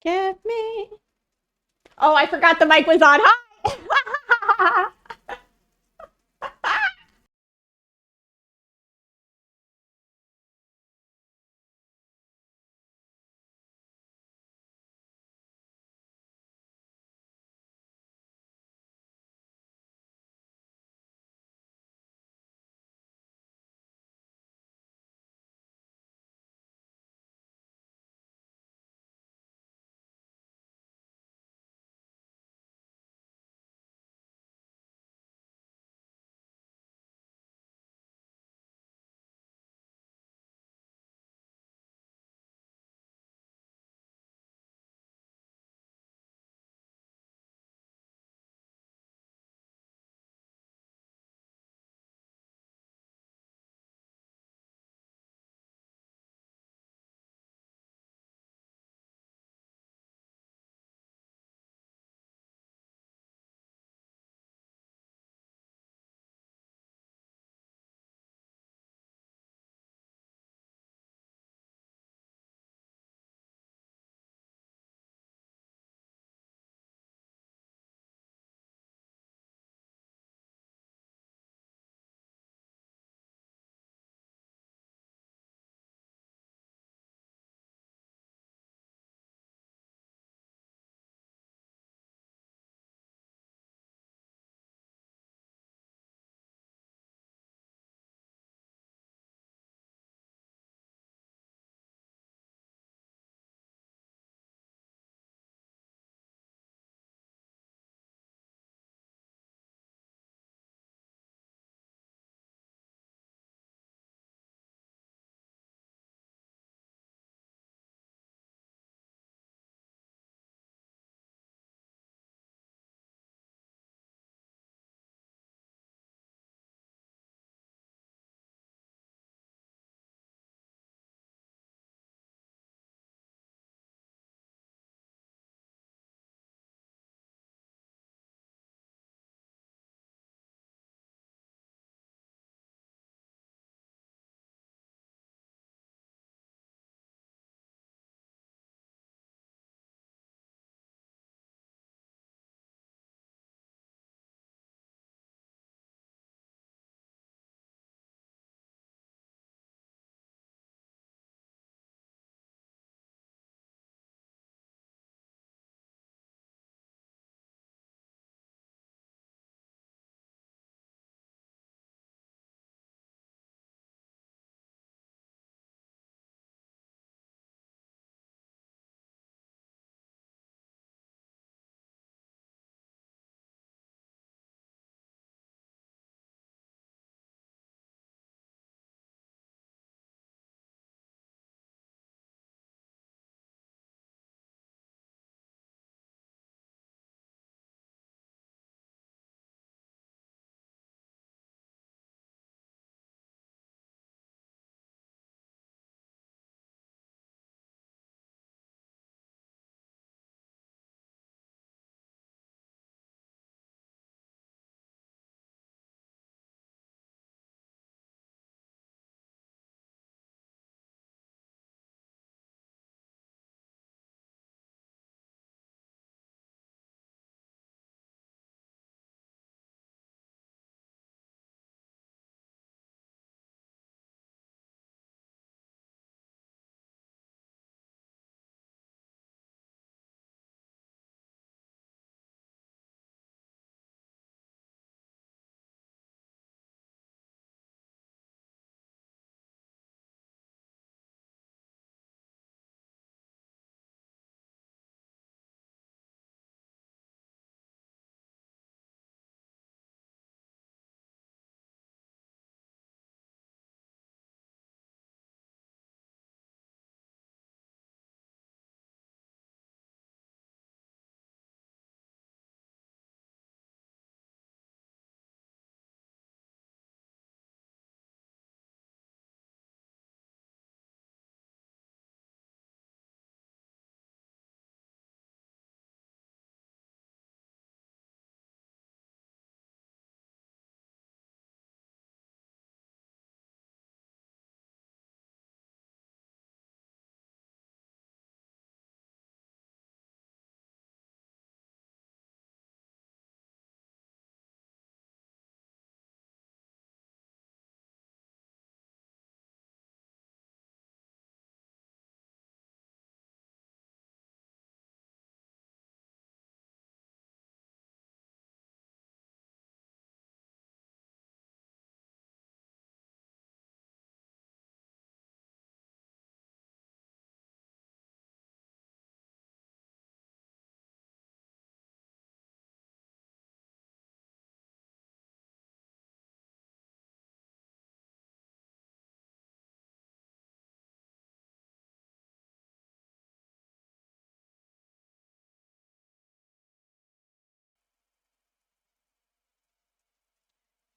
Get me. Oh, I forgot the mic was on. Hi.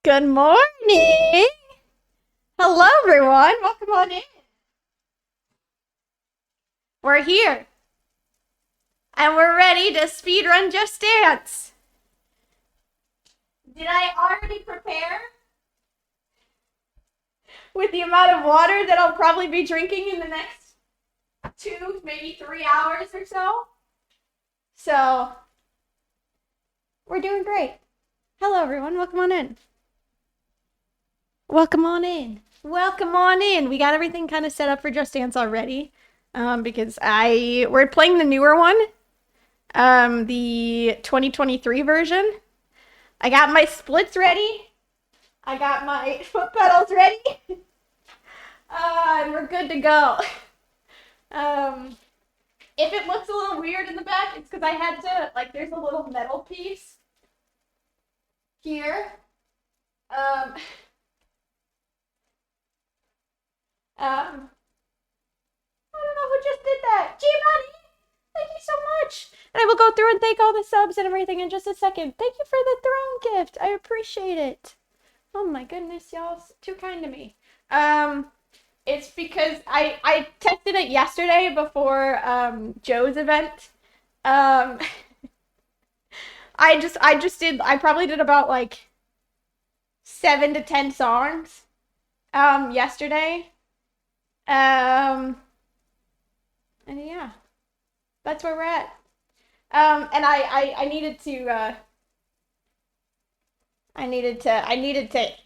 Good morning. Hello, everyone. Welcome on in. We're here. And we're ready to speedrun Just Dance. Did I already prepare with the amount of water that I'll probably be drinking in the next 2, maybe 3 hours or so? So, we're doing great. Hello, everyone. Welcome on in. Welcome on in. Welcome on in. We got everything kind of set up for Just Dance already, because we're playing the newer one, the 2023 version. I got my splits ready. I got my foot pedals ready. And we're good to go. If it looks a little weird in the back, it's because I had to, like, there's a little metal piece here. I don't know who just did that. G-Money! Thank you so much! And I will go through and thank all the subs and everything in just a second. Thank you for the throne gift. I appreciate it. Oh my goodness, y'all. Too kind to me. It's because I tested it yesterday before Joe's event. I probably did about like 7 to 10 songs yesterday. And yeah, that's where we're at. And I needed to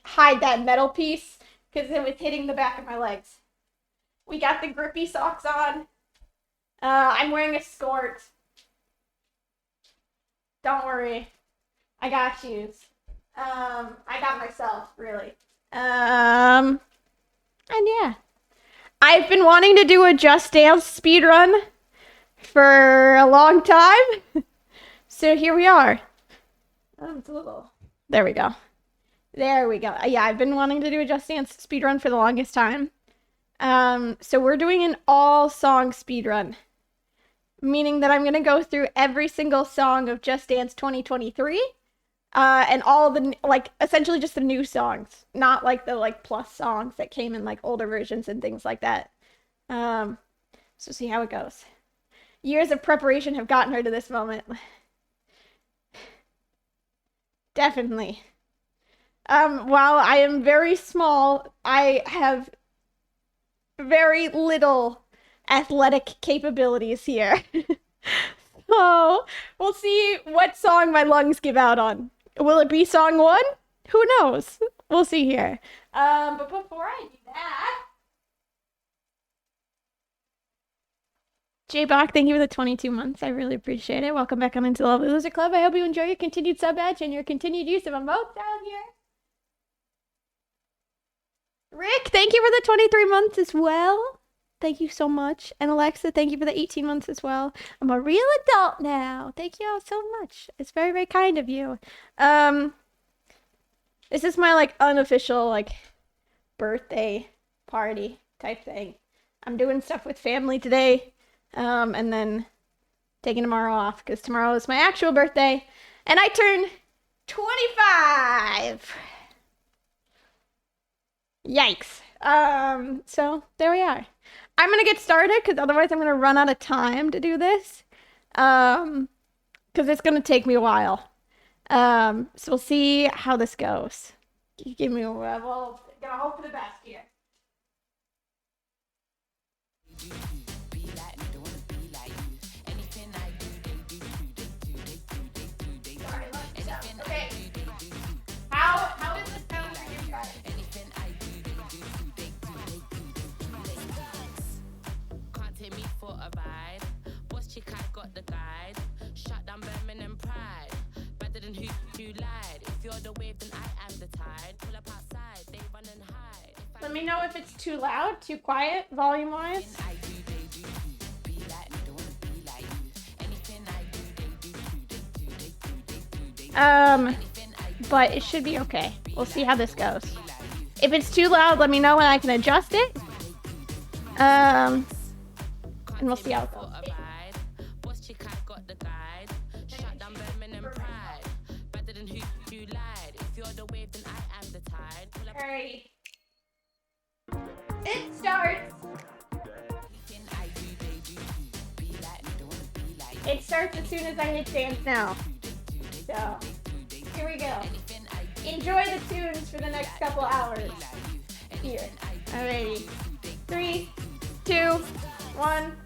hide that metal piece because it was hitting the back of my legs. We got the grippy socks on. I'm wearing a skort. Don't worry, I got shoes. I got myself, really. And yeah. I've been wanting to do a Just Dance speedrun for a long time. So here we are. Oh, it's a little... There we go. There we go. Yeah, I've been wanting to do a Just Dance speedrun for the longest time. So we're doing an all-song speedrun. Meaning that I'm going to go through every single song of Just Dance 2023. And all the, like, essentially just the new songs, not like the, like, plus songs that came in, like, older versions and things like that. So see how it goes. Years of preparation have gotten her to this moment. Definitely. While I am very small, I have very little athletic capabilities here. So, we'll see what song my lungs give out on. Will it be song 1? Who knows? We'll see here. But before I do that... J-Bach, thank you for the 22 months. I really appreciate it. Welcome back on into the Lovely Loser Club. I hope you enjoy your continued sub badge and your continued use of emotes down here. Rick, thank you for the 23 months as well. Thank you so much. And Alexa, thank you for the 18 months as well. I'm a real adult now. Thank you all so much. It's very, very kind of you. This is my, like, unofficial, like, birthday party type thing. I'm doing stuff with family today. And then taking tomorrow off because tomorrow is my actual birthday. And I turn 25. Yikes. So there we are. I'm going to get started because otherwise I'm going to run out of time to do this. Because it's going to take me a while. So we'll see how this goes. Give me we'll gonna hope for the best here. Sorry, okay. How does this sound for you guys? Take me for a ride. Boss chick, I got the guide. Shut down Birmingham pride. Better than who lied. If you're the wave, then I am the tide. Pull up outside, they run and hide. Let me know if it's too loud, too quiet, volume wise. But it should be okay. We'll see how this goes. If it's too loud, let me know and I can adjust it. And we'll see how it goes. If you're the wave, then I am the Alrighty. It starts. It starts as soon as I hit dance now. So, here we go. Enjoy the tunes for the next couple hours. Here. Alrighty. 3, 2, 1.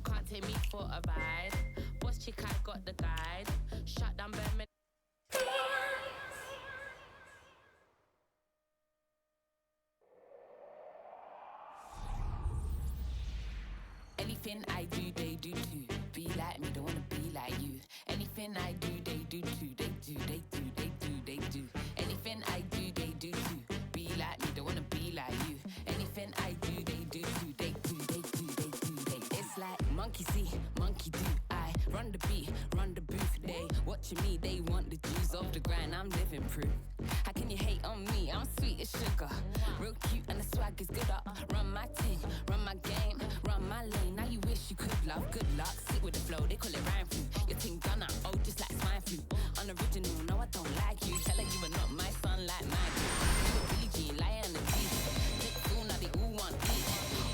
Can't take me for a ride. Boss chick, I got the guide. Shut down Birmingham. Anything I do, they do too. Be like me, don't wanna be like you. Anything I do, they do too. They do, they do, they do, they do. Anything I do, they do too. Be like me, don't wanna be like you. Anything I do, they do too. They do, they do, they do, they do. It's like monkey see, monkey do. I run the beat, run the booth. They watching me, they want the juice off the grind. I'm living proof. How can you hate on me? I'm sweet as sugar. Real cute and the swag is good up. Run my team, run my game, run my lane. Now you wish you could love. Good luck, sit with the flow. They call it rhyme flu. Your team done up, oh just like swine flu. Unoriginal, no I don't like you. Tell her you are not my son like mine. You a Billie Jean, lie on the teeth. Take fool, now they all want eat.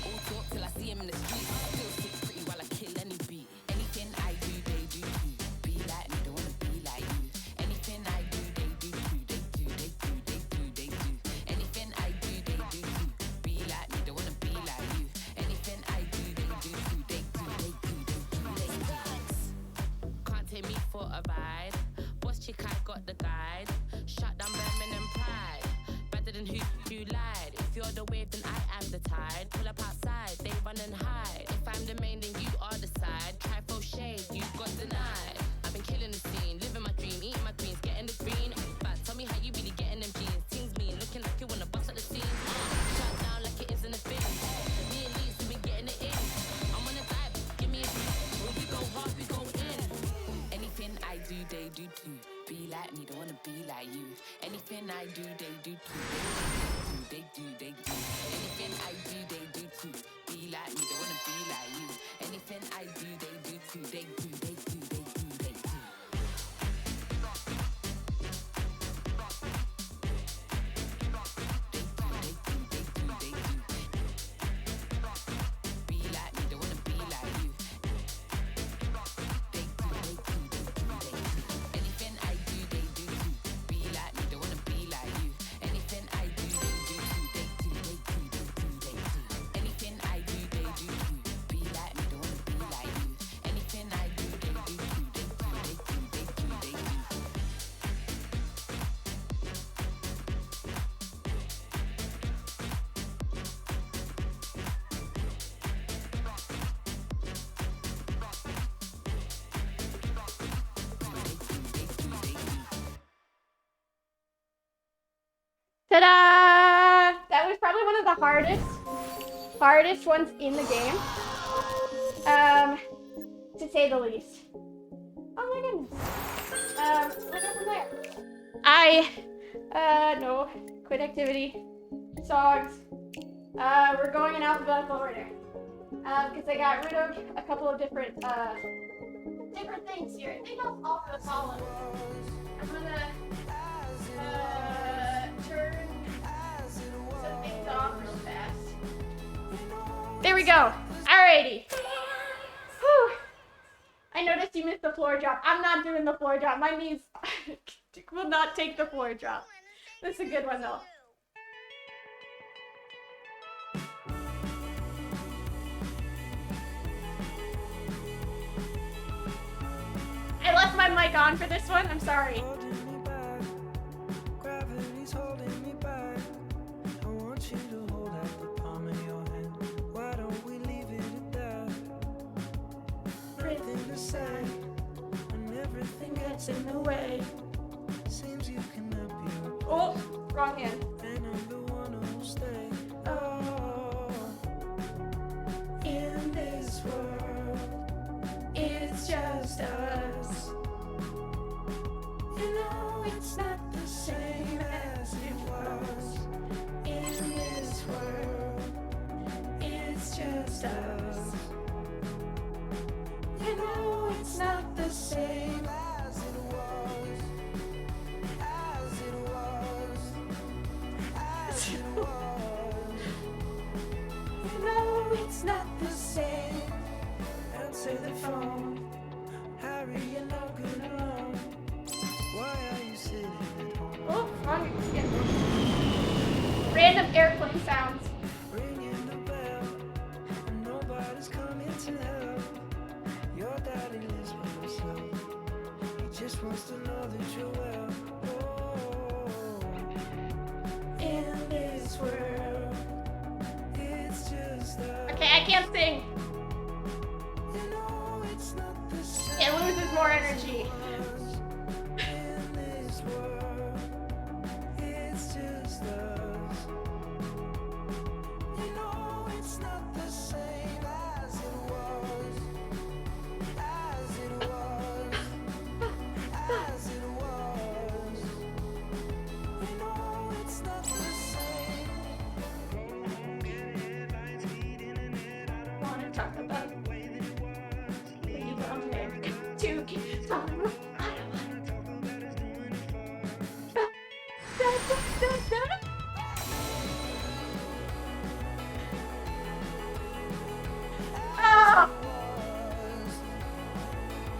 All talk till I see him in the street. Still sit pretty while I kill any beat. Anything I do, they do too. Be like me, don't wanna be like you. Anything I do, they do too. They do, they do, they do, they do. Anything I do, they do too. Be like me, don't wanna be like you. Anything I do, they do too. They do, they do, they do, they do. Can't take me for a ride. Boss chick, I got the guide. Shut down Birmingham pride. Better than who you lied. If you're the wave, then I am the tide. Pull up outside, they run and hide. If I'm the main, then you are the side. Try for shade, you got denied. I've been killing the scene, living my dream, eating my greens, getting the green. But tell me how you really getting them jeans. Teams mean, looking like you wanna bust at the scene. Shut down like it isn't a thing. Me and Lee's have been getting it in. I'm on a dive, give me a beat. When we go hard, we go in. Anything I do, they do too. Be like me, don't wanna be like you. Anything I do, they do too. They do, they do. Anything I do, they do too. Be like me, don't wanna be like you. Anything I do, they do too. They do, they do, they do, they do. Be like me, don't wanna be like you. They do, they do, they do, they do. Anything I do, they do too. Be like me, don't wanna be like you. Anything I do, they do too. They do, they do, they do, they do. Anything I do, they do too. Be like me, don't wanna be like you. Anything I do, they do too. They do, they do, they do, they do. Ta-da! That was probably one of the hardest ones in the game. To say the least. Oh my goodness. What happened there? No. Quit activity. Songs. We're going in alphabetical order. Because I got rid of a couple of different things here. I think I'll follow. I'm gonna, turn some things off real fast. There we go. Alrighty. Whew. I noticed you missed the floor drop. I'm not doing the floor drop. My knees will not take the floor drop. This is a good one though. I left my mic on for this one. I'm sorry. Gravity's holding me back. I want you to hold out the palm of your hand. Why don't we leave it at that? Nothing to say when everything gets in the way. Seems you cannot be replaced. Oh, wrong hand. And I'm the one who'll stay. Oh, in this world, it's just us. You know it's not the same as it was. In this world, it's just us. You know it's not the same as it was. As it was. you're not good alone. Why are you sitting at home? Oh, wrong. Yeah. Random airplane sounds. Ringing the bell, and nobody's coming to help. Your daddy lives by himself. He just wants to know that you're well. Oh, in this world, it's just us. Okay, I can't sing. You know it's not the same. It loses more energy. In this world, it's just us. You know it's not the same as it was. As it was. As it was. You know it's not the same. Wanna talk about we don't have to talk about. I don't wanna talk about us doing it Oh!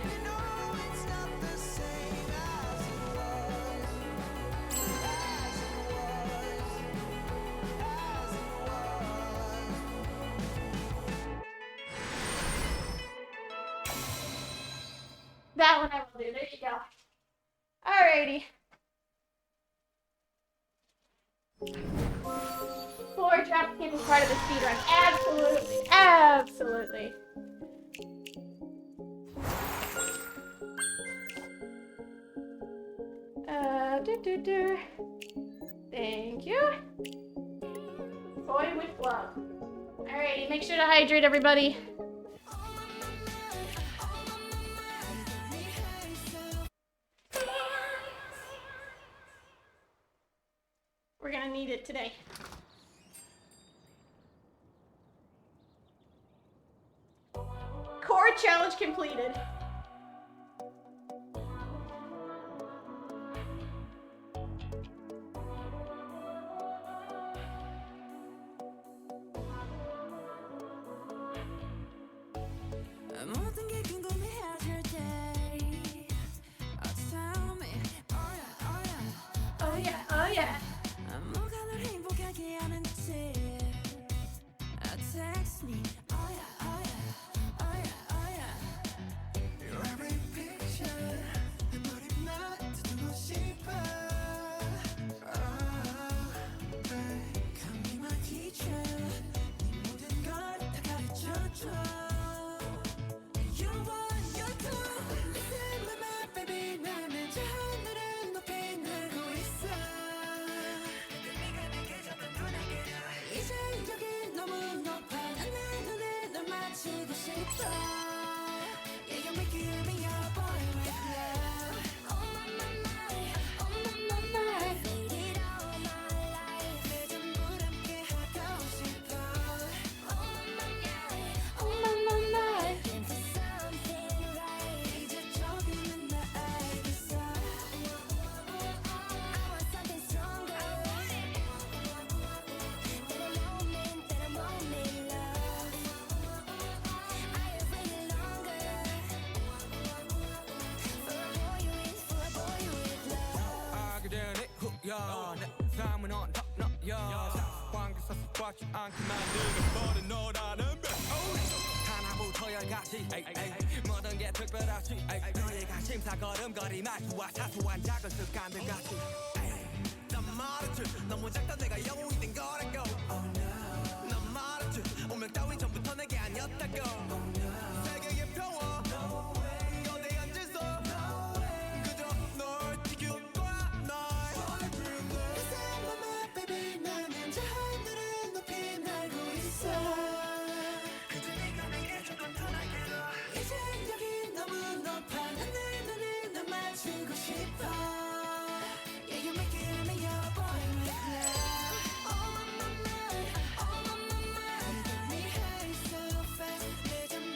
You know it's not the same as it was. As it was. As it was. That one I will do. There you go. Alrighty. 4 drop skip is part of the speedrun. Absolutely. Absolutely. Do. Thank you. Boy with love. Alrighty, make sure to hydrate, everybody. We're gonna need it today. Core challenge completed. 모든 게 궁금해질 때 tell me oh yeah Oh yeah, oh yeah. 뭐가 널 행복하게 하는지 text me oh yeah oh yeah oh yeah oh yeah Your every picture 내 머리만 듣고 싶어 Come be my teacher 네 모든 걸 다 가르쳐줘 You're one, you're two Listen to my baby 나는 저 하늘을 높이 날고 있어 네가 내게 잡은 눈에 그려 이제 여기 너무 높아 난 내 눈에 널 맞추고 싶어 Yeah, you make it me your boy with love Oh my my, oh my my Made it all my life 내 전부 함께 하고 싶어 Oh my my Into something right 이제 조금은 나 알겠어 I want something stronger That a moment love I have waited longer For a boy with love 알게 되니 후야 내 삶은 언덕너야 관계사 습관치 않게 만들어버린 너라는 백 하나부터 열까지 모든 게 특별하지 너의 관심사 걸음걸이 말투와 사소한 작은 습관들 같이 난 말했지 너무 작다 내가 영웅이 된 거라고 난 말했지 운명 따윈 전부터 내게 아니었다고 세계의 평화 거대한 질서 그저 널 지킬 거야 날 Listen to my baby 나는 저 하늘을 높이 날고 있어 그저 네가 내게 조금 더 날개로 이제 여기 너무 높아 난 내 눈에 널 맞추고 싶어 Yeah, you make it me your boy with love Oh my my, oh my my Take me high so fast 내 전부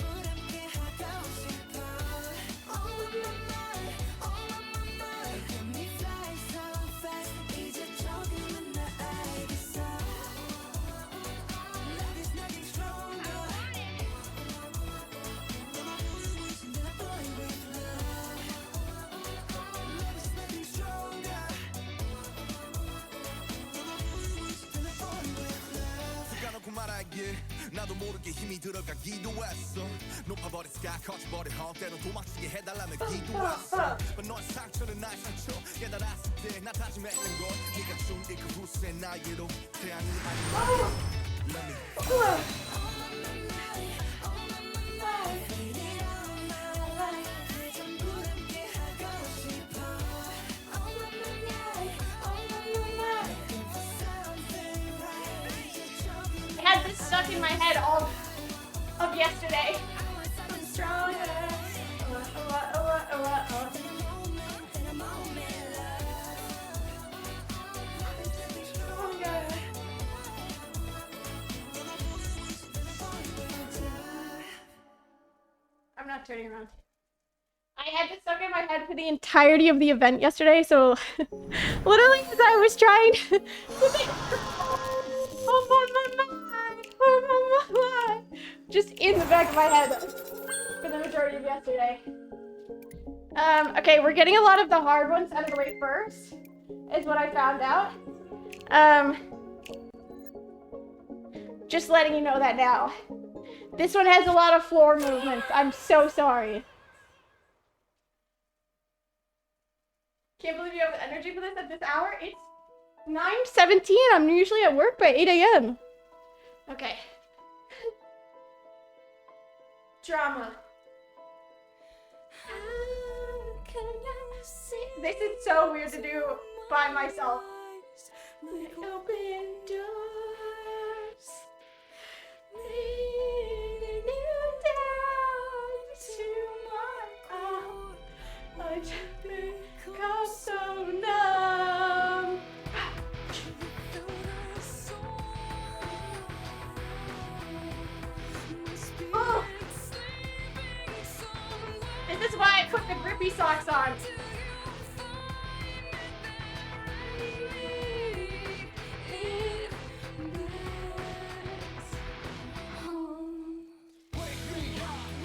나도 모르게 힘이 들어가기도 했어 높아버린 스카 커져버린 헛되는 도망치게 해달라며 기도했어 너의 상처는 나의 상처 깨달았을 때 나 다짐했던 건 네가 준 이 그 후세 나에게로 태양이 아니야 Let me I had this stuck in my head all of yesterday. I'm stronger. I'm not turning around. I had this stuck in my head for the entirety of the event yesterday, so literally as I was trying to just in the back of my head for the majority of yesterday. Okay, we're getting a lot of the hard ones out of the way first, is what I found out. Just letting you know that now. This one has a lot of floor movements. I'm so sorry. Can't believe you have the energy for this at this hour. It's 9:17. I'm usually at work by 8 a.m. Okay. Drama. This is so weird to do by myself. Open doors. Leading you down to my arms. I just become so numb. Oh. This is why I put the grippy socks on.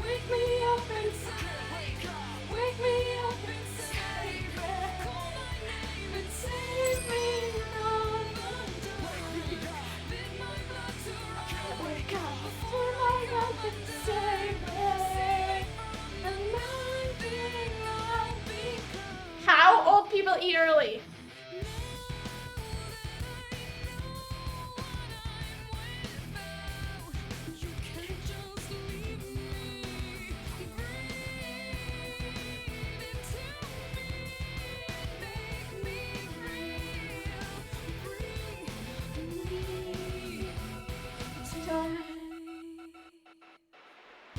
Wake me up inside. Wake me up inside. Call my name and save me from the dark. Bid my blood to run. Wake up before my love and save me. And nothing I'll become. How old people eat early?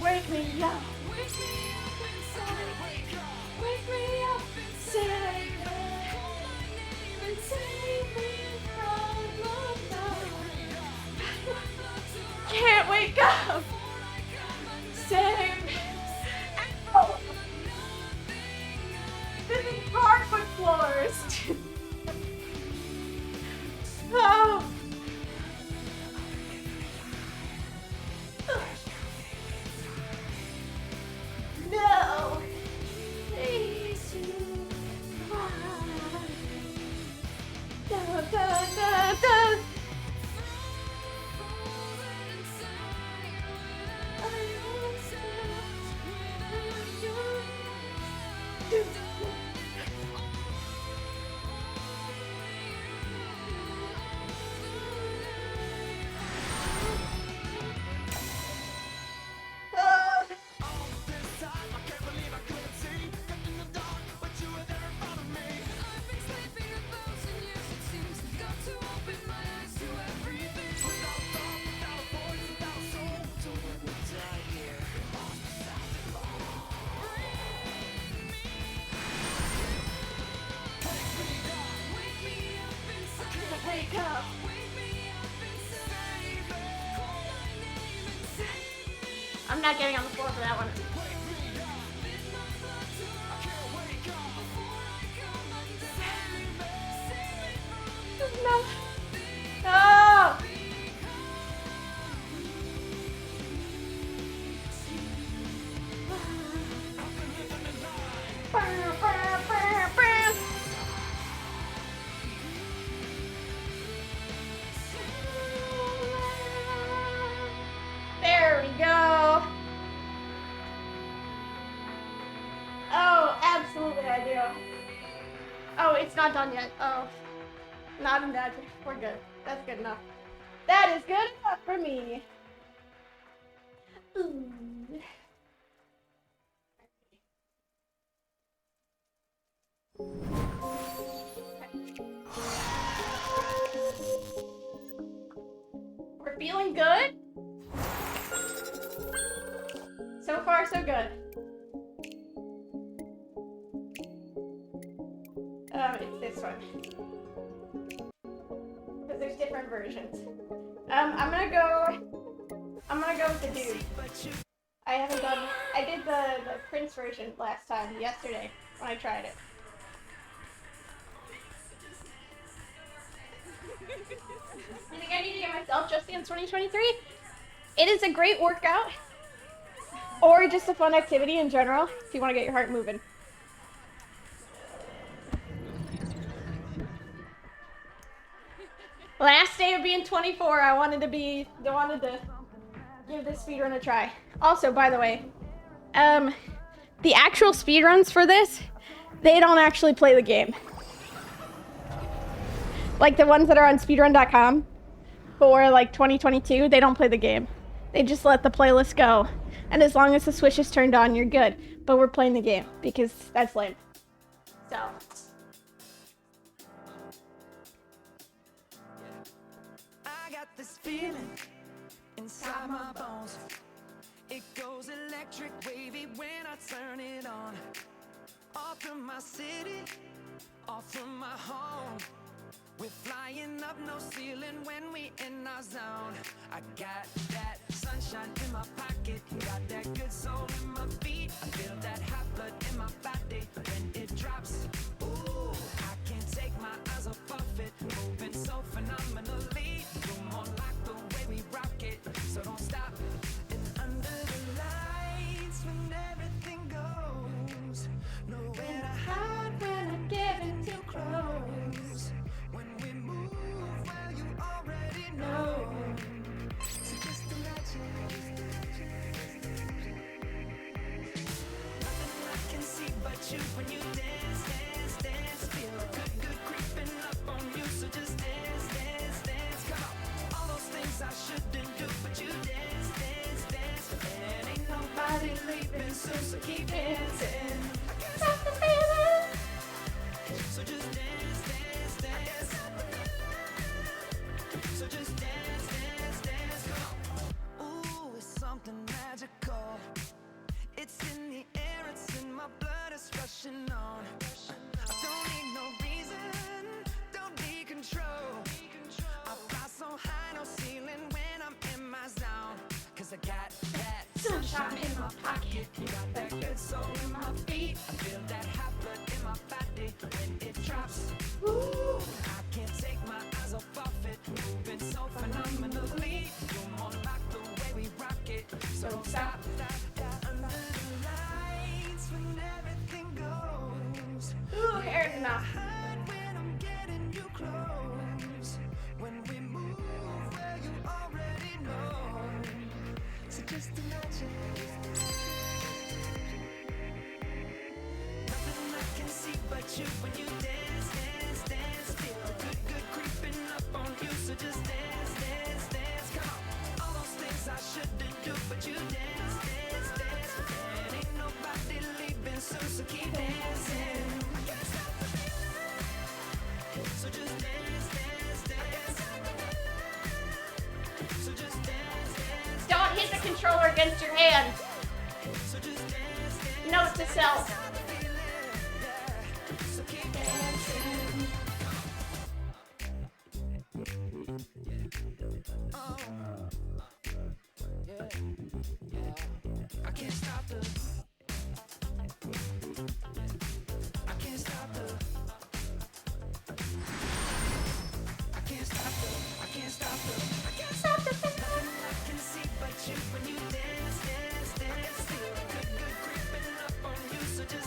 Wake me up. Wake me up inside. Wake me up inside. Call my name and save me from the dark. Can't wake up. Save me. Ow. This is hardwood floors. Oh. No! Please, you. Da, da, da, da. Wake up. I'm not getting on the floor for that one. No. No. Oh, it's not done yet. Oh, not imagine. We're good. That's good enough. That is good enough for me. Ooh. We're feeling good. So far, so good. It's this one. Because there's different versions. I'm gonna go with the dude. I did the Prince version last time, yesterday, when I tried it. I think I need to get myself Just Dance 2023. It is a great workout, or just a fun activity in general, if you want to get your heart moving. Last day of being 24, I wanted to give this speedrun a try. Also, by the way, the actual speedruns for this, they don't actually play the game. Like the ones that are on speedrun.com for like 2022, they don't play the game. They just let the playlist go. And as long as the switch is turned on, you're good. But we're playing the game because that's lame. So. I got this feeling inside my bones. It goes electric wavy when I turn it on. Off from my city, off from my home. We're flying up no ceiling when we in our zone. I got that sunshine in my pocket, got that good soul in my feet. I feel that hot blood in my body when it drops. Ooh, I can't take my eyes off of it, moving so phenomenally. You're more like the way we rock it, so don't stop. And under the lights when everything goes, nowhere to hide when I'm getting too close. When we move, well, you already know. So just imagine. Nothing I can see but you when you dance, dance, dance. Feel good, good creeping up on you. So just dance, dance, dance. Come on. All those things I shouldn't do, but you dance, dance, dance. And ain't nobody leaving soon, so keep dancing. I can't stop the feeling. So just dance, dance, dance. So just dance, dance, dance, come on. Ooh, it's something magical. It's in the air, it's in my blood, it's rushing on. I don't need no reason, don't need control. I fly so high, no ceiling when I'm in my zone. Cause I got that sunshine in my pocket, got that good soul in my feet. I feel that hot blood in my body when it drops. Ooh, I can't take my eyes off of it, moving so phenomenally. You're more like the way we rock it, so don't stop. Under the lights when everything goes. Ooh, hair's enough. Hide when I'm getting you close. When we move, well, you already know. So just imagine. Nothing I can see but you when you dance, dance, dance. Feel good, good creeping up on you. So just dance, dance, dance. Come on. All those things I shouldn't do, but you dance, dance, dance. And ain't nobody leaving soon, so keep dancing. I can't stop the feeling. So just dance, dance, dance. So just dance, dance. Don't hit the controller against your hand. So just dance, dance. Note to self. Stop the feeling, yeah. So keep dancing. Oh. Yeah, yeah. I can't stop the. I can't stop the. I can't stop the. I can't stop the. I can't stop the. Nothing I can see but you when you dance, dance, dance. Feel good, good creeping up on you. So just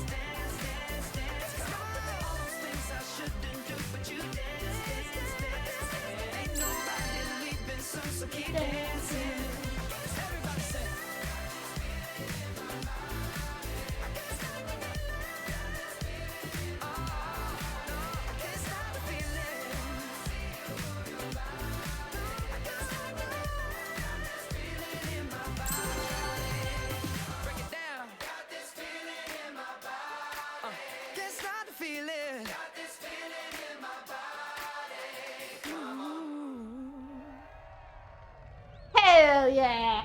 Hell yeah.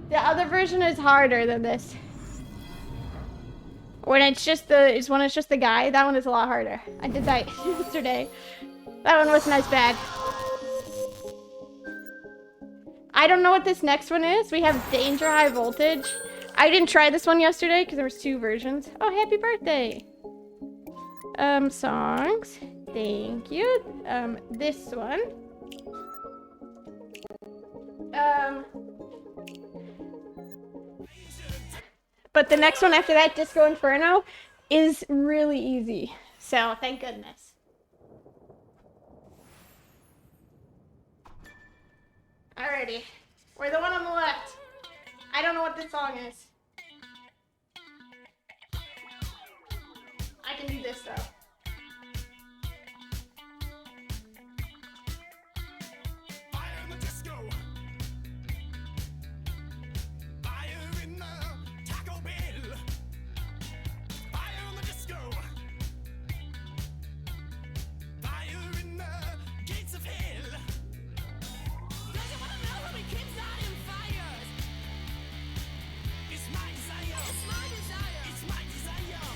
The other version is harder than this. When it's just the guy, that one is a lot harder. I did that yesterday. That one wasn't as bad. I don't know what this next one is. We have Danger High Voltage. I didn't try this one yesterday because there was 2 versions. Oh, happy birthday. Songs. Thank you. This one. But the next one after that, Disco Inferno, is really easy. So, thank goodness. Alrighty. We're the one on the left. I don't know what this song is. I can do this though. Fire in the disco. Fire in the Taco Bell. Fire in the disco. Fire in the gates of hell. Don't you wanna know how we keep starting fires? It's my desire. It's my desire. It's my desire.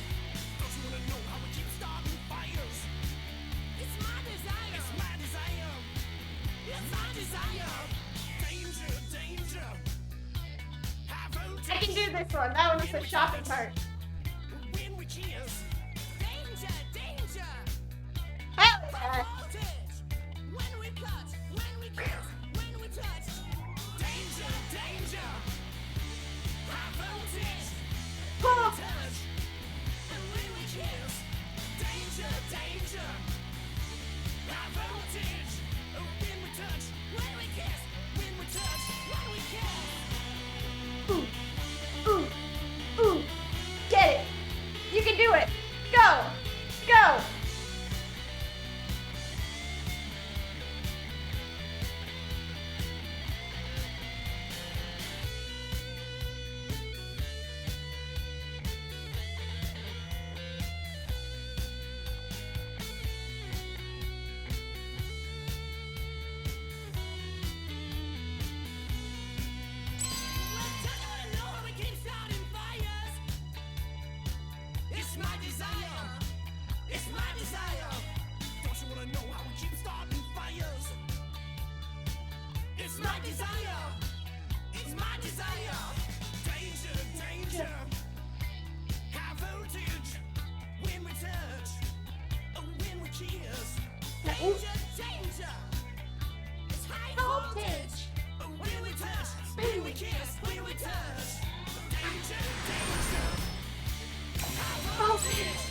Don't you wanna know how we keep starting fires? It's my desire. It's my desire. It's my desire. Danger, danger. Have I can do this one. That one is the shopping cart. when we kiss. Danger, danger. Hell yeah. Voltage. When we cut, when we kiss, when we touch. Danger, danger. High voltage. Oh. Touch. And when we kiss. Danger, danger. High voltage. When we touch. When we kiss. When we touch. When we kiss. Ooh. Ooh. Get it. You can do it. Go. Go. Don't you wanna know how we keep starting fires? It's my desire. It's my desire. Don't you wanna know how we keep starting fires? It's my desire. It's my desire. Danger, danger. High voltage. When we touch. When we kiss. Danger, danger. It's high voltage. When we touch. When we kiss. When we touch. Danger, danger. High voltage.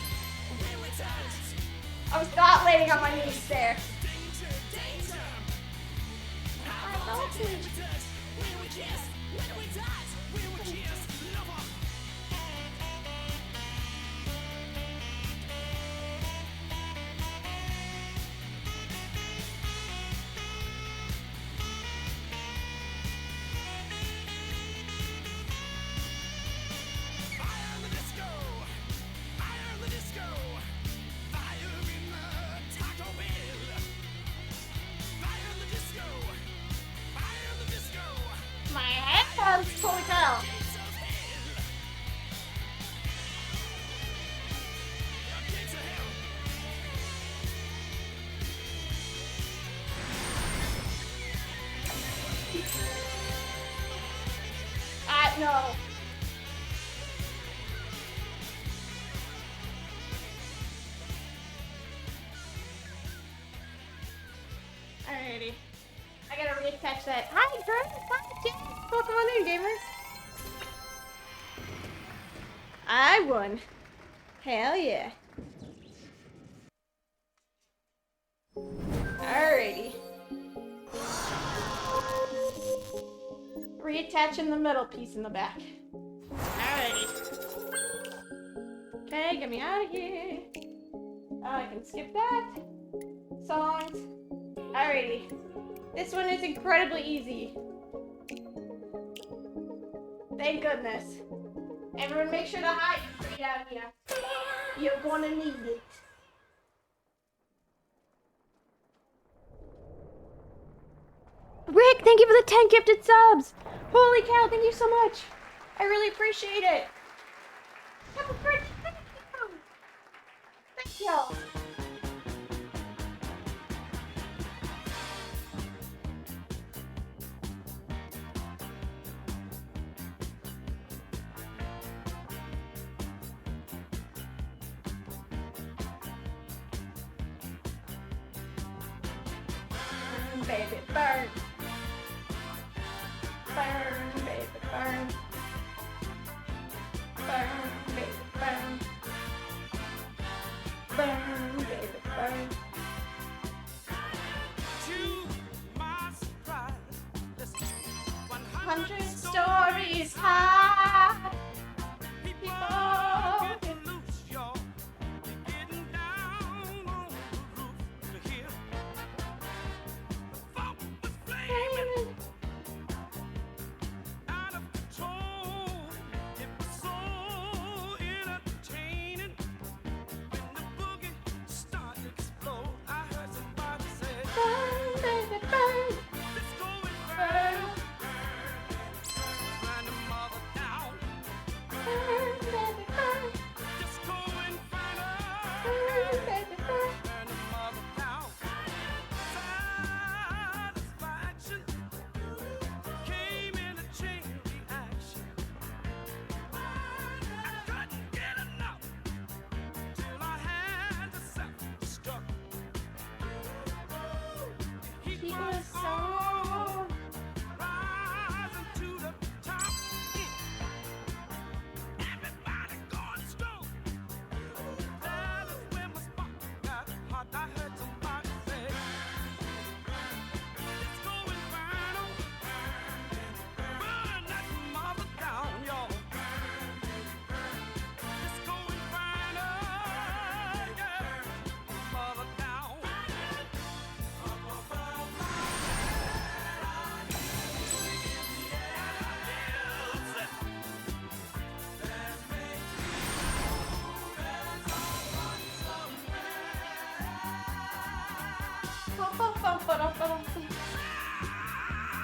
When we touch. I was not laying on my knees there. Danger, danger. High voltage. When we touch. When we kiss. When we touch. When we kiss. Lover. Fire in the disco. Fire in the disco. Fire in the Taco Bell. Fire in the disco. Fire in the disco. My hands. Holy cow. Gates of hell. Gates of hell. No. Alrighty. I gotta reattach that. Hi, Drew. Hi, Jim. Welcome on in, gamers. I won. Hell yeah. Alrighty. Reattaching the middle piece in the back. Alrighty. Okay, get me out of here. Oh, I can skip that. Songs. Alrighty. This one is incredibly easy. Thank goodness. Everyone make sure to hide your feet out here. You're gonna need it. Rick, thank you for the 10 gifted subs. Holy cow, thank you so much. I really appreciate it. Have a great day. Thank y'all. Burn, baby, burn. Burn, baby, burn. Burn, baby, burn. Burn, baby, burn. To my surprise, listen, 100 stories high. people get loose, y'all. They're getting down on the roof to hear the funk was flaming out of control. It was so entertaining when the boogie started to explode. I heard somebody say, Burn, baby, burn. "Let's go and Burn, find the mother down. burn, baby, burn. Just go and find her." Burn, baby, burn. Burn the mother down. Satisfaction came in a chain reaction. I couldn't get enough till I had to self-destruct. The heat He was was on, so rising to the top. Everybody going slow. That is when my spark got hot. I heard somebody say, "Let's go and burn 'em. Burn that mother down, y'all. Let's go and burn her, yeah. Mother down."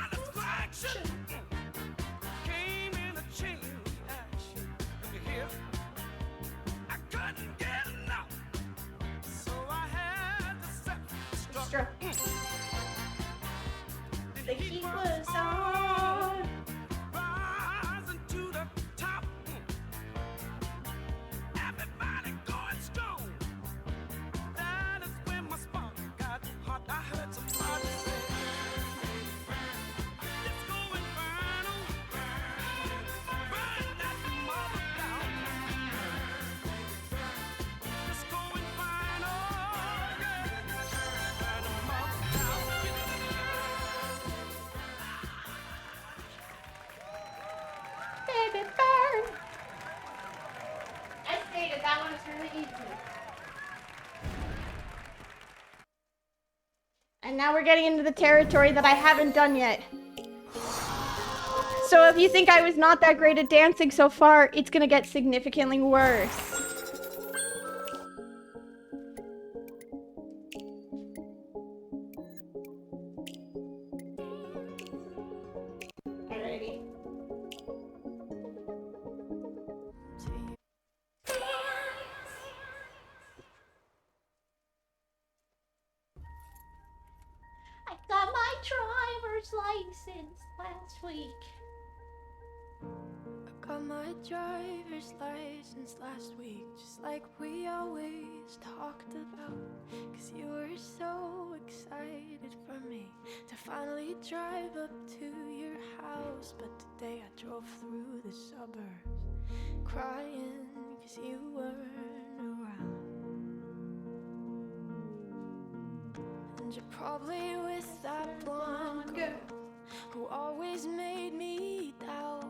Satisfaction came in a chain reaction. Look at here. I couldn't get enough, so I had to self-destruct. The heat was on. Rising to the top. Everybody going strong. That is when my spark got hot. I heard somebody say, "Let's go and burn 'em. Burn that mother down. Let's go and burn 'em, yeah. Burn the mother down." Baby, burn. I stated that one is really easy. And now we're getting into the territory that I haven't done yet. So if you think I was not that great at dancing so far, it's gonna get significantly worse. Alrighty. I got my driver's license last week. I got my driver's license last week, just like we always talked about. Cause you were so excited for me to finally drive up to your house. But today I drove through the suburbs crying cause you weren't around. And you're probably with that blonde girl who always made me doubt.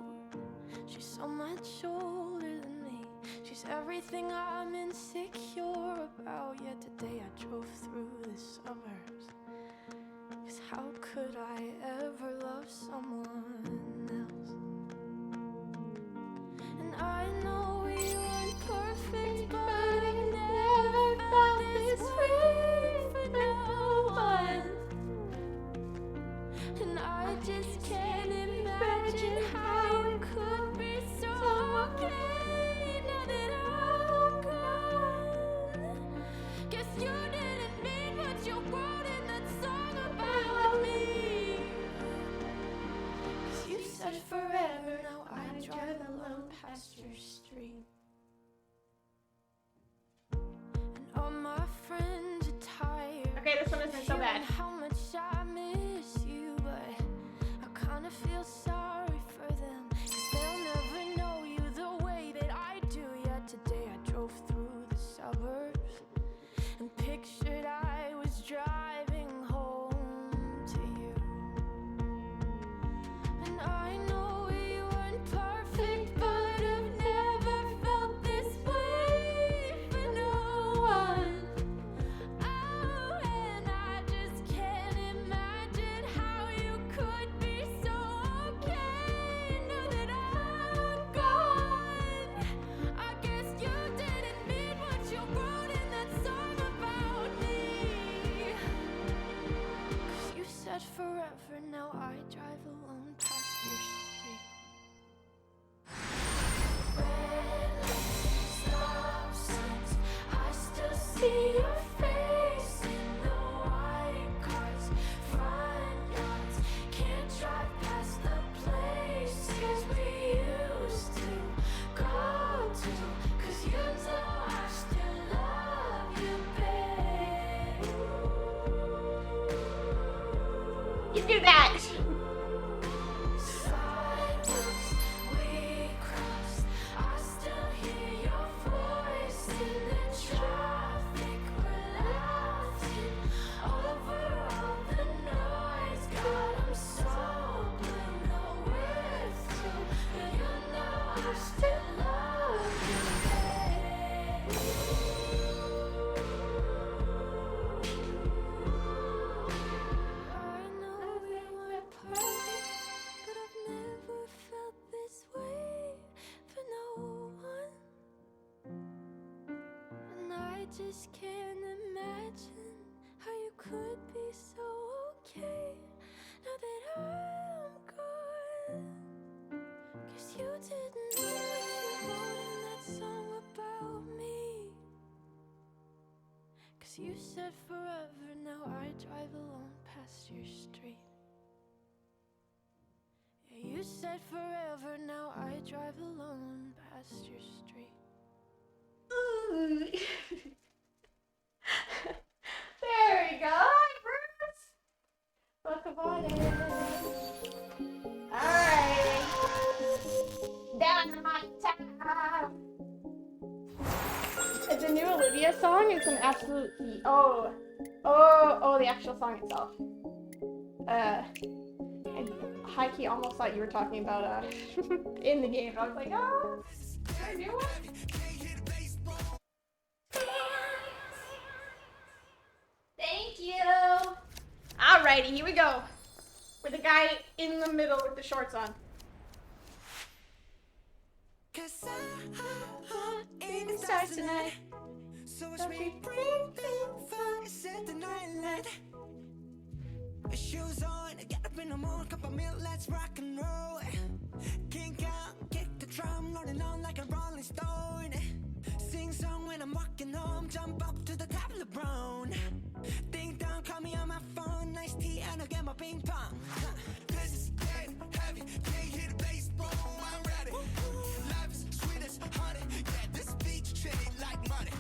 She's so much older than me. She's everything I'm insecure about. Yet today I drove through the suburbs. Cause how could I ever love someone else? And I know we weren't perfect, but just can't imagine how it could be so okay now that I'm gone. Guess you didn't mean what you wrote in that song about me. 'Cause you said forever, now I drive alone past your street. And all my friends are tired. Okay, this one isn't so bad. How much I miss you, but I kinda feel sorry for them. 'Cause they'll never know you the way that I do. Yet today I drove through the suburbs and pictured I was driving home to you. And I know you weren't perfect, but I've never felt this way for no one. Oh, and I just can't imagine how you could be so okay now that I'm gone. I guess you didn't mean what you wrote in that song about me. 'Cause you said forever, now I drive alone past your street. Red lights, stop signs, I still see your face in the white cars, front yards. Can't drive past the places we used to go to. 'Cause you know I still love you, babe. You do that. Sidewalks we crossed, I still hear your voice in the traffic. We're laughing over all the noise. God, I'm so blue, nowhere to. You know I still love you, babe. I know we weren't perfect, but I've never felt this way for no one. And I just can't imagine how you could be so okay now that I'm gone. 'Cause you didn't know what you wrote in that song about me. 'Cause you said forever, now I drive alone past your street. Yeah, you said forever, now I drive alone past your street. Ooh. There we go. Hi, Bruce. Welcome on in. Alright. Down to my time. It's a new Olivia song. It's an absolute heat. Oh, the actual song itself. And high key almost thought you were talking about in the game. I was like, oh, a new one? Thank you. Alrighty, here we go. With the guy in the middle with the shorts on. 'Cause I'm in the stars tonight. So watch me bring the fire, set the night light. Shoes on, get up in the morning, cup of milk, let's rock and roll. Kink out, kick the drum, rolling on like a rolling stone. Sing song when I'm walking home, jump up to the top of the brown. Ding dong, call me on my phone, nice tea and I'll get my ping pong. This is getting heavy, can't hear the bass, boom, I'm ready. Life is sweet as honey, yeah, this beach treated like money.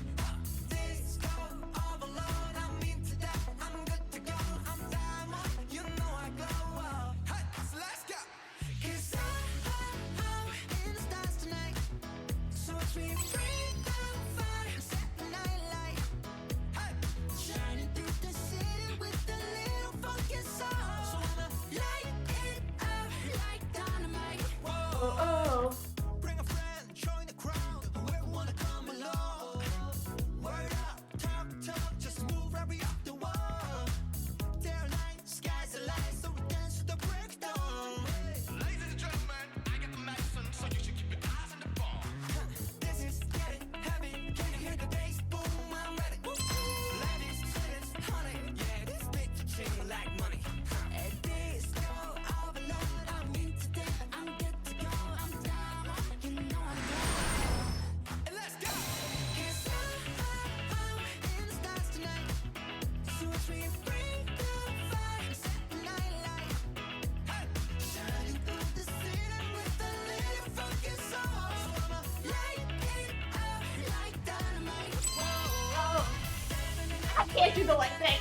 This go overload, I'm into that, I'm good to go, I'm diamond, you know I glow. Hey, so let's go. 'Cause I'm in the stars tonight, so watch me bring the fire, set the night light. Hey, shining through the city with a little funky soul. So I'ma light it up like dynamite. Oh. Bring a friend, join the crowd, whoever wanna come along. Word up, talk, just move right up the wall. Day or night, sky's the light, so we dance to the break of dawn. Ladies and gentlemen, I got the medicine, so you should keep your eyes on the ball. This is getting heavy, can you hear the bass? Boom, I'm ready. Life is sweet as honey, yeah, this beat to treat like money. And this go can't do the lip sync.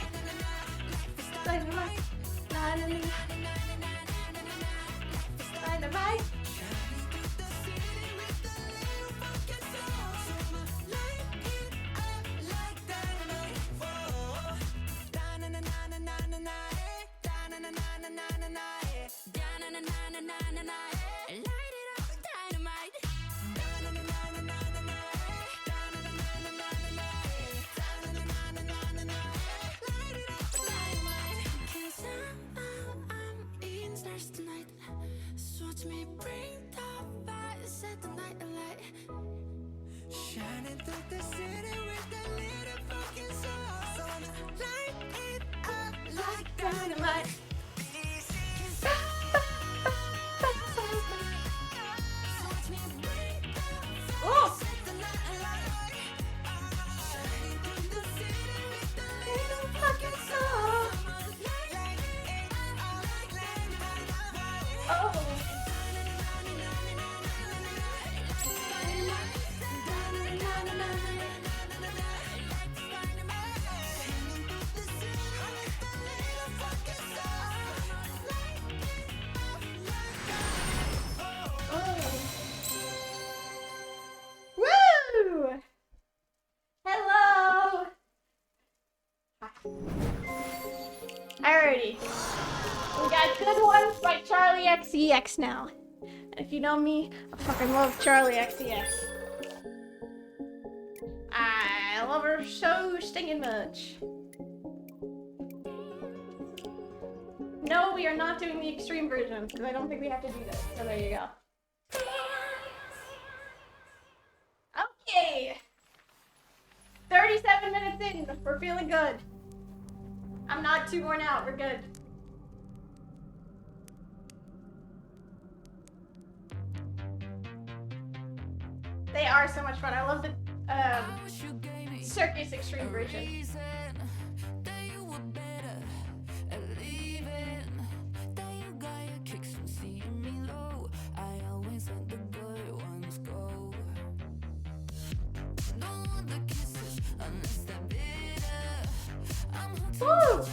Dynamite. Dynamite. Dynamite. Tonight, so watch me bring the fire, set the night alight. Shining through the city with the little fucking sun. Light it up like Dynamite. so watch me bring the fire, Oh! set the night alight. Shining through the city with the little fucking sun. Light it up like dynamite. Oh! Woo! Hello! Hi. Alrighty. We got Good Ones by Charlie XCX now. And if you know me, I fucking love Charlie XCX. I love her so stinking much. No, we are not doing the extreme version, because I don't think we have to do this. So there you go. Okay. 37 minutes in. We're feeling good. I'm not too worn out. We're good. They are so much fun. I love the Circus Extreme version. Woo!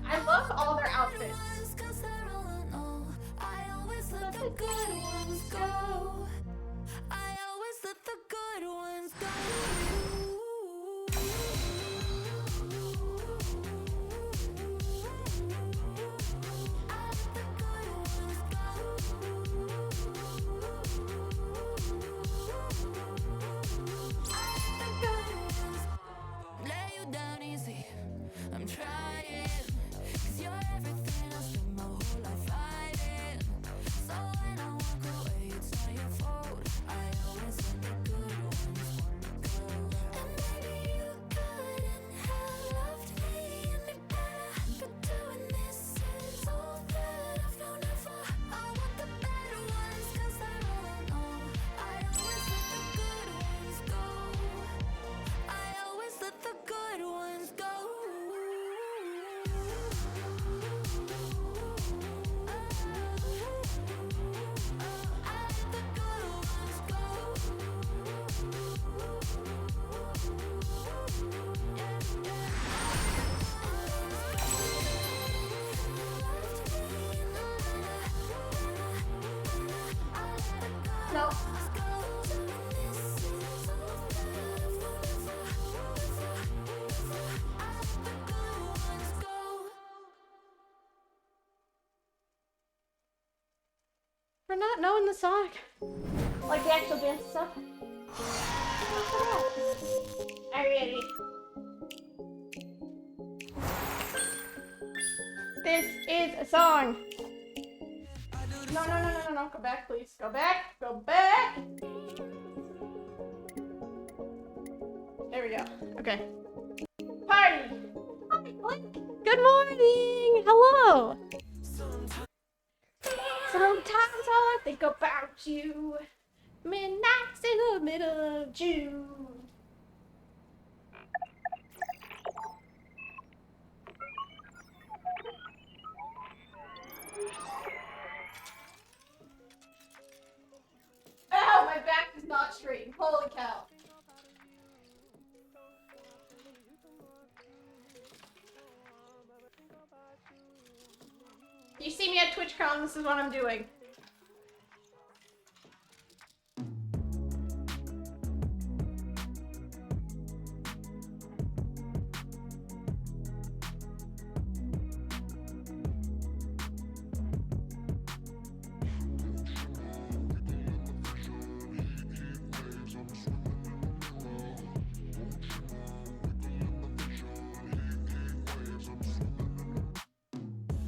I love all their outfits. Let the good ones go. I always let the good ones go. Lay you down easy. I'm trying. 'Cause you're everything I spent my whole life fighting. So when I walk away, it's not your fault. I always let the good ones go. And maybe you couldn't have loved me any better. But doing this is all that I've known it for. I want the better ones, 'cause they're all I know. I always let the good ones go. I always let the good ones go. No. For not knowing the song. Like the actual dance stuff. Alrighty. This is a song. No. Go back, please. Go back. Go back. There we go. Okay. Party. Hi, Blink. Good morning. Hello. Sometimes all I think about you. Midnight's in the middle of June. Holy cow. You see me at TwitchCon, this is what I'm doing.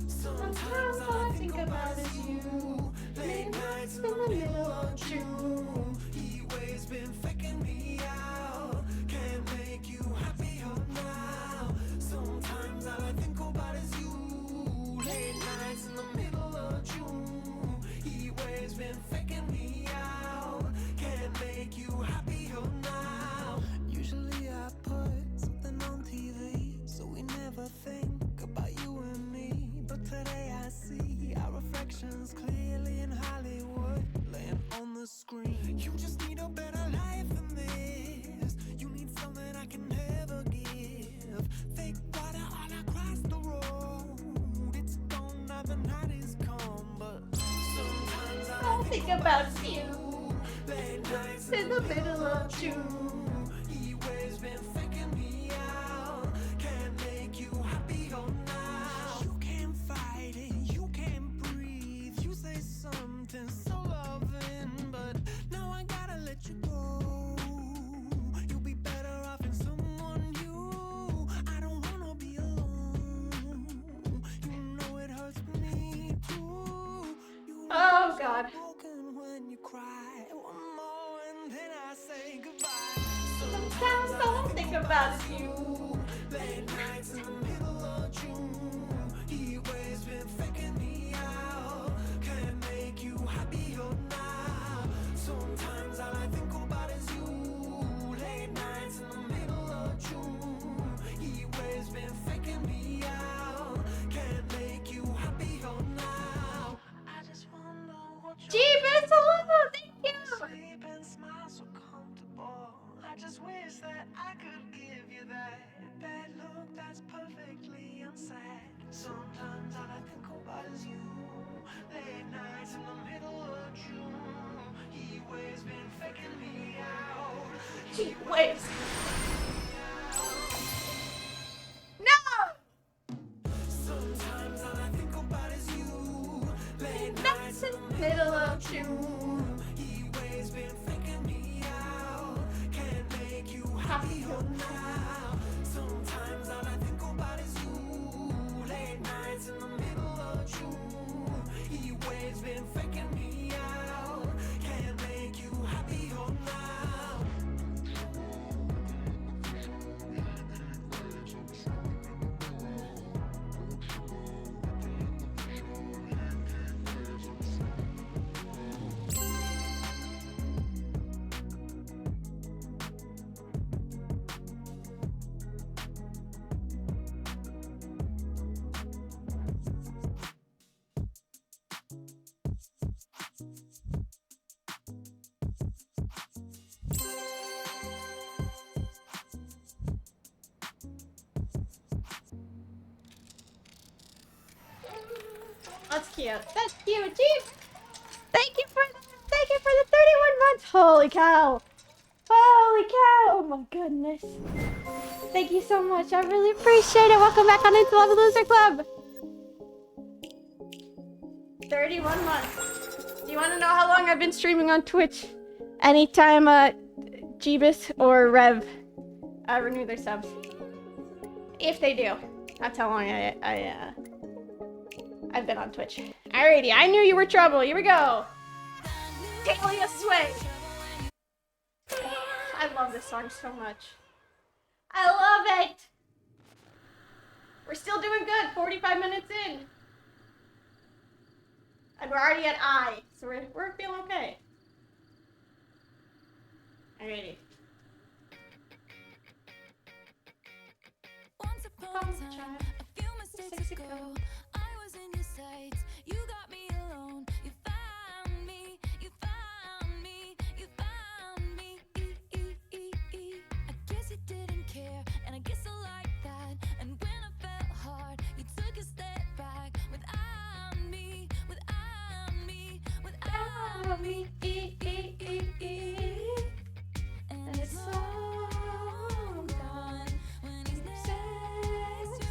Sometimes all I think about is you. Late nights in the middle of June. He waves been faking me out. Can't make you happier now. Sometimes all I think about is you. Late nights in the middle of June. He waves been faking me out. Can't make you happier now. Usually I put something on TV, so we never think about you and me. But today I see our reflections clearly in Hollywood, laying on the screen. You just need a better life than this. You need something I can never give. Fake water all across the road. It's gone now, the night is come. But sometimes I'll think about you. late nights In the middle of June. he waves been faking me out. Can't make you happier now. You can't fight it, you can't breathe. You say something so loving, but now I gotta let you go. You'll be better off in someone new. I don't wanna be alone. You know it hurts me too. You Oh god. broken when you cry. One more and then I say goodbye. Sometimes all I think about is you. Late nights in the middle of June. He waves been faking me out. Can't make you happier now. Sometimes all I think about is you. Late nights in the middle of June. He waves been faking me out. Can't make you happier now. I just wonder what you Jeebus, hello, thank you. sleep and smile so comfortable. I just wish that I could give you that bad look that's perfectly unsaid. Sometimes all I think about is you. Late nights in the middle of June. He waves been faking me out. Gee whiz. No! Sometimes all I think about is you. Late That's in the middle of June. he waves been faking me out. Can't make you happier now. Sometimes all I think about is you. Late nights in the middle of June. He waves been faking me out. Can't make you happier now. That's cute. That's cute, Jeep. Thank you for the 31 months. Holy cow. Holy cow. Oh my goodness. Thank you so much. I really appreciate it. Welcome back on into Love the Loser Club. 31 months. Do you want to know how long I've been streaming on Twitch? Anytime Jeebus or Rev renew their subs. If they do. That's how long I've been on Twitch. Alrighty, I knew you were trouble. Here we go. Talia Sway. I love this song so much. I love it. We're still doing good. 45 minutes in. And we're already at I, so we're feeling okay. Alrighty. Once upon a time, a few mistakes ago, I was in your sights. You got me alone. You found me. You found me. You found me. me, and it's all gone when he's next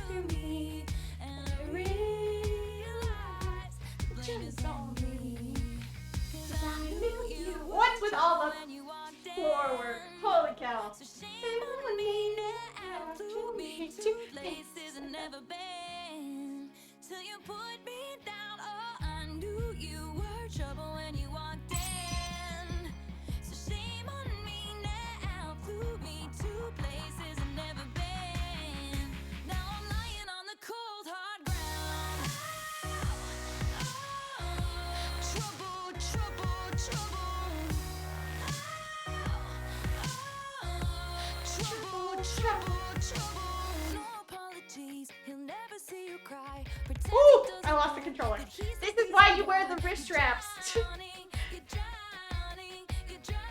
to me, and I realize the blame is on me. 'Cause I knew you were What's with all the when you walked in. floor work? Holy cow. So shame on me now, flew me to places I've never been. Till you put me down, oh, I knew you were trouble when you walked in. So shame on me now, flew me to places I've never been. Now I'm lying on the cold hard ground. Trouble, trouble, trouble. Trouble, trouble, trouble. No apologies, he'll never see you cry. Pretend Ooh, he doesn't I lost the know controller. that he's This the is why you reason wear the wrist straps. You're drowning, you're drowning,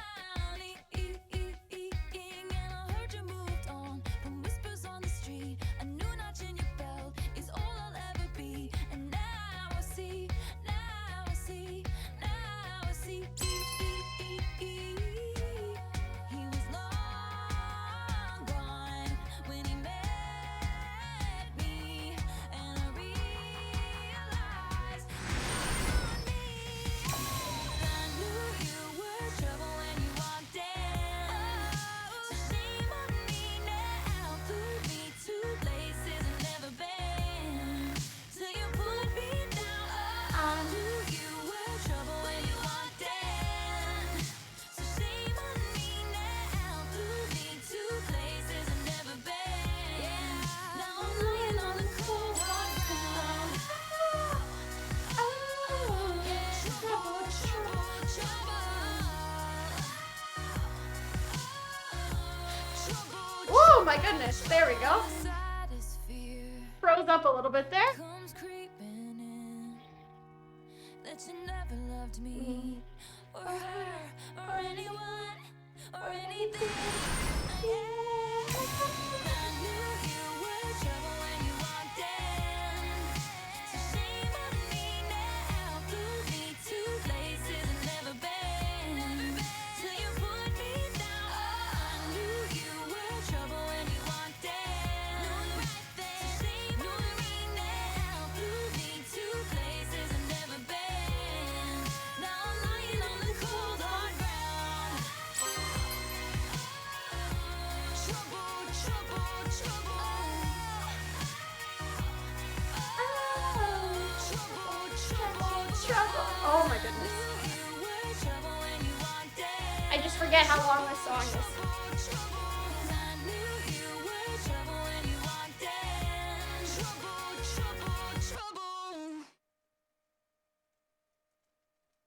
and I heard you moved on from whispers on the street. A new notch in your belt is all I'll ever be. And now I see, now I see, now I see. He was long gone when he met me, and I realized on me. I knew you were trouble when you walked in. So shame on me now, flew me to places I've never been. Till you put me down, I knew you were trouble when you walked in. So shame on me now, flew me to places I've never been. Now I'm lying on the cold hard ground. Trouble, trouble, trouble. Oh my goodness. There we go. Saddest fear Froze up a little bit there. comes creeping in, that you never loved me or her or anyone or anything. I knew you were trouble when you walked in. So shame on me now, flew me to places I've never been. Till you put me down, I knew you were trouble when you walked in. So shame on me now, flew me to places I've never been. Now I'm lying on the cold hard ground. Trouble, trouble, trouble. Trouble, trouble, trouble. Oh my goodness. You were trouble when you walked in. I just forget how long this song is.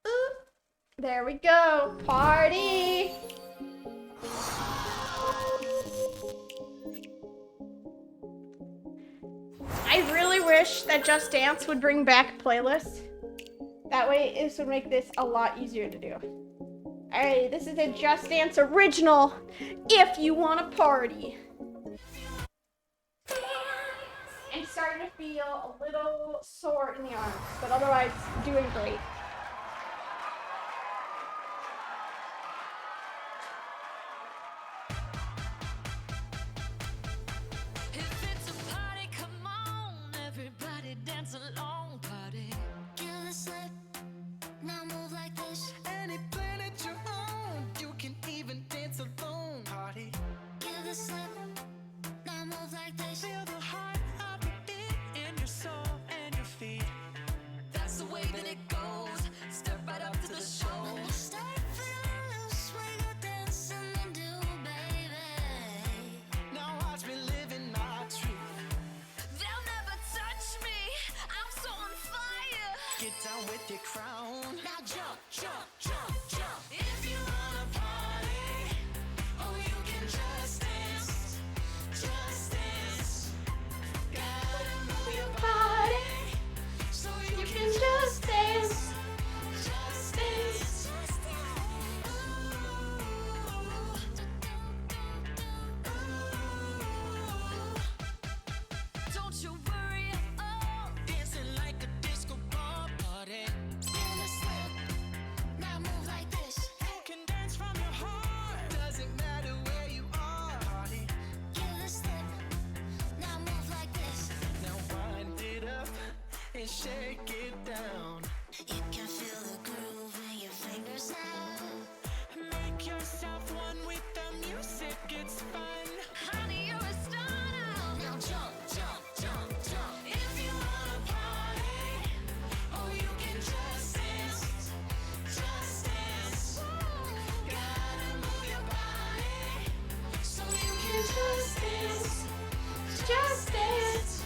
Ooh, there we go. Party. I really wish that Just Dance would bring back playlists. That way, this would make this a lot easier to do. Alright, this is a Just Dance original. If you want to party. I'm starting to feel a little sore in the arms, but otherwise, doing great. If it's a party, come on, everybody dance along, party. Give a slip, now move like this. Any plan at your own, you can even dance alone. Party, Give a slip, now move like this. feel the heart of the beat in your soul and your feet. That's the way that it goes. Step right up to the show. When you start feeling loose, we go dancing and do, baby. Now watch me living my truth. They'll never touch me. I'm so on fire. Get down with your crown. Now jump, jump, jump, jump. If you wanna party, oh, you can just dance, just dance. Gotta move your body, so you can just dance, just dance. Don't you worry at all. Dancing like a disco ball party. Give a slip, now move like and shake it down. You can feel the groove in your fingers now. Make yourself one with the music, it's fun. Honey, you're a star now. Now jump, jump, jump, jump. If you wanna party, oh, you can just dance. Just dance. Gotta move your body so you can just dance. Just dance.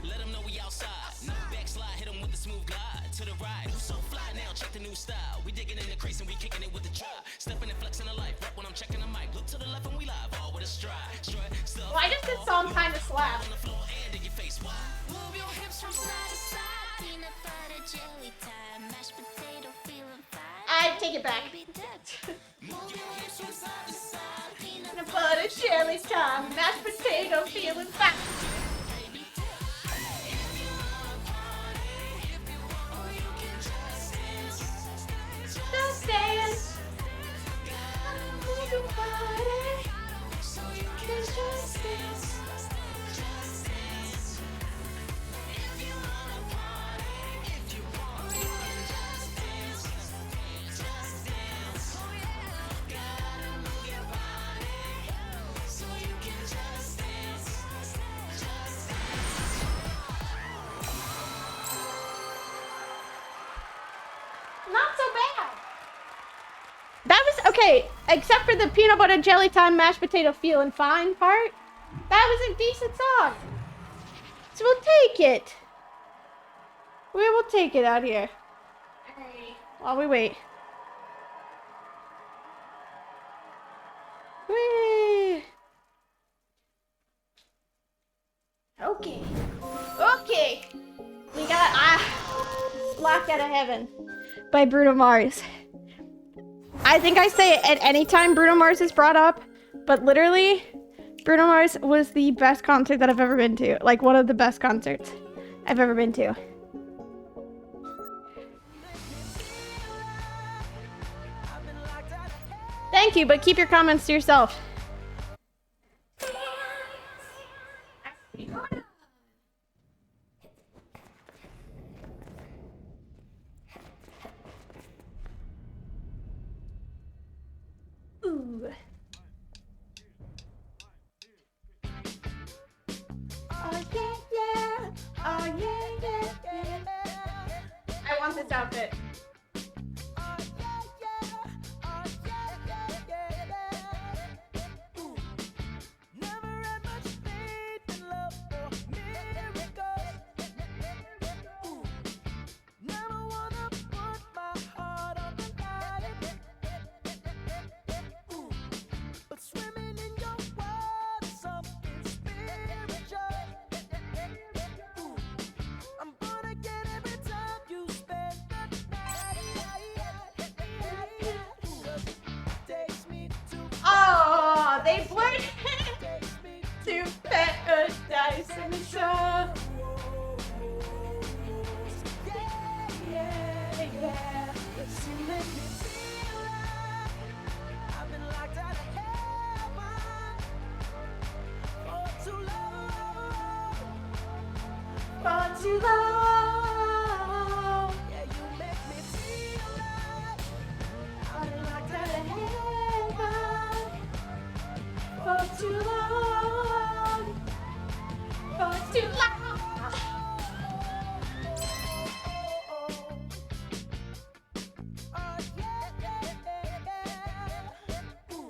Let them know we outside. No backslide, hit them with the smooth glide. To the right, who's so fly now? Check the new style. We digging in the crease and we kicking it with the drive. Stepping and flexing the life. Right when I'm checking the mic. Look to the left and we live. All with a stride. Strut, stuff. Why does this song kind of slap? On the floor and in your face. Why? Move your hips from side to side. Peanut butter jelly time. Mashed potato feeling fine. I take it back. Baby, dance. Move your hips from side to side. Peanut Peanut butter jelly time, mashed potato feeling fine. baby, dance. If you wanna party, or you can just dance. Just dance. Move your body. So you can just dance. Just dance. If you wanna party, or you can just dance. Just dance. Oh yeah. Gotta move your body. So you can just dance. Just dance. Not so bad. That was okay, except for the peanut butter jelly time, mashed potato feeling fine part. That was a decent song. So we'll take it. We will take it out here. Alrighty. While we wait. Whee. Okay. Okay. We got Locked Out of Heaven by Bruno Mars. I think I say it at any time Bruno Mars is brought up, but literally, Bruno Mars was the best concert that I've ever been to. Like, one of the best concerts I've ever been to. Thank you, but keep your comments to yourself. Ooh. Oh yeah, yeah. Oh yeah, yeah, yeah. I want this outfit. Never had much faith in love or miracles. Ooh, never wanna put my heart on the line. Ooh, but swimming in your world is something spiritual. Ooh, I'm born again every time you spend the night. Cause it takes me to Oh, they blurred takes me to paradise in the sun. yeah, yeah. But you make me feel like I've been locked out of heaven for too long. For too long. Yeah, you make me feel like I've been locked out of heaven for too long. For too long. oh yeah, yeah, yeah. Ooh.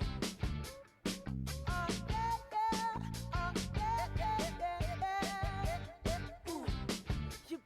Oh yeah, yeah. Oh yeah, yeah, yeah. Ooh. You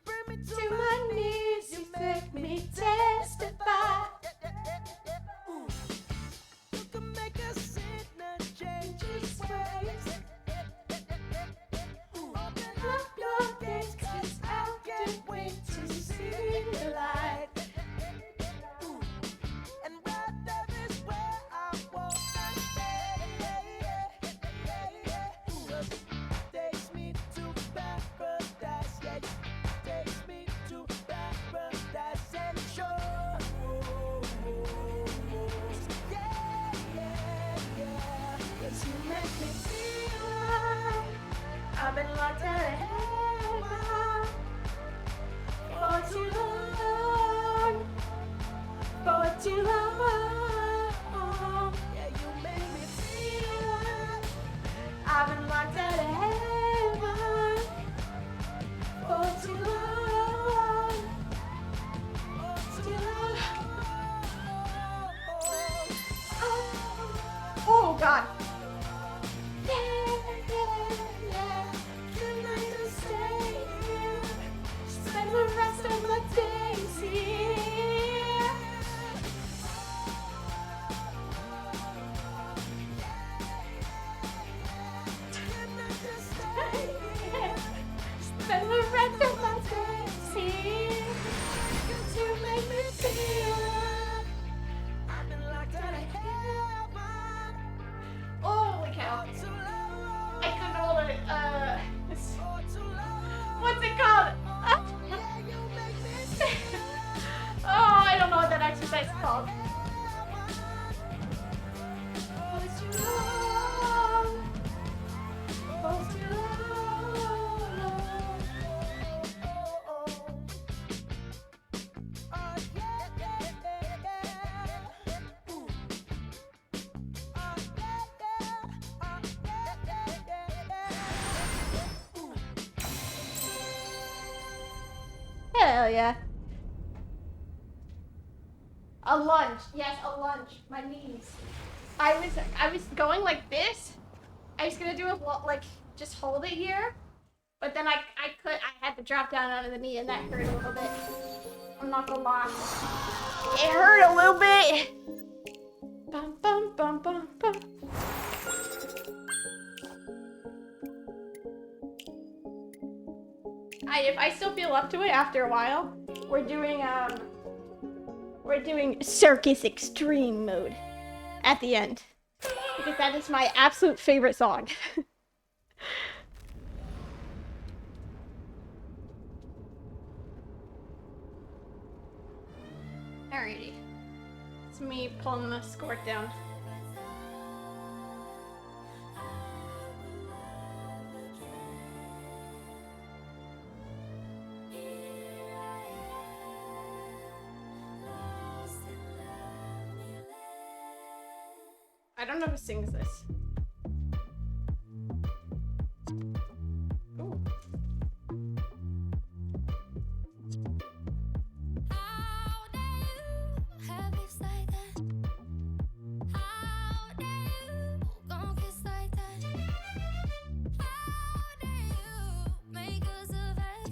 Hell yeah. A lunge. Yes, a lunge. My knees. I was going like this. I was gonna do it like just hold it here, but then I had to drop down onto the knee, and that hurt a little bit. I'm not gonna lie. It hurt a little bit. Bum bum bum bum bum. I still feel up to it after a while. We're doing Circus Extreme mode at the end. Because that is my absolute favorite song. Alrighty. It's me pulling the skirt down. I don't know who sings this. Ooh. How dare you have lips like that? How dare you gon' kiss like that? How dare you make us a vex?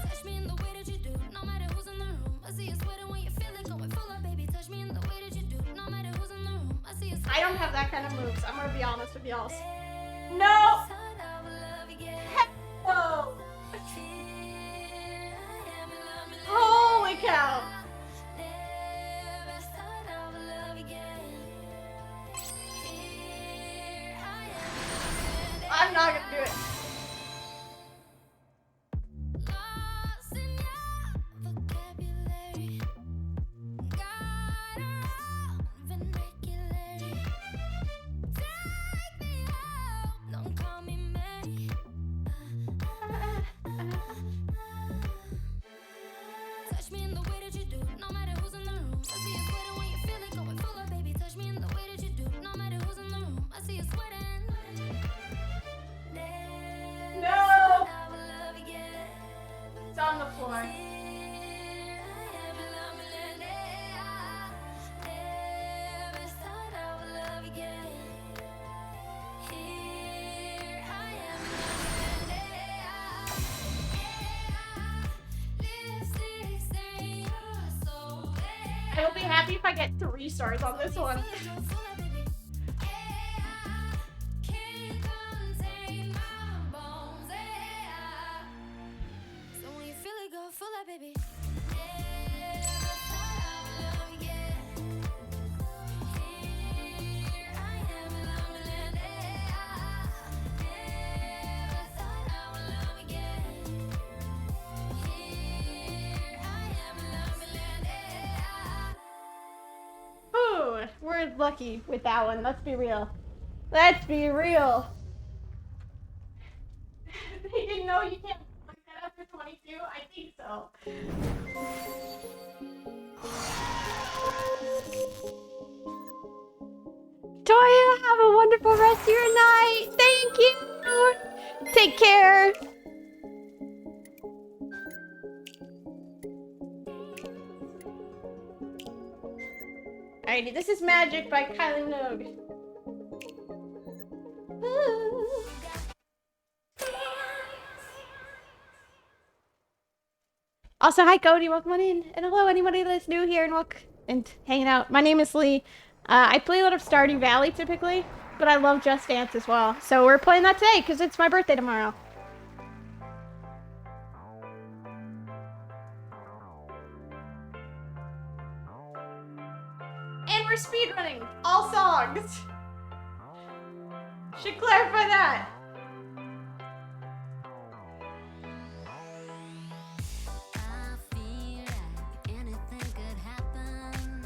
Touch me in the way that you do, no matter who's in the room. I see you sweating when you feel it going full up, baby. Touch me in the way that you do, no matter who's in the room. I see you I don't have that kind of moves. I'm gonna be honest with y'all. No! Whoa! Holy cow! I'm not gonna do it. Lost in your vocabulary, got around vernacularly. Take me out, don't call me Mary. Touch me in the way that you do, no matter who's in the room. I see you sweating when you feel it going full up, baby. Touch me in the way that you do, no matter who's in the room. I see you sweating. No! It's on the floor. I will be happy if I get 3 stars on this one. So when you feel it go full up, baby. Ooh, we're lucky with that one. Let's be real. Let's be real. They didn't know you can't look that up for 22? I think so. Toya, have a wonderful rest of your night. Thank you. Take care. Alrighty, this is Magic by Kylie Minogue. Also, hi Cody, welcome on in. And hello, anybody that's new here and hanging out. My name is Lee. I play a lot of Stardew Valley typically, but I love Just Dance as well. So we're playing that today because it's my birthday tomorrow. And we're speedrunning all songs. Should clarify that. I feel like anything could happen.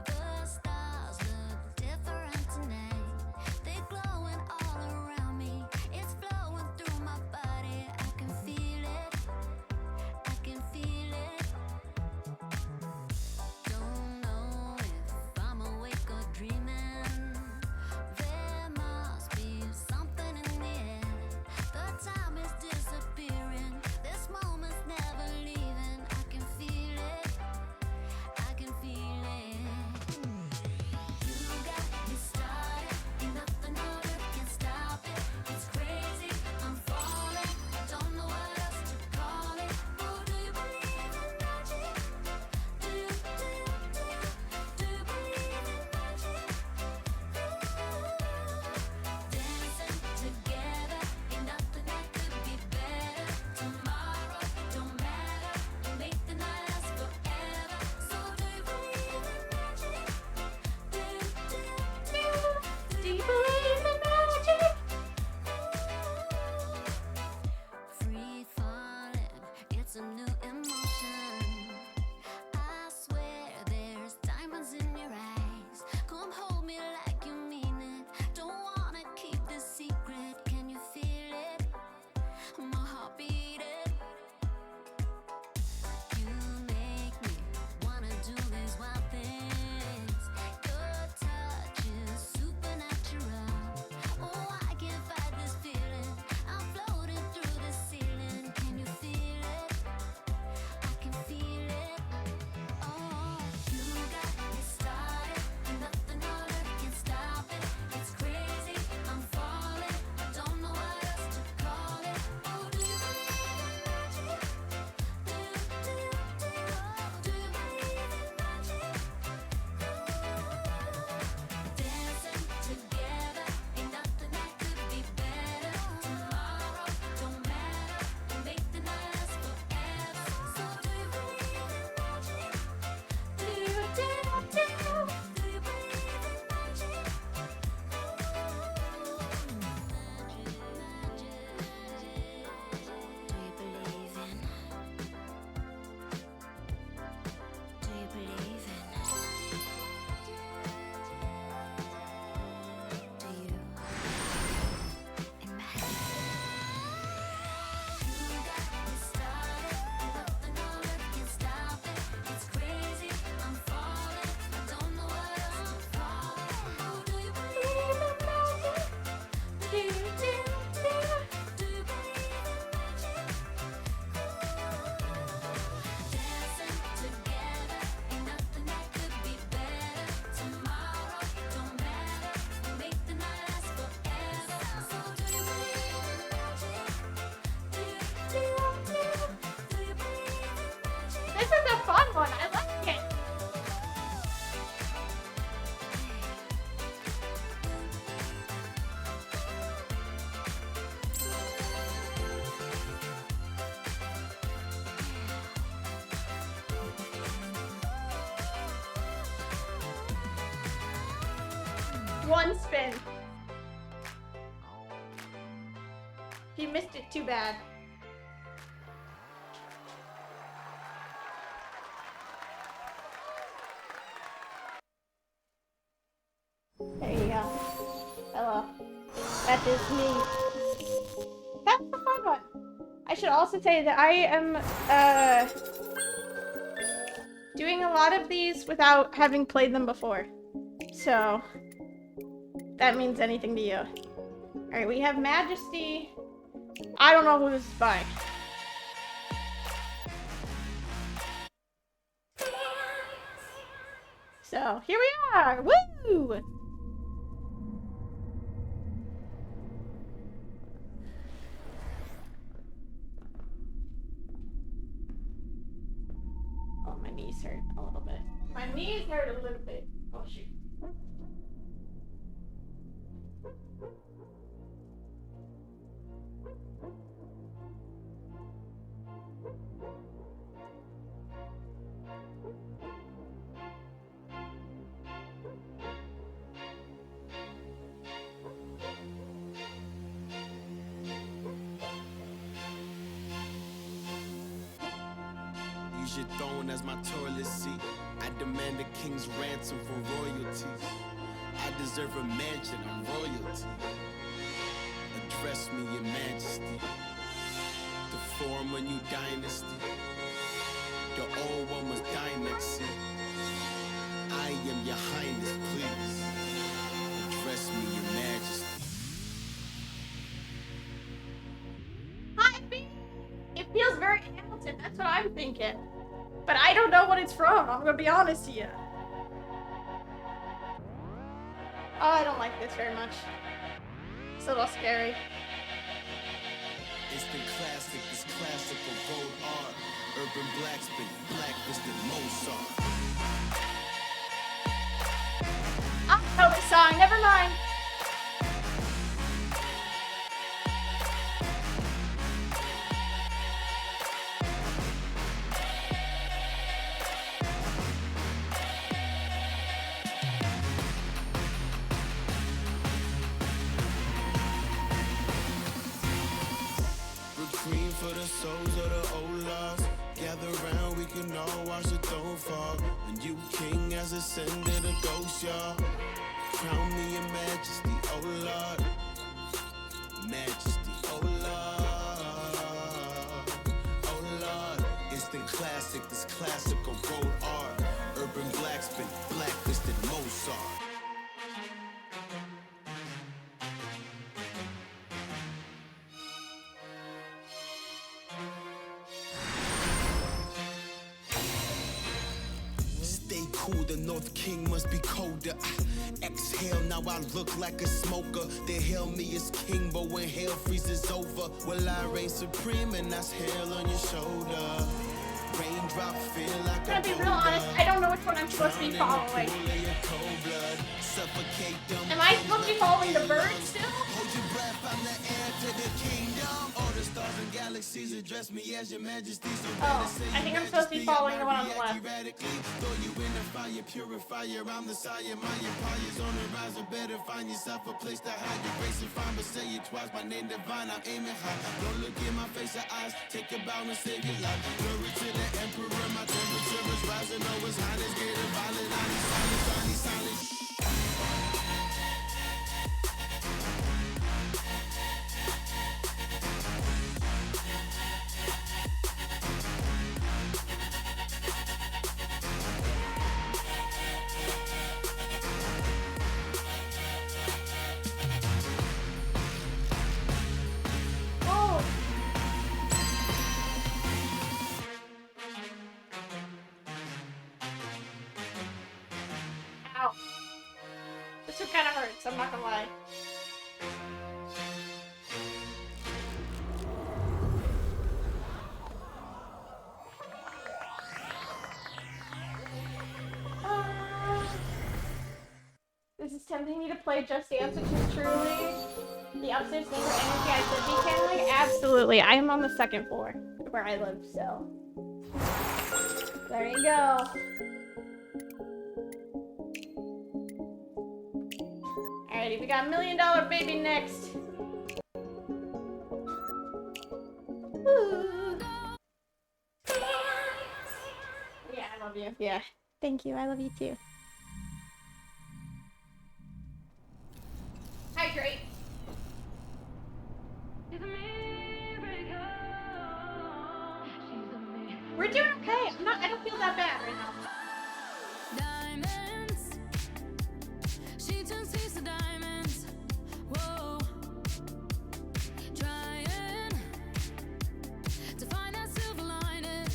The stars look different tonight. They're glowing all around me. It's flowing through my body. I can feel it. I can feel it. Don't know if I'm awake or dreaming. There must be something in heart beating. You make me wanna do these wild things. Your touch is supernatural. Oh, I can't fight this feeling. I'm floating through the ceiling. Can you feel it? I can feel it. Oh, you got me started, and nothing on earth can stop it. It's crazy, I'm falling. I don't know what else to call it. Oh, do you believe in magic? Do you believe in magic? Dancing together, ain't nothing that could be better. Tomorrow don't matter, we'll make the night last forever. So do you believe in magic? Do you believe in magic? Do you believe in magic? This is a fun one. I like it. One spin. You missed it too bad. There you go. Hello. That is me. That's a fun one. I should also say that I am doing a lot of these without having played them before. So that means anything to you. Alright, we have Majesty. I don't know who this is by. So here we are. Woo! Oh, my knees hurt a little bit. My knees hurt a little bit. Oh, shoot. Use your throne as my toilet seat. I demand a king's ransom for royalties. I deserve a mansion, I'm royalty. Address me, your majesty. To form a new dynasty. The old one was dynasty. I am your highness, please. Address me, your majesty. Hi, B. It feels very Hamilton. That's what I'm thinking. But I don't know what it's from. I'm gonna be honest with you. Oh, I don't like this very much. It's a little scary. It's the classic, this classical gold art. Urban blacksmith, blacklisted Mozart. I know this song. Never mind. Cream for the souls of the old lost. Gather round, we can all watch the throne fall. And you king has ascended a ghost, y'all. Crown me in majesty, oh Lord. Majesty, oh Lord. something classic, this classical road art. Urban blacksmith, blacklisted Mozart. Stay cool, the North King must be colder. Exhale, now I look like a smoker. They hail me as king, but when hell freezes over, well, I reign supreme, and that's hell on your shoulder. Raindrop feel like I'm gonna be real honest, I don't know which one I'm supposed to be following. Am I supposed to be following the bird still? Hold your breath, I'm the heir to the kingdom. All the stars and galaxies address me as your majesty. So Oh, I think I'm supposed to be following the one on the left. Throw you in the fire, purifier. I'm the sire, my empire's on the rise. Or better find yourself a place to hide. Your race and fine, but say it twice. My name divine, I'm aiming high. Don't look in my face or eyes. Take a bow and save your life. Glory to the emperor, my temperature is rising. Oh, it's hot, it's getting violent. I need silence, I need silence. Oh! Ow. This one kind of hurts, I'm not gonna lie. This is tempting me to play Just Dance, which is truly the upstairs neighbor energy I should be channeling. Absolutely. I am on the second floor where I live, so. There you go. Alrighty, we got $1 Million Baby next. Ooh. Yeah, I love you. Yeah. Thank you. I love you too. Hydrate. We're doing okay. I don't feel that bad right now. Diamonds, she turns thieves to diamonds. Whoa, trying to find that silver lining.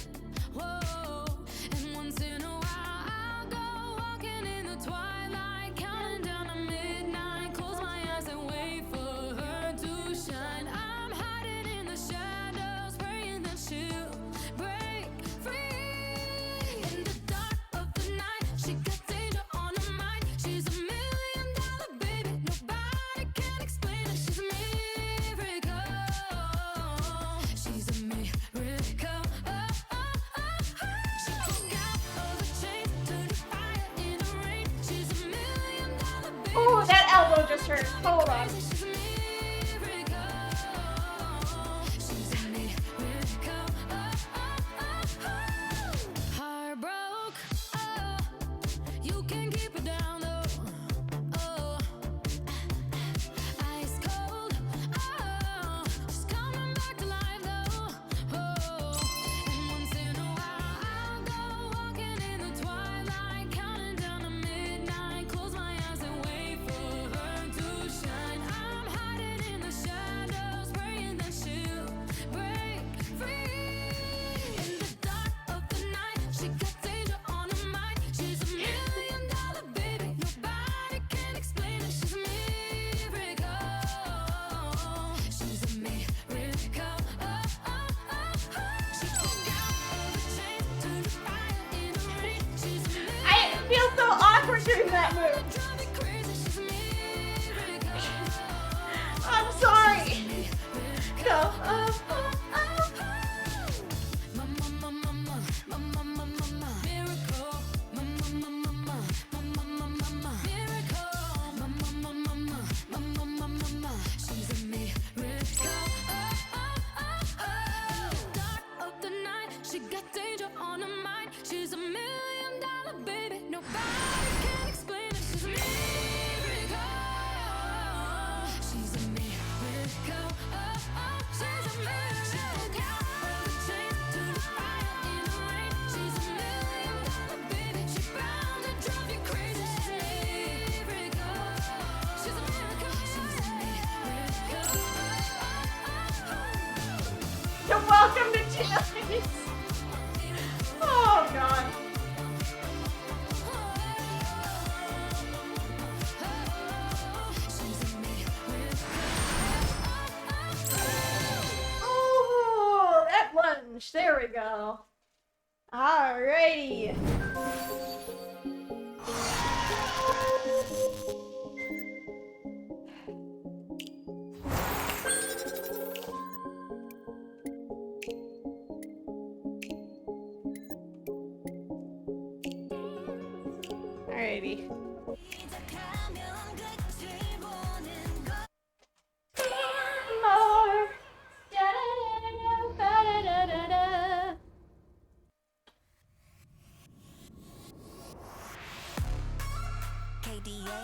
Whoa, and once in a while I'll go walking in the twilight, counting down to midnight. Close my eyes and wait for her to shine. I'm hiding in the shadows, praying that she'll break free. In the dark of the night, she got danger on her mind. She's $1 million baby, nobody can explain it. She's a miracle. She's a miracle. She broke out of the chains, turned to fire in the rain. She's $1 million baby. Ooh, that elbow just hurt. Hold on. She's a miracle. She's a miracle. Heart broke. Oh, you can keep it down though. Oh, ice cold. Oh, she's coming back to life though. Oh, and once in a while I'll go walking in the twilight, counting down to midnight. Close my eyes and wait for her to shine. I'm hiding in the shadows, praying that she'll break free. In the dark of the night, she got danger on her mind. She's $1 million baby, nobody can explain it. She's a miracle. She's a miracle. She broke out of the chains, turned to fire in the rain. She's $1 million. I feel so awkward doing that move. Drive me crazy. She's a miracle. I'm sorry. Go. She got danger on her mind. She's $1 million baby. Nobody can explain it. She's a Welcome to Chili's. Oh god. Oh, that lunge. There we go. Alrighty. Alrighty. More. Da-da-da-da-da-da-da. KDA,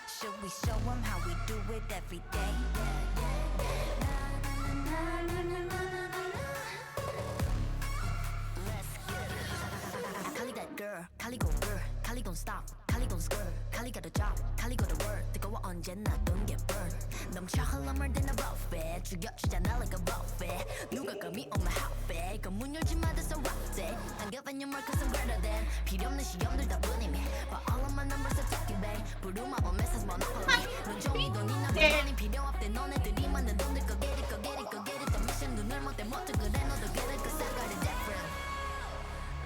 should we show them how we do it every day? Kali that girl, Kali gon' girl, Kali gon' stop, Kali gon' skirt, Kali got a job, Kali got a word. 뜨거워 언제나 don't get burned. 넘쳐 흘러물 든 a buffet, 죽여주잖아 like a buffet. 누가 감히 on my outfit? 그 문 열지 마, that's a rough day. I'm giving you more 'cause I'm greater than. 필요 없는 시험들 다 뿐이미. But all of my numbers are talking back. 부루마법 메시지 monopoly. 눈종이도 니 나만이 필요 없대. 너네들이 많은 돈들 go get it, go get it, go get it. 더 미션 눈을 못대 못해 그래 너도 get it 'cause I got it different.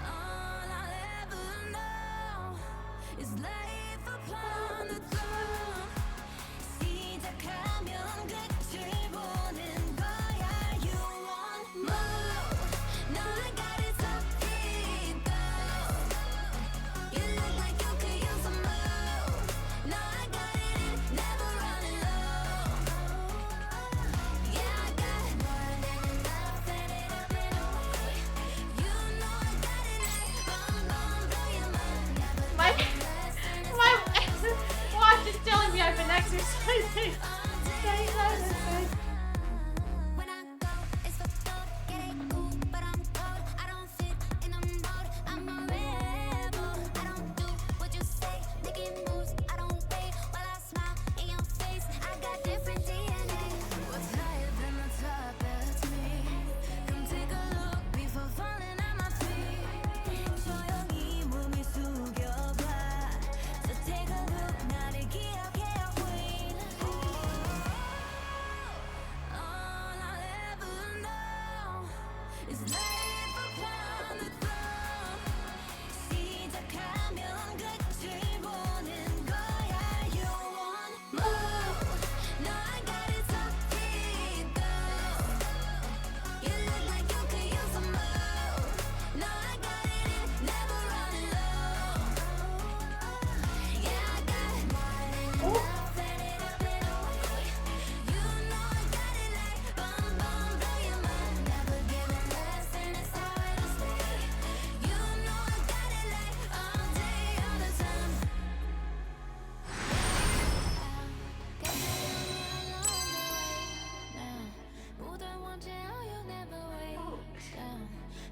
All I'll ever know is life upon the throne. 시작하면 끝을 보는 거야. You want more? No, I got it so deep. You look like you could use some more. No, I got it, never running low. Yeah, I got more than enough, set it up and away. You know I got it like boom, boom, blow your mind. Never My get less than a my watch is telling me I've been exercising. When I go, it's for thought. Get it cool, but I'm cold. I don't fit in a mold. I'm a rebel. I don't do what you say. Making moves, I don't wait. While I smile in your face, I got different DNA. What's higher than the top? That's me. Come take a look before falling at my feet. 조용히 몸을 숙여봐. So take a look, 나를 기억해, queen. All I'll ever know is life upon the throne. 시작하면 끝을 보는 거야. You want more? No, I got it so deep. You look like you could use some more. No, I got it, never running low. Yeah, I got more than enough, set it up and away. You know I got it like boom, boom, blow your mind. Never giving less, and it's how it'll stay. You know I got it like all day, all the time.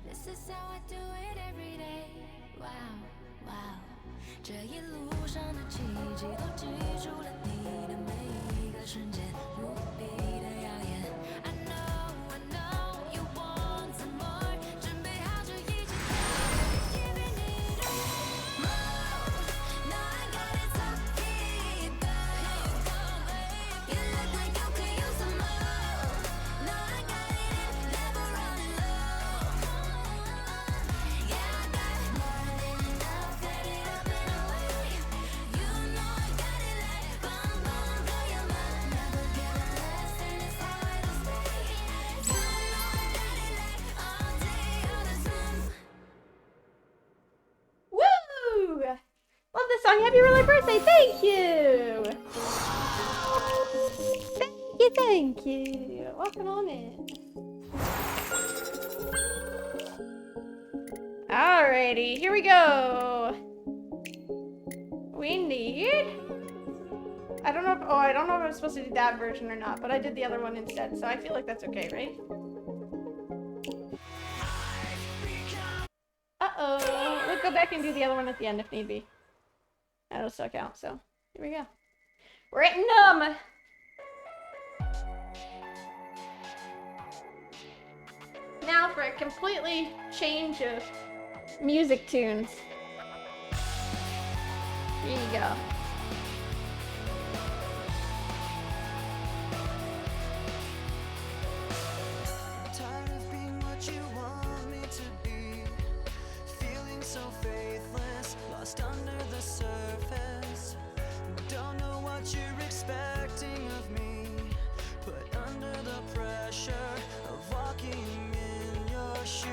This is how I do it every day. Wow, wow. 这一路上的奇迹都记住了你的每一个瞬间，无比的耀眼。I know you want some more， 准备好就一起跳。Giving it all more。No, I got it so deep. You look like you could use some more. No, I got it, never running low. Yeah, I got more than enough, set it up and away. You know I got it like boom, boom, blow your mind. Never giving less, and it's how it'll stay. You know I got it like all day, all the time. Woo! Love this song. Happy early birthday. Thank you. Thank you. Welcome on in. Alrighty, here we go. We need. I don't know if I don't know if I'm supposed to do that version or not, but I did the other one instead, so I feel like that's okay, right? Uh-oh. We'll go back and do the other one at the end if need be. That'll still count, so here we go. We're at Numb. now for a completely change of music tunes. Here you go. Tired of being what you want me to be, feeling so faithless, lost under the surface. Don't know what you're expecting of me, put under the pressure of walking in your shoes.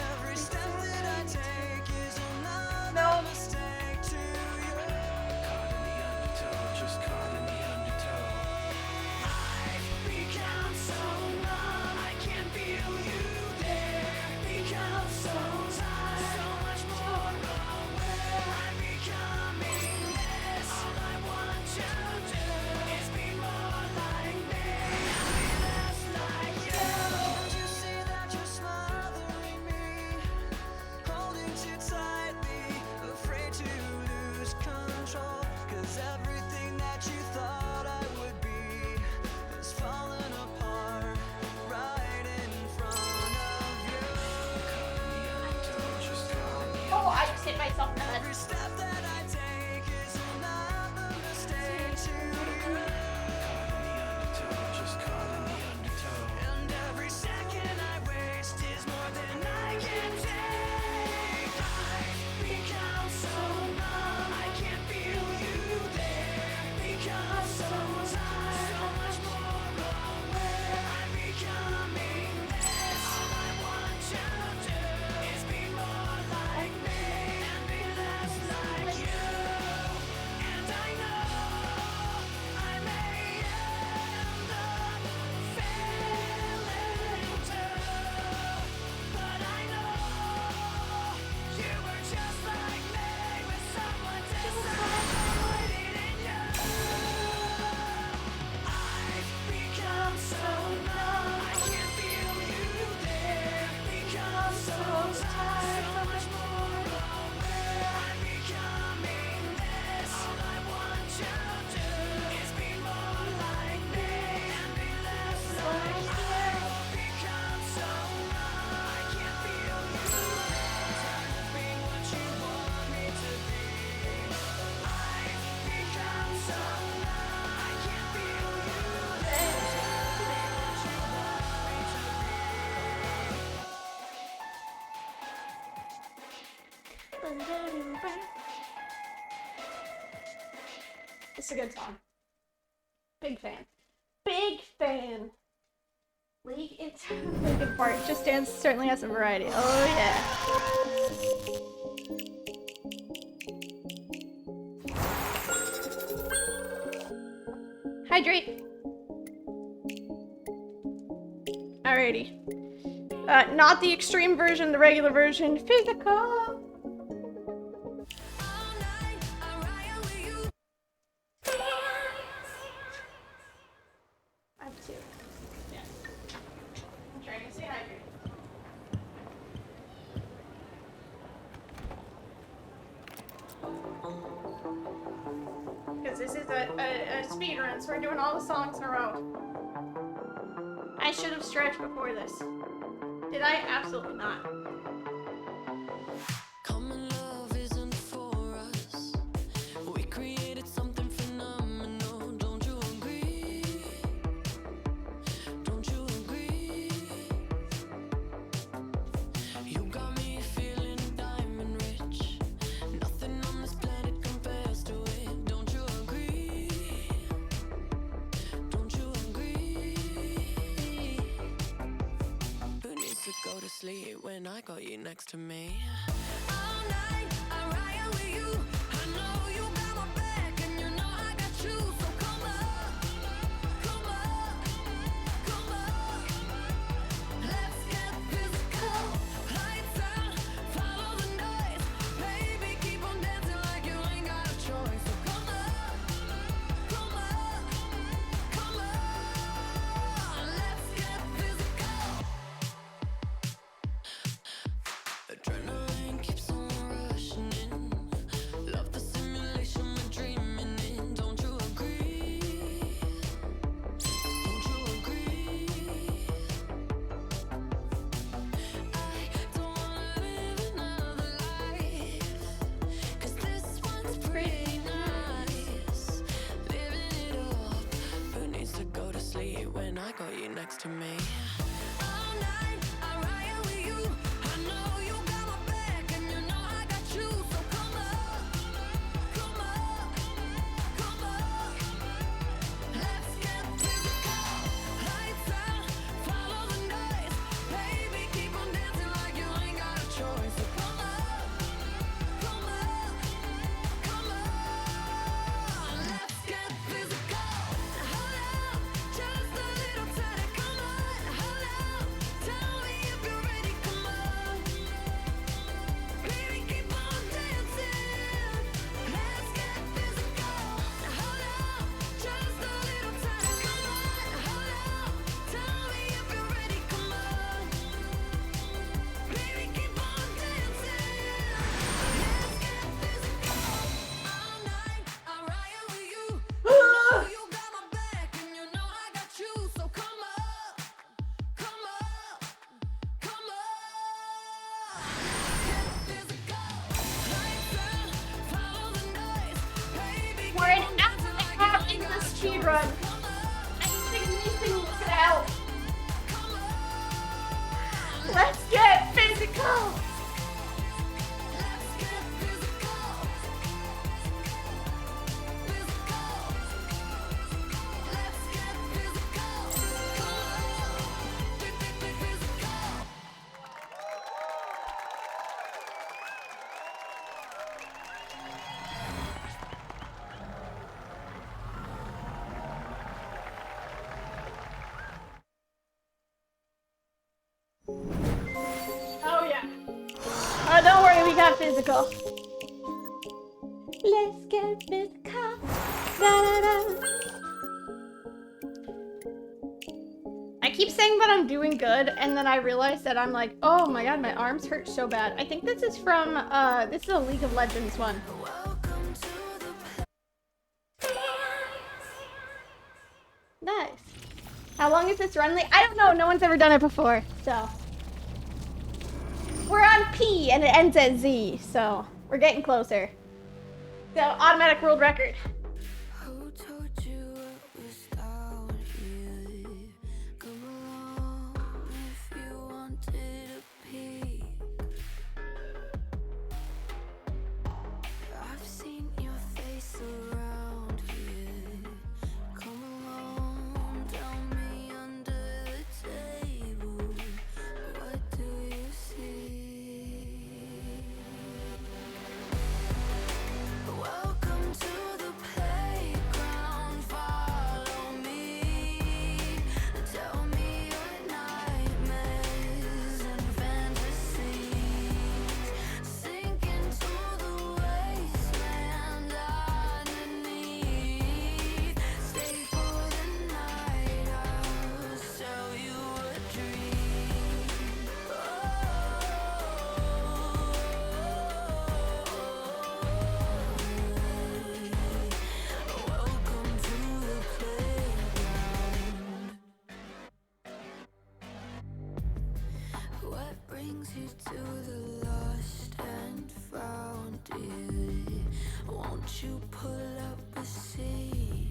Every step that I take is another mistake to you. I've become so numb, I can't feel you there. Become so tired, so much more aware. I'm becoming this. All I want to do is be more like me and be less like you. Can't you see that you're smothering me, holding too tightly, afraid to lose control? 'Cause everything that you thought I would be is falling apart right in front of you. Oh, I just hit myself in the head. Every step that I take is another mistake to you. And every second I waste is more than I can take. I've become so numb, I can't feel you there. Become so tired, so much more aware. I'm becoming this. All I want to do is be more like me and be less like you. And I know I may end up failing too, but I know you were just like me with someone disappointed in you. I've become so numb, I can't feel you there. Become so tired, so much more aware. I'm becoming this. All I want to do is be more like me and be less like you. Become so numb, I can't feel you. Tired of being what you want me to be. I've become so numb, I can't feel you. It's a good song. Big fan. Big fan. League into Linkin Park. Just Dance certainly has some variety. Oh yeah. Hydrate. Alrighty. Not the extreme version, the regular version. Physical. I have two. Yeah. I'm trying to stay hydrated. Because this is a speed run, so we're doing all the songs in a row. I should have stretched before this. Did I? Absolutely not. Common love isn't for us. We created something phenomenal. Don't you agree? Don't you agree? You got me feeling diamond rich. Nothing on this planet compares to it. Don't you agree? Don't you agree? Who needs to go to sleep when I got you next to me? All night, I ride with you. I know you got my back, and you know I got you. So come on, come on, come on. Let's get physical. Lights out, follow the noise. Baby, keep on dancing like you ain't got a choice. So come on, come on, come on. Let's get physical. Adrenaline keeps on rushing in. Love the simulation, my dream when I got you next to me. All night, I ride with you. I know you got my back, and you know I got you. So come up, come up, come up. Let's get physical. Lights out, follow the noise. Baby, keep on dancing like you ain't got a choice. So come up, come up, come on. Let's get physical. Hold up, just a little tighter. Come on, hold up. Tell me if you're ready. Come on, baby, keep on dancing. Let's get physical. Hold up, just a little tighter. Come on, hold up. Tell me if you're ready. Come on, baby, keep on dancing. Let's get physical. All night, I'll ride with you. I know you got my back, and you know I got you. So come up, come up, come on. Get physical. Lights out, follow the noise. Baby, We're an keep on hour dancing and a like half you ain't into got the a speed choice. run. Come up, I don't think these things could help. come on. Let's get physical. Let's get physical. Physical. Let's get physical. Come on. Physical. Oh yeah. Oh, don't worry, we got physical. Let's get physical. Da-da-da. I keep saying that I'm doing good, and then I realize that I'm like, oh my god, my arms hurt so bad. I think this is from, this is a League of Legends one. Welcome to the Nice. How long is this run? I don't know. No one's ever done it before, so. We're on P and it ends at Z, so we're getting closer. So, automatic world record. Who told you it was down here? Come along if you wanted a peek. I've seen your face around here. Come along, tell me under the table. What do you see? Welcome to the playground, follow me. Tell me your nightmares and fantasies. Sink into the wasteland underneath. Stay for the night, I'll sell you a dream. Welcome to the playground. What brings you to the lost and found, dear? Won't you pull up a seat?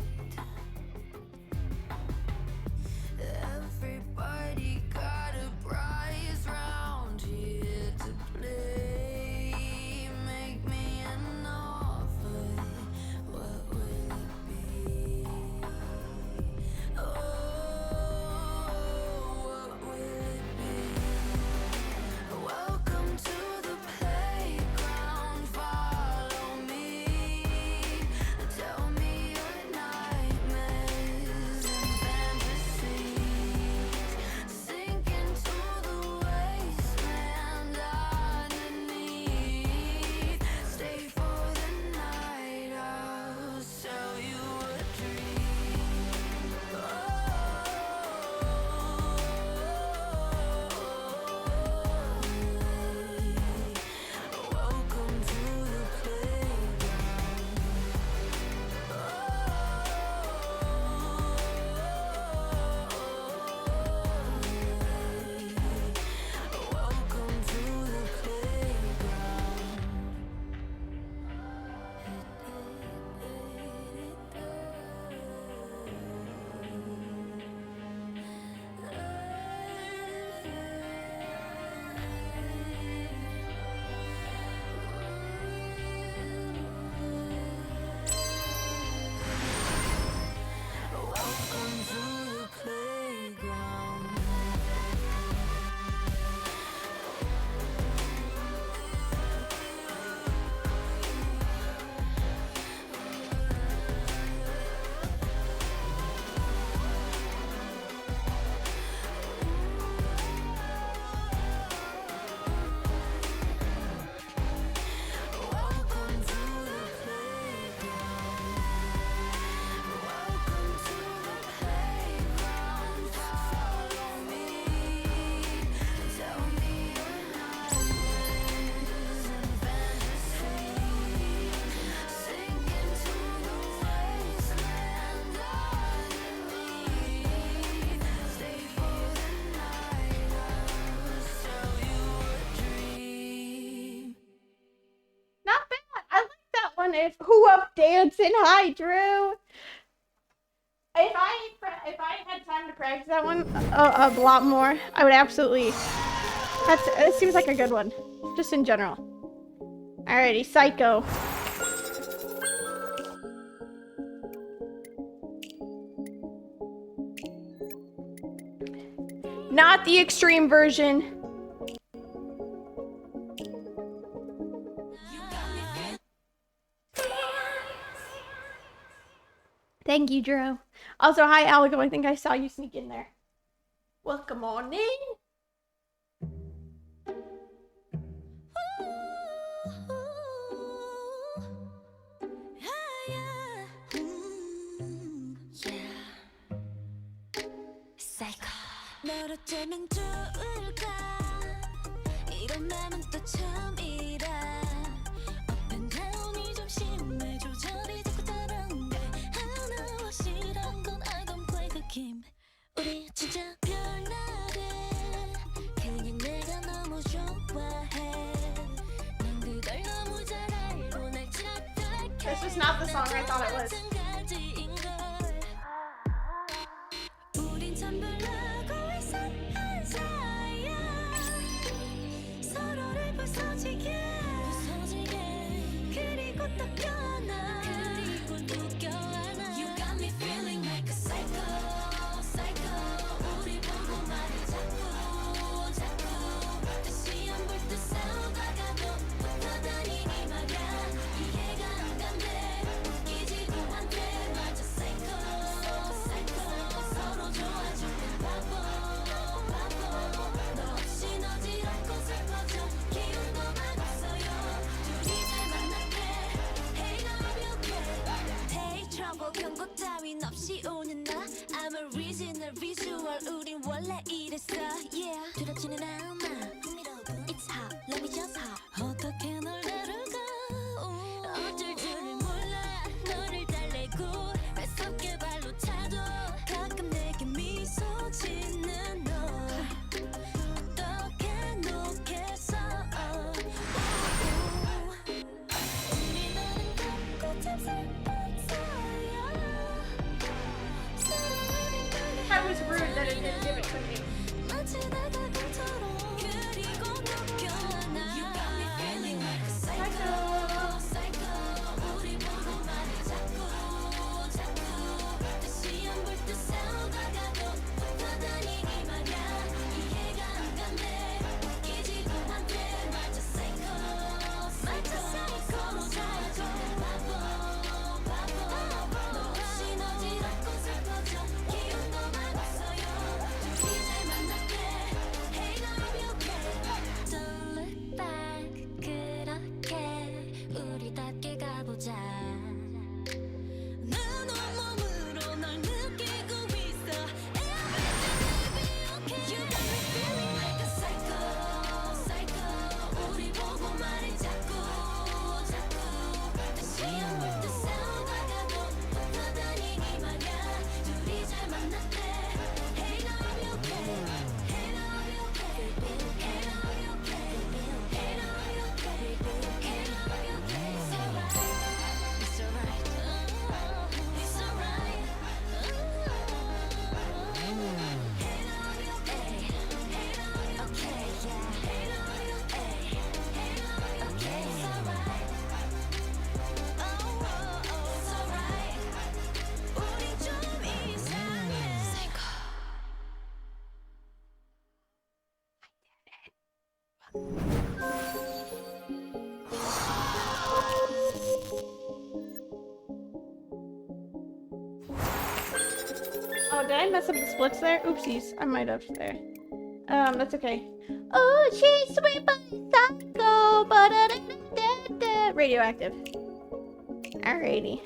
Everybody got a prize round here to play. Make me an offer. What will it be? Oh, what will it be? Welcome to the playground. Follow me. Tell me your if who up dancing? Hi, Drew. If I had time to practice that one a lot more, I would absolutely. It seems like a good one, just in general. Alrighty, Psycho. Not the extreme version. Thank you, Drew. Also, hi, Alego. I think I saw you sneak in there. Welcome on in. 너로 째면 좋을까 이런 맘은 또 처음이라 Up and down이 좀 심해 조절이 자꾸 다른데 하나와 싫은 건 I don't play the game 우리 진짜 별나래 그냥 내가 너무 좋아해 난 그걸 너무 잘 알고 날 착각해 This was not the song I thought it was. 우린 참 별나고 이상한 사이야 서로를 부서지게 그리고 또 껴나 그리고 또 껴안아 You got me feeling like a psycho psycho 우리 보고 말해 자꾸 다시 안 볼 듯 싸우다가도 붙어다니니 말야 이해가 안 간대 웃기지도 않대 맞아 psycho 서로 좋아주는 바보 너 없이 너지럽고 슬퍼져 기운도 많았어요 둘이 잘 만났대 Hey love you okay Hey trouble 경고 따윈 없이 오는 나 I'm a original visual 우린 원래 이랬어 Yeah 두렵지는 않아 It's hot let me just hop 어떻게 널 다룰까 어쩔 줄을 몰라 너를 달래고 뱃속에 발로 차도 가끔 내게 미소 짓는 널 어떻게 놓겠어 우리 너는 걷고 참 슬픈 사이야 서로를 That was rude that it didn't give it to me. 마치 내가 꿈처럼 그리고 너 껴안아 You got me feeling like a psycho psycho 우리 보고 말해 자꾸 다시 안 볼 듯 싸우다가도 붙어다니니 말야 이해가 안 간대 웃기지도 않대 맞아 psycho 서로 좋아주는 바보 너 없이 너지럽고 슬퍼져 기운도 많았어요 둘이 잘 만났대 Hey love you okay Don't look back 그렇게 우리답게 가보자 난 온몸으로 널 느끼고 있어 Everything will be okay You got me feeling like a psycho psycho 우리 보고 말해 자꾸 다시 안 볼 듯 싸우다가도 붙어다니니 말야 둘이 잘 만났대 Hey love you okay Hey love you okay Hey love you okay Hey love you okay Hey love you okay It's alright It's alright It's alright Hey love you okay Hey love you okay yeah Hey love you okay Hey love you okay It's alright It's alright 우리 좀 이상해 Psycho Oh, did I mess up the splits there? Oopsies, I might have there. That's okay. Oh, she's sweet but psycho, ba-da-da-da-da-da. Radioactive. Alrighty.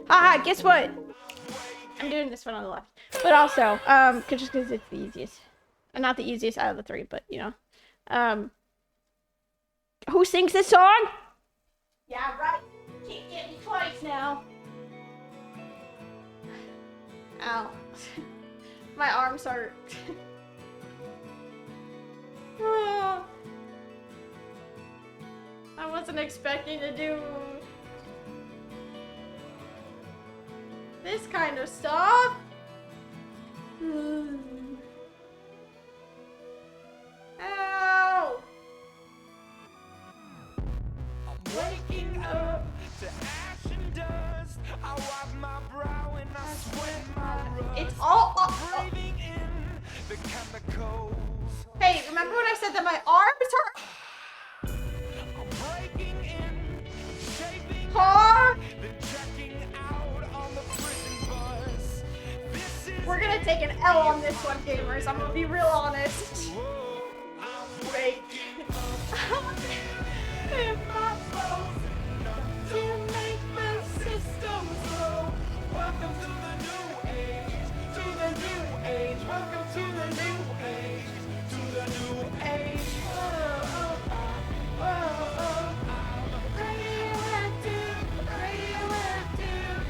Haha, guess what? I'm doing this one on the left. But also, just because it's the easiest. Not the easiest out of the three, but you know. Who sings this song? Yeah, right. Can't get me twice now. Ow. My arms hurt. I wasn't expecting to do this kind of stuff. Ow! Waking up to ash and dust. I wipe my brow and I sweat my rust. It's all Breathing in the chemicals. Hey, remember when I said that my arms hurt? I'm breaking in, shaping Car? then checking out on the prison bus. This is We're gonna take an L on this one, gamers. I'm gonna be real honest. whoa, I'm waking In my bones to make the system grow. Welcome to the new age, to the new age. Welcome to the new age, to the new age. Radioactive, radioactive.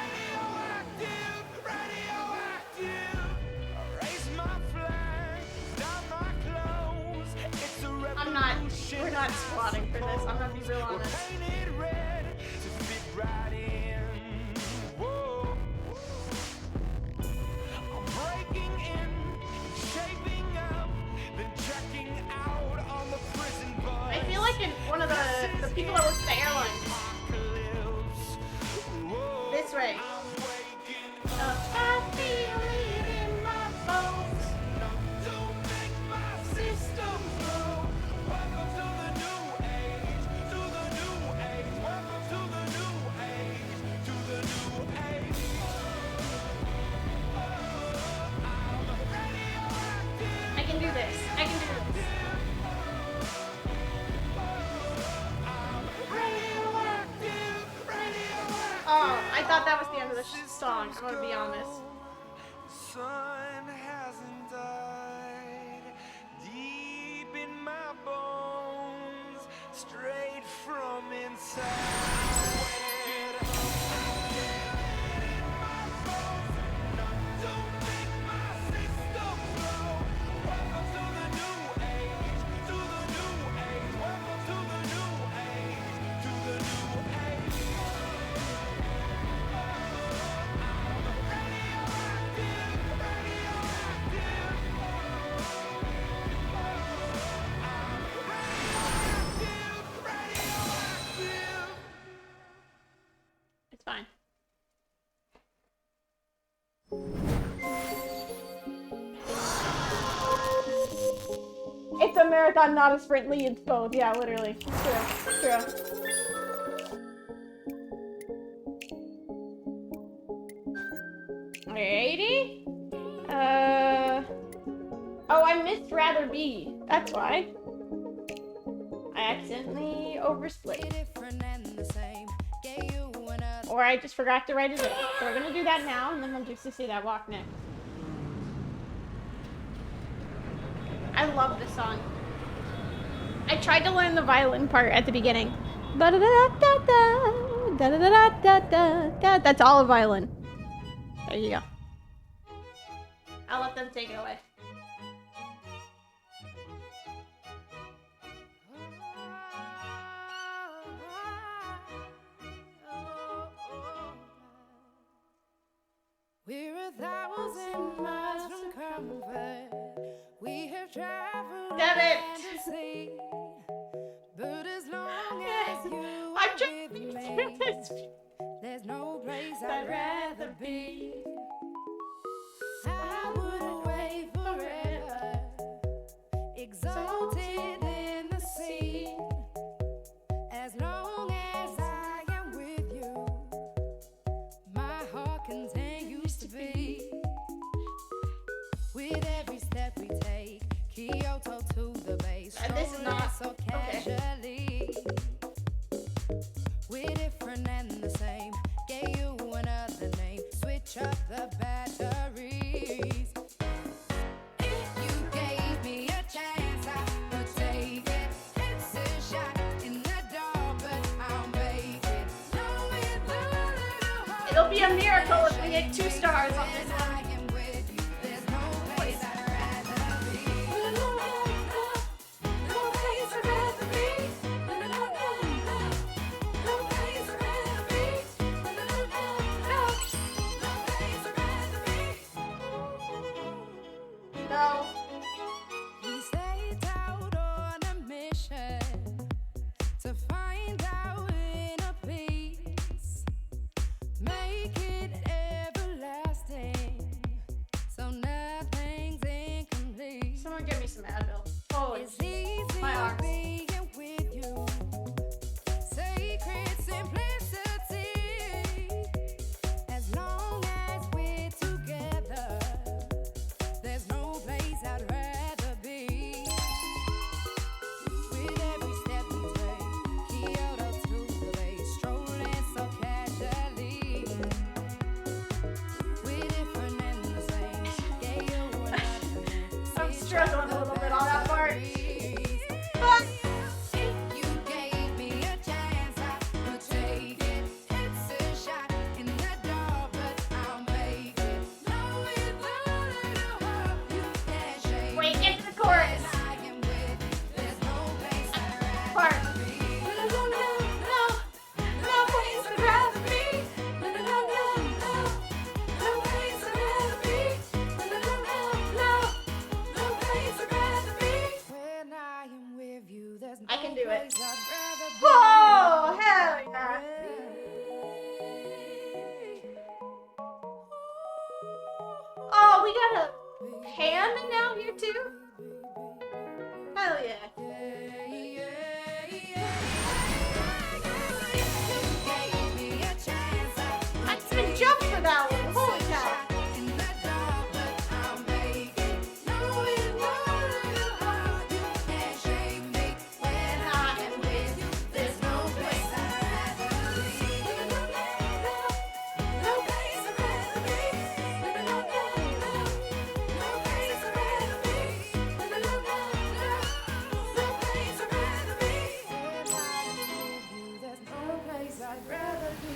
Radioactive, radioactive. Raise my flag, down my clothes. It's a revolution. We're not squatting for this. I'm gonna be real We're honest. painted red to fit right in. Whoa. I'm breaking in, shaping up, then checking out on the prison bus. I feel like in one of the people that work at the airline. Apocalypse. Whoa. This way. I'm waking I feel it in my bones. Don't make my system grow. Welcome to the new age, to the new age. Welcome to the new age, to the new age. I'm radioactive, I can do this. I can do this. radioactive, radioactive. Oh, I thought that was the end of the song. I'm gonna be honest. Sun hasn't died deep in my bones, straight from inside. Don't make my system grow. Welcome to the new age, to the new age. Welcome to the new age, to the new age. It's fine. It's a marathon, not a sprint. Leads both. Yeah, literally. True. True. Alrighty. Oh, I missed rather be. That's why. I accidentally oversplit. different and the same. Gave you another. Or I just forgot to write it in. So we're gonna do that now, and then we'll just see that walk next. I love this song. I tried to learn the violin part at the beginning. Da-da-da-da-da, da-da-da-da-da-da. That's all a violin. There you go. I'll let them take it away. We're 1,000 miles from comfort. We have traveled Damn it. land and sea. But as long Yes. as you I'm are trying with to do me, this. there's no place I'd rather be. I would wait forever, exalted in the sea. As long as I am with you, my heart continues to beat. With every step we take, Kyoto to the base, And this is not- so okay. casually. We're different and the same. Gave you another name. Switch up the batteries. If you gave me a chance, I would take it. It's a shot in the dark, but I'll make it. Knowing the little heart It'll be a miracle if we get 2 stars on this one. I am with you. There's no place I'd rather be. Advil. Holy It's easy my arms. being with you. Sacred simplicity. As long as we're together, there's no place I'd rather be. With every step we take, Kyoto to the bay, strolling so casually. We're different and the same. Gave you another name. I'm struggling a little bit on that part. You gave me a chance, I would take it. It's a shot in the dark, but I'll make it. Knowing that I hope you can shake Wait, get to the chorus. I am with you. There's no place I'd Part. rather be. No place I'd rather be. No place I'd rather be. No place I'd rather be. When I am with you, there's no I can do it. place I'd rather be. Whoa, hell yeah. Oh, we got a pan now here too? Hell yeah. I didn't jump for that one. Holy cow. I'd rather be.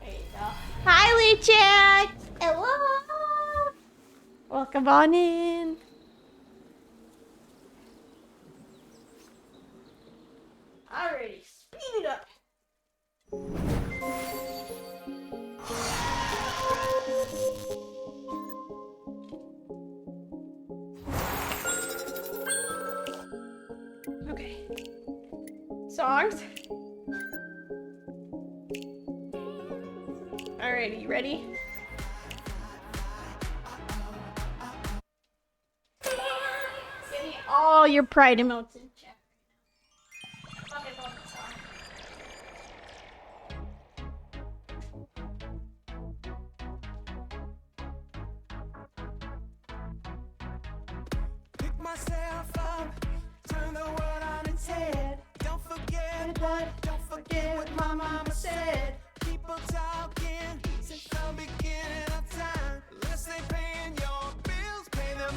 There you go. Hi, Lee Chat. Hello. Welcome on in. Alrighty, speed it up. Okay. Songs. Alrighty, you ready? Give me all your pride emotes in chat right now. Fucking love this song. Pick myself up, turn the world on its head. Don't forget what my mama said. People talking since the beginning of time. Unless they paying your bills, pay them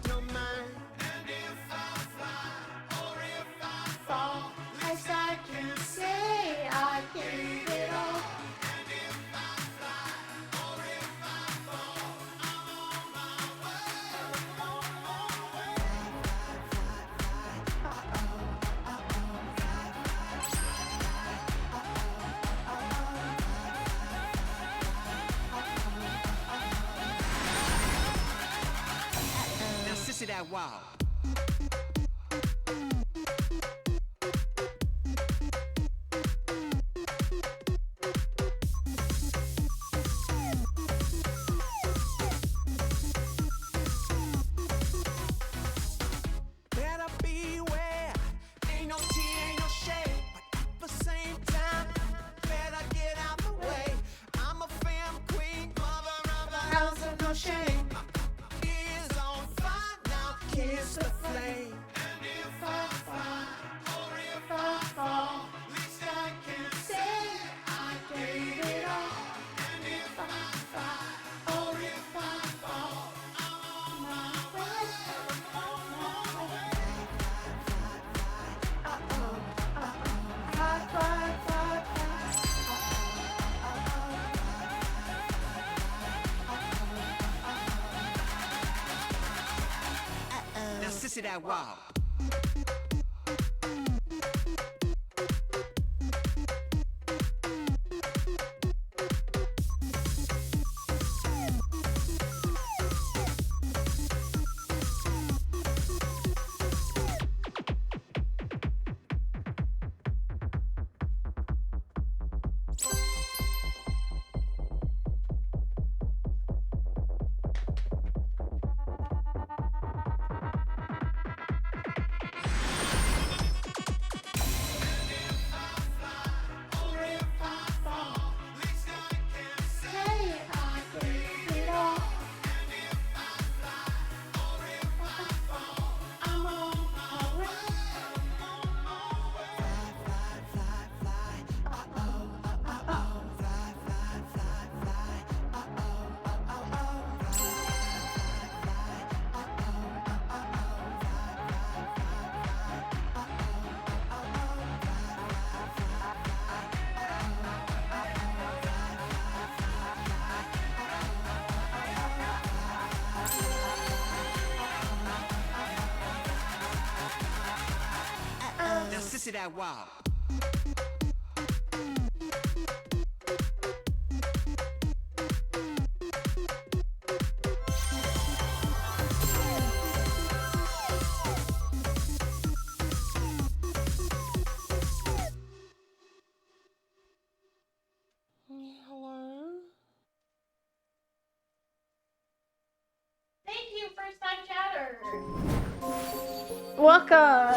no mind. And if I fly or if I fall, at least I can say I gave it all. And if I fly or if I fall, I'm on my way. On my way. Now sissy that wow. Better beware, ain't no tea, ain't no shade. But at the same time, better get out the way. I'm a fam queen, mother of the house of no shame. Is on fire now, kiss the flame. And if I fly or if I fall, at least I can say I gave it all. And if I fly or if I fall, I'm on my way. On my way. Now sissy that wow. sissy that wow. Thank you, first time chatter. Welcome.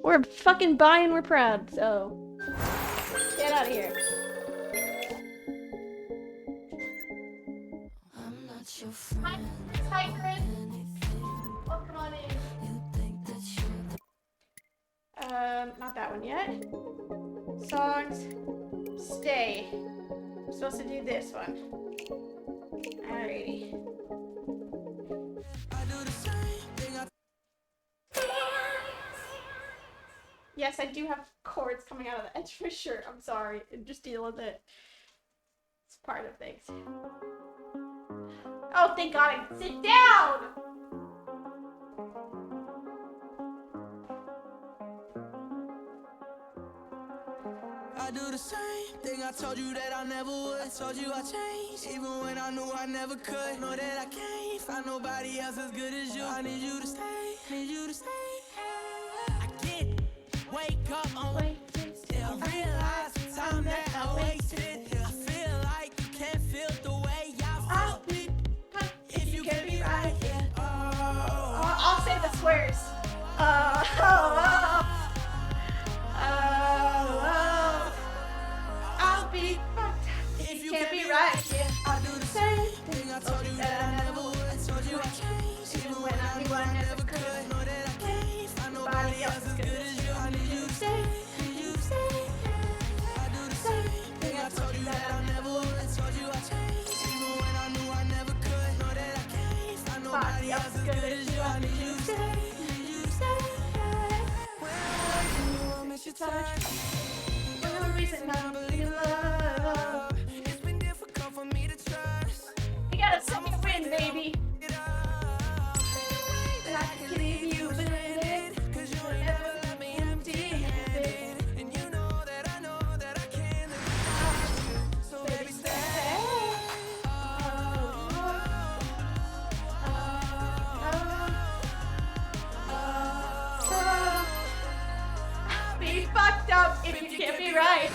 We're fucking bi and we're proud, so get out of here. I'm not your friend. Hi, Chris. Welcome on in. You think that you're Not that one yet. Songs. Stay. I'm supposed to do this one. Alrighty. I do the same thing. Yes, I do have cords coming out of the edge of my shirt. I'm sorry. Just deal with it. It's part of things. Oh, thank God I can sit down! I do the same thing. I told you that I never would. I told you I changed, even when I knew I never could. Know that I can't find nobody else as good as you. I need you to stay. Need you to stay. I get it. Wake up on I realize the time that I wasted. I feel like you can't feel the way I feel. If you get me right, yeah. I'll say the swears. I'll be fucked if you can't be right. Yeah, I do the same thing. I told you that I never would. I told you I changed, even when I knew I never could. Know that I can't find nobody else as good as you. I need you to stay. Need you to stay. I do the same thing. I told you that I never would. I told you I changed, even when I knew I never could. Know that I can't find nobody else as good as you. I need you to stay. Need you to stay. When I'm away from you, I miss your touch. no reason I believe in love. It's been difficult for me to trust. You got a second win, baby. It up. And I can leave you with it. Cause you ain't never left me empty-handed. And you know that I can't live without you. So baby, stay. I'll be fucked up if you can't be right. I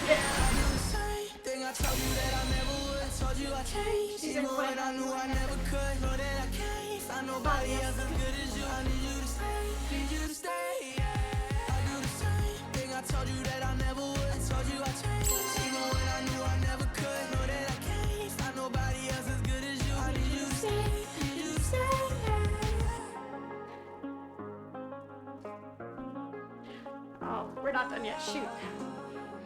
do the same thing. I told you that I never would. I told you I changed, even when I knew I never could. Know that I can't find nobody else as good as you. I need you to stay. Need you to stay. I do the same thing. I told you that I never would. I told you I changed, even when I knew I never could. Know that I can't find nobody else as good as you. I need you to stay. Need you to stay. Oh, we're not done yet. Shoot.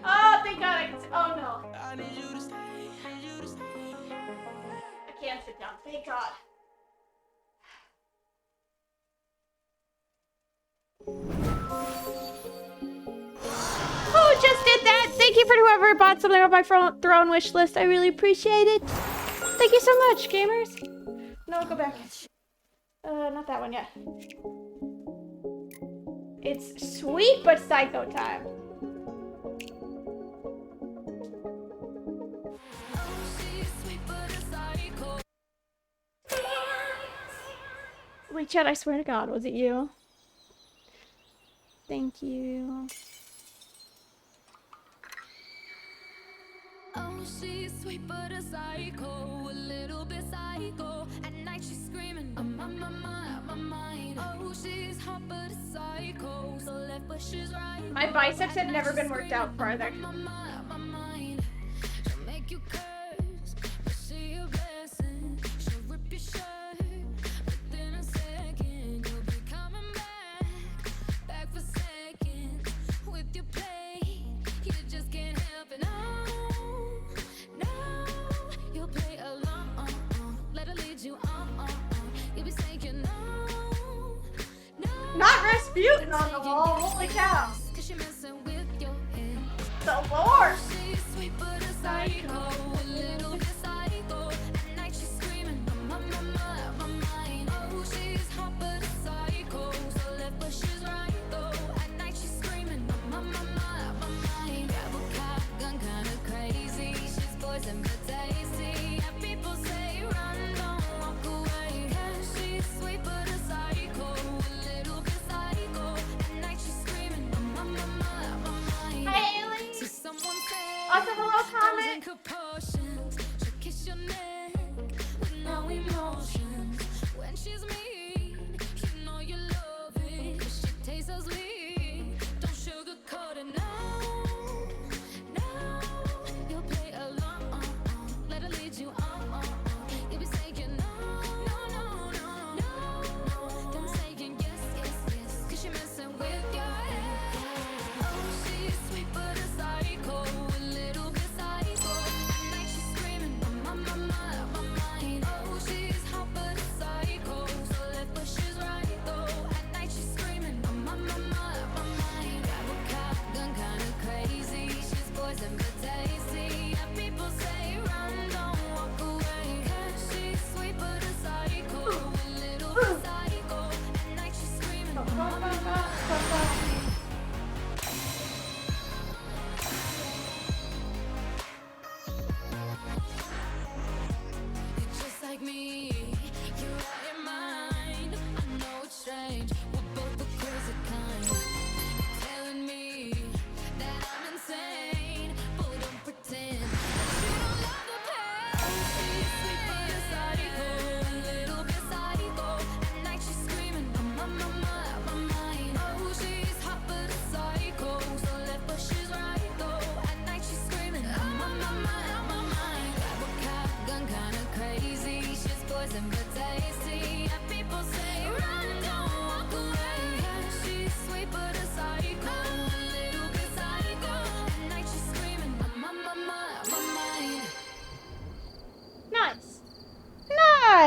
Oh, thank God I can sit. Oh no. I need you to stay. Need you to stay. I can't sit down. Thank God. Oh, just did that. Thank you for whoever bought something on my throne wish list. I really appreciate it. Thank you so much, gamers. No, go back. Not that one yet. It's sweet but psycho time. Wait, Chad, I swear to God, was it you? Thank you. Oh, she's sweet but a psycho, a little bit psycho. At night she's screaming, I'm on my mind. Oh, she's hot but a psycho, so left but she's right. My biceps had never been worked out farther. My mind. She'll make you curse, but she a blessing. She'll rip your shirt within a second. You'll be coming back for second with your play. You just can't help it. No, you'll play along. Let her lead you on. You'll be saying no. Not Rasputin on the wall. Holy cow. 'Cause she messing with your head. The Lord. She's sweet but a psycho, a little bit psycho. At night she's screaming, my mind. Oh, she's hot but a psycho, so left but she's right though.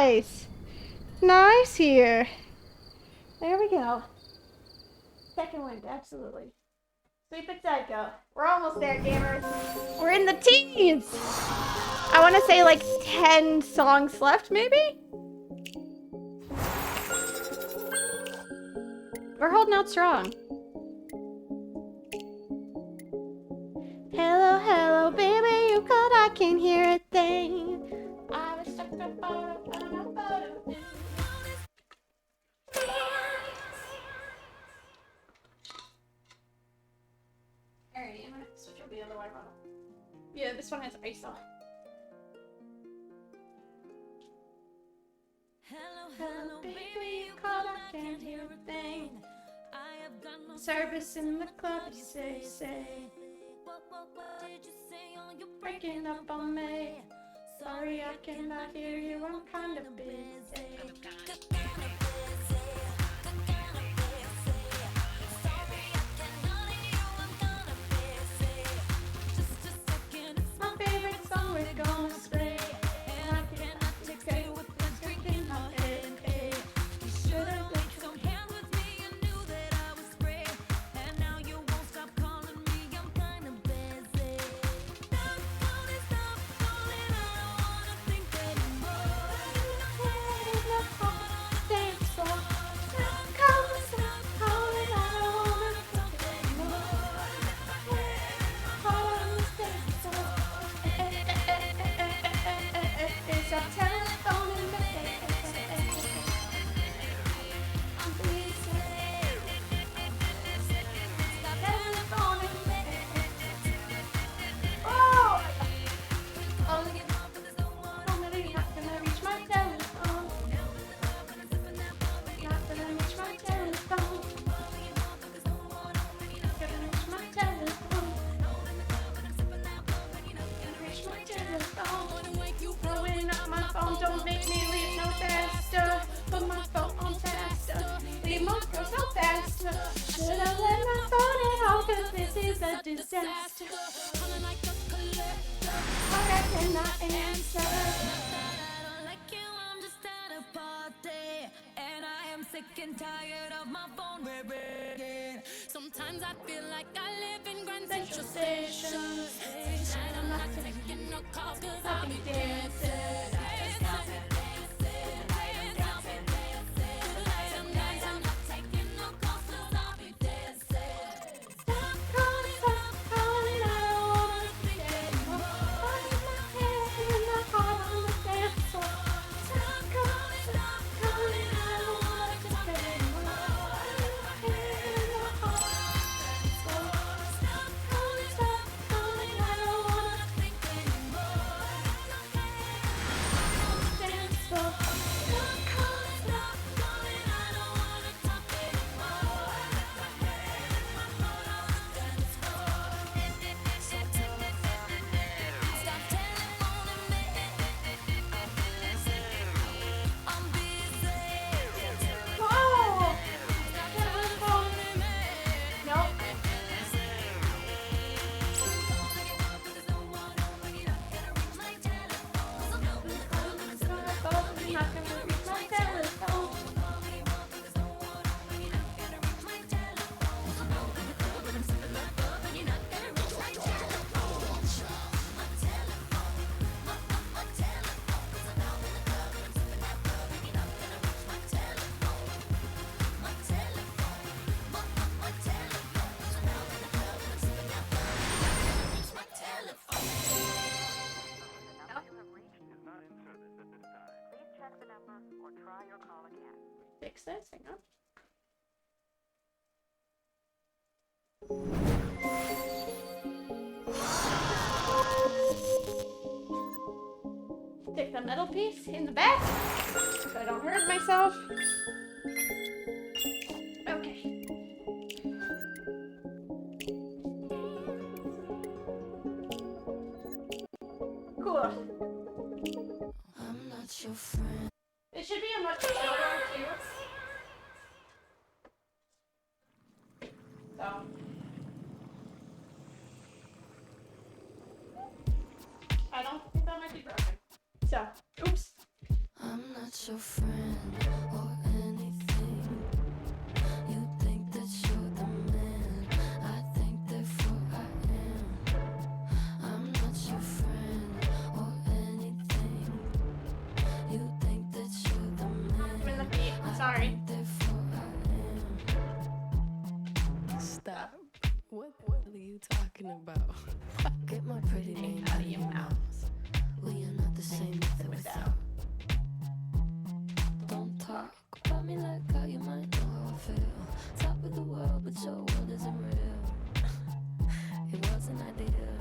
nice. Nice here. There we go. Second wind, absolutely. Sweep it psycho. We're almost there, gamers. We're in the teens. I want to say like 10 songs left, maybe? We're holding out strong. Hello, hello, baby, you called, I can't hear a thing. I was stuck up on a photo. Alright, I'm gonna switch over the other water bottle. Yeah, this one has ice on. Hello, baby, you called, I can't hear a thing. I have got no service in the club, you say. What did you say? Oh, you're breaking up on me. Sorry, I cannot hear you, I'm kinda busy. My favorite song, we're gonna spray. And I cannot take it with this drink in my head. You should've linked some hands with me and knew that I was great. And now you won't stop calling me, I'm kinda busy. Stop calling, I don't wanna think anymore. Stop calling, I don't wanna think anymore. It's a telephone in my head. I'm busy. Stop telephoning me. Oh! Oh, you're not gonna reach my telephone. Not gonna reach my telephone. Not gonna reach my telephone. Reach my telephone. Blowing up my phone, don't make me leave no faster. Put my phone on faster. Leave my phone so faster. Should've let my phone at home, 'cause this is a disaster. But I cannot answer. I don't like you, I'm just at a party. And I am sick and tired of my phone ringing. Sometimes I feel like I live in Grand Central Station. Tonight I'm not taking no calls, 'cause I'll be dancing. Tonight I'm not taking no calls, 'cause I'll be dancing. Stop calling, I don't wanna think anymore. I need my head in my heart on the dance floor. Stop calling, I don't wanna think anymore. I need my head in my heart on the dance floor. Stop calling, I don't wanna think anymore. On the dance floor. Stop calling, I don't wanna talk anymore. Stop telephoning me. I'm busy. Whoa! Stop telephoning me. Nope. You're not gonna reach my telephone. Fix this, hang on. Stick the metal piece in the back so I don't hurt myself. Okay. Cool. I'm not your friend. It should be a much shorter too. So. I don't think that might be broken. So, oops. I'm not not your friend or anything. You think that you're the man. I think therefore I am. I'm not your friend or anything. You think that you're the man. I'm in the feet. Sorry. Therefore I am. Stop. What are you talking about? Get my pretty name Out of your mouth. We are not the same with or without. Don't talk about me like how you might know how I feel. Top of the world, but your world isn't real. It wasn't ideal.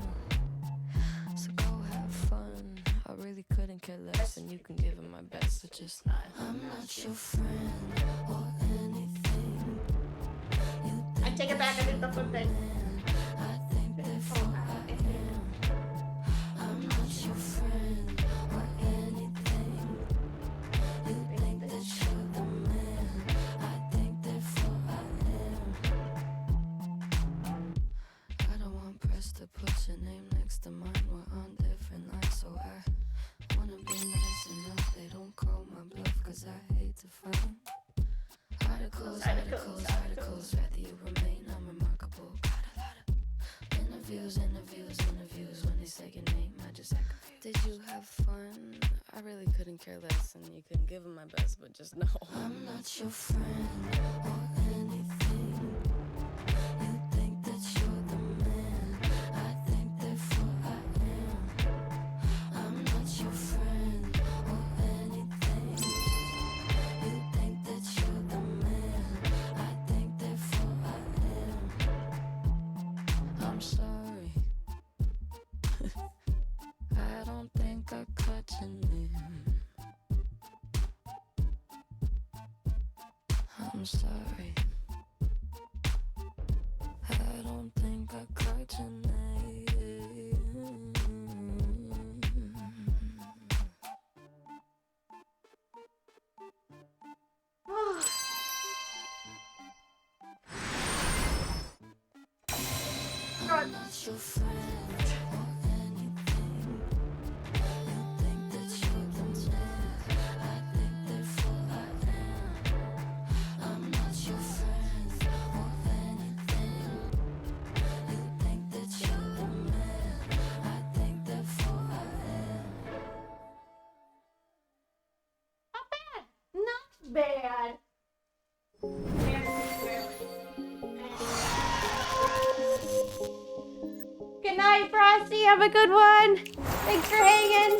So go have fun. I really couldn't care less, and you can give it my best, but just not. I'm not your friend or anything. I take it back. I did the flip thing. I think therefore I am. I'm not your friend or anything. You think that you're the man. I think therefore I am. I don't want press to put your name next to mine. We're on different lines, so I wanna be nice enough. They don't call my bluff, cause I hate to find articles. Rather you remain unremarkable. Got a lot of interviews. When they say your name, I just act confused. Did you have fun? I really couldn't care less, and you couldn't give it my best, but just no. I'm not your friend or anything. You think that you're the man. I think therefore I am. I'm not your friend or anything. You think that you're the man. I think therefore I am. I'm sorry. I don't think I caught your name. I'm sorry. I don't think I caught your name. I'm not your friend or anything. You think that you're the man. I think therefore I am. I'm not your friend or anything. You think that you're the man. I think therefore I am. Not bad. Good night, Frosty. Have a good one. Thanks for hanging.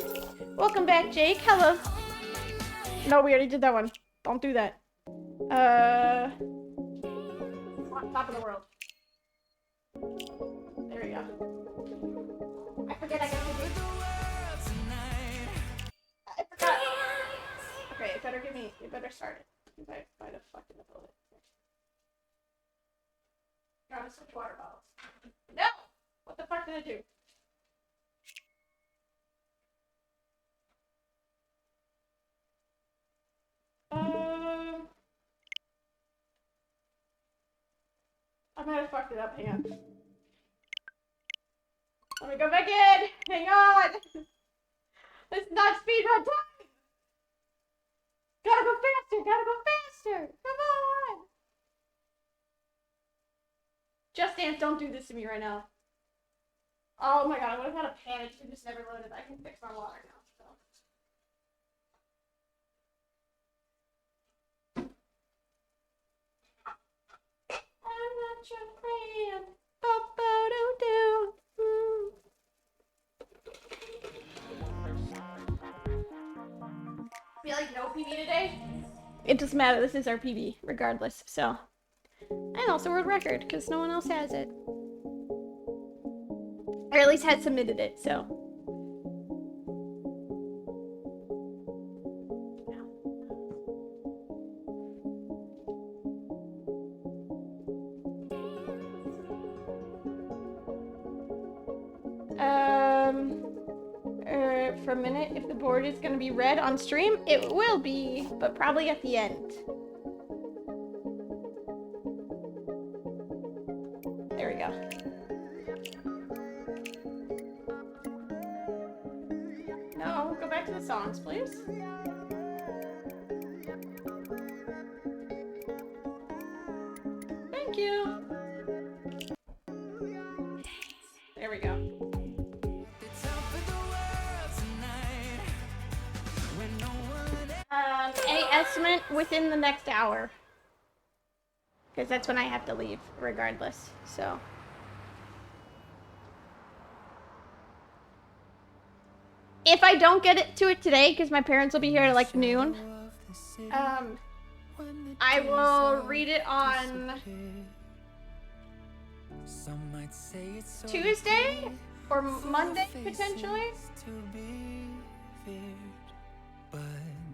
Welcome back, Jake. Hello. No, we already did that one. Don't do that. On top of the world. There we go. I forget I got to do. I forgot. Okay, it better start it. Because I might have fucking uploaded it. Gotta switch water bottles. No! What the fuck did I do? I might have fucked it up. Hang on. Let me go back in. Hang on. This is not speedrun time. Gotta go faster. Gotta go faster. Come on. Just Dance, don't do this to me right now. Oh my god, I would have had a panic if it just never loaded. I can fix my water now. So. I'm not your friend. Bo-bo-do-do. Feel like no PB today? It doesn't matter. This is our PB, regardless. So, and also world record because no one else has it, or at least had submitted it. So. For a minute, if the board is going to be red on stream, it will be, but probably at the end. There we go. No, go back to the songs, please. Any estimate within the next hour. Because that's when I have to leave, regardless, so. If I don't get it to it today, because my parents will be here at like noon, I will read it on Tuesday or Monday, potentially. But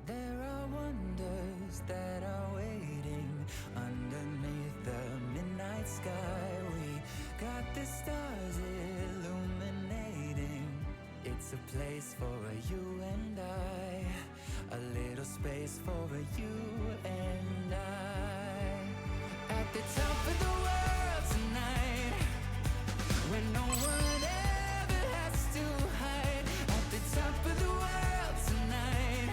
there are wonders that are waiting underneath the midnight sky. We got the stars illuminating. It's a place for you and I, a little space for you and I. At the top of the world tonight, when no one ever has to hide. At the top of the world tonight,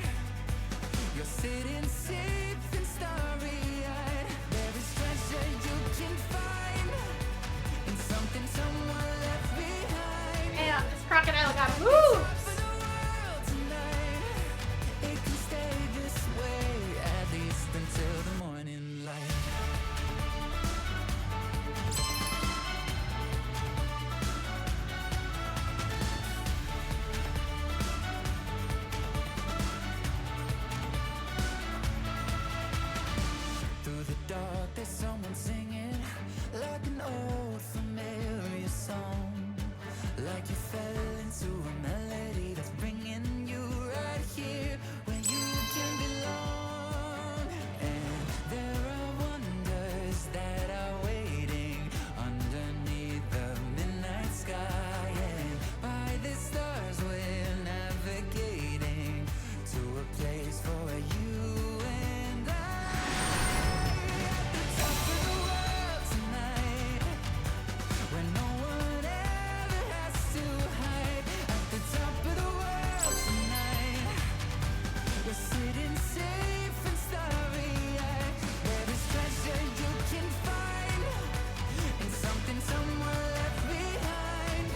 you're sitting safe and starry-eyed. There is treasure you can find in something someone left behind. Yeah, this crocodile got moved. For the world tonight, it can stay this way at least until the morning light. Through the dark, there's someone singing like an old familiar song. Like you fell into a melody that's bringing you right here where you can belong. And there are wonders that are waiting underneath the midnight sky. And by the stars we're navigating to a place for you and I. At the top of the world tonight, when no one ever has to hide. At the top of the world tonight, we're sitting safe and starry-eyed. There is treasure you can find in something someone left behind.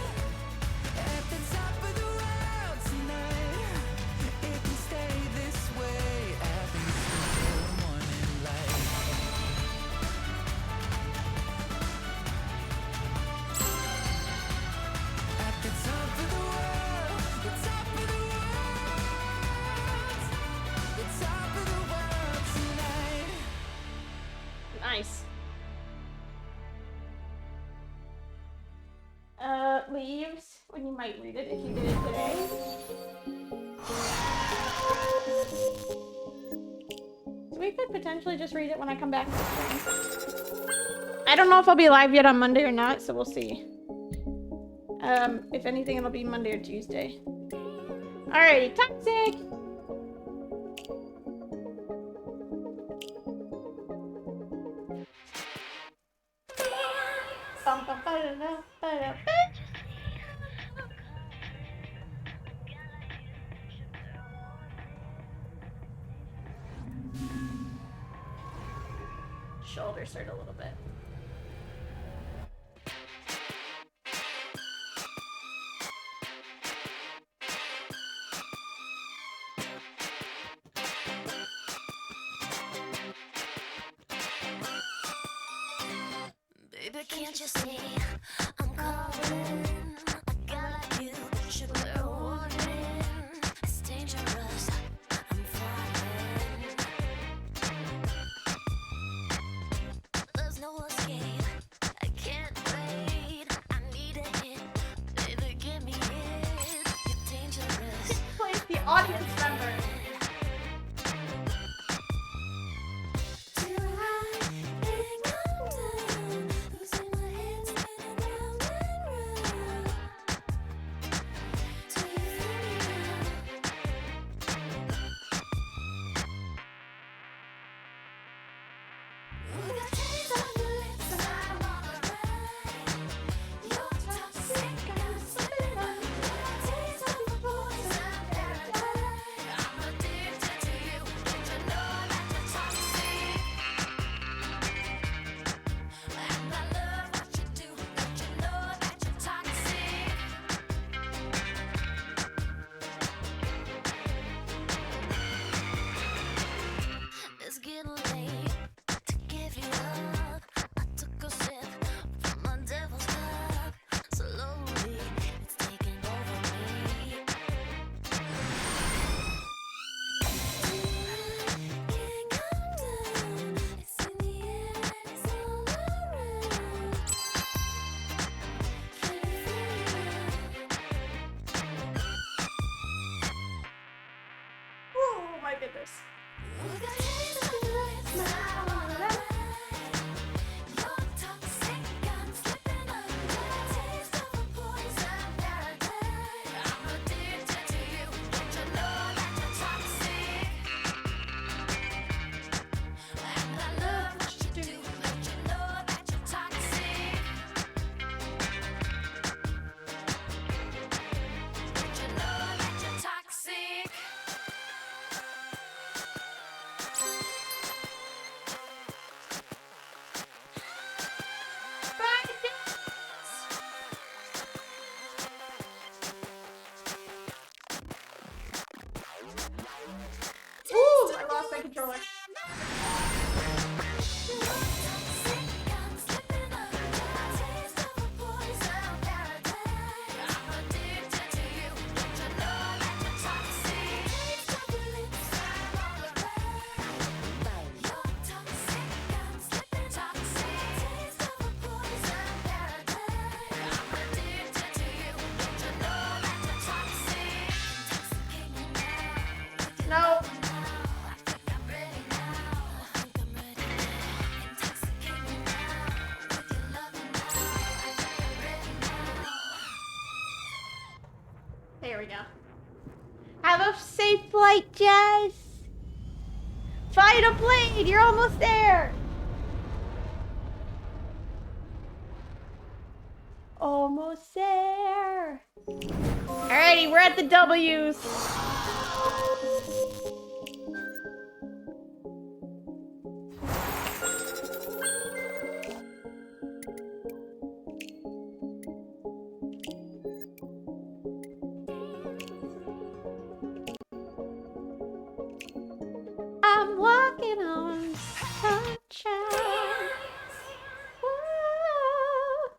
At the top of the world tonight, it can stay this way at least until the morning light. At the top of the world, the top of the world, the top of the world tonight. Nice. Leaves when you might read it if you did it today. So we could potentially just read it when I come back. I don't know if I'll be live yet on Monday or not, so we'll see. If anything, it'll be Monday or Tuesday. Alrighty, toxic! Bum, bum, ba-da-da, ba-da-da. Shoulders hurt a little bit. Baby, can't you see I'm calling? A guy like you should wear a warning. It's dangerous, I'm falling. There's no escape, I can't wait. I need a hit, baby, give me it. You're dangerous. Plays the audience member. Till I ain't come down, losing my head, spinning round and round. Till you feel with a taste on your lips, and I wanna ride. You're toxic, I'm spinning. With a taste of your poison, I'm paralyzed. I'm Ooh, I lost my controller. No. There we go. Have a safe flight, Jess. Fight a blade. You're almost there. Almost there. Alrighty, we're at the W's. I'm walking on sunshine. Whoa.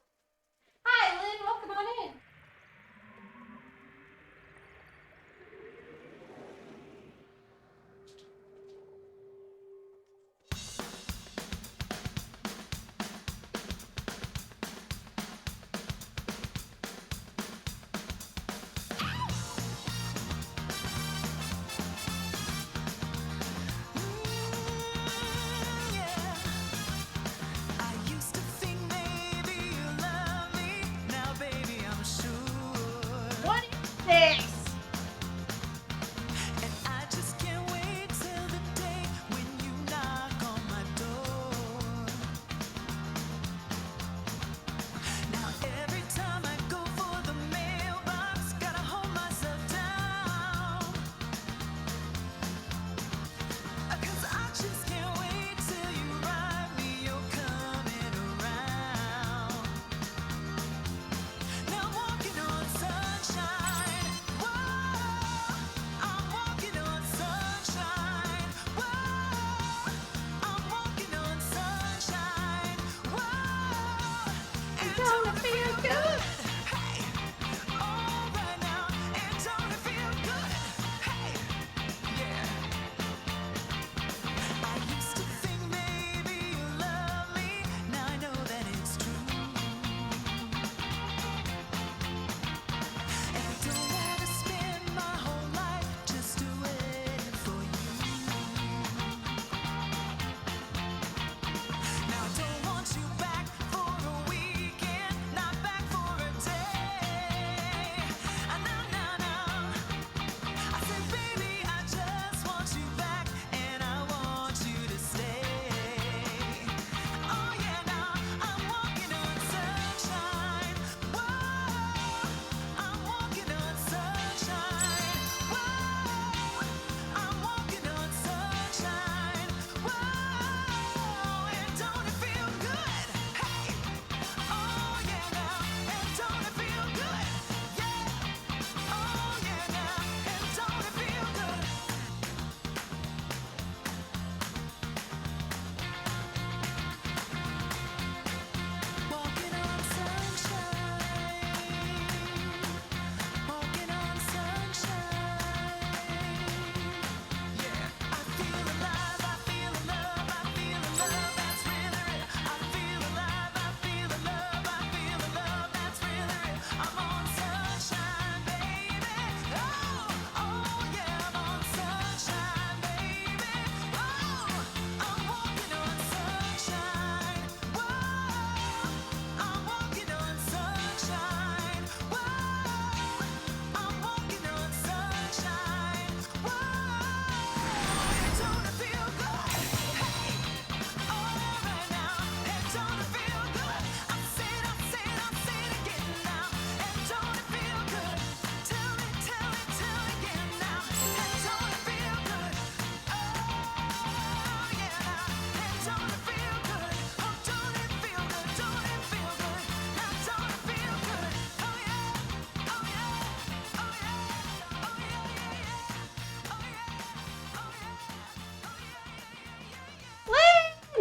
Hi, Lynn. Welcome on in.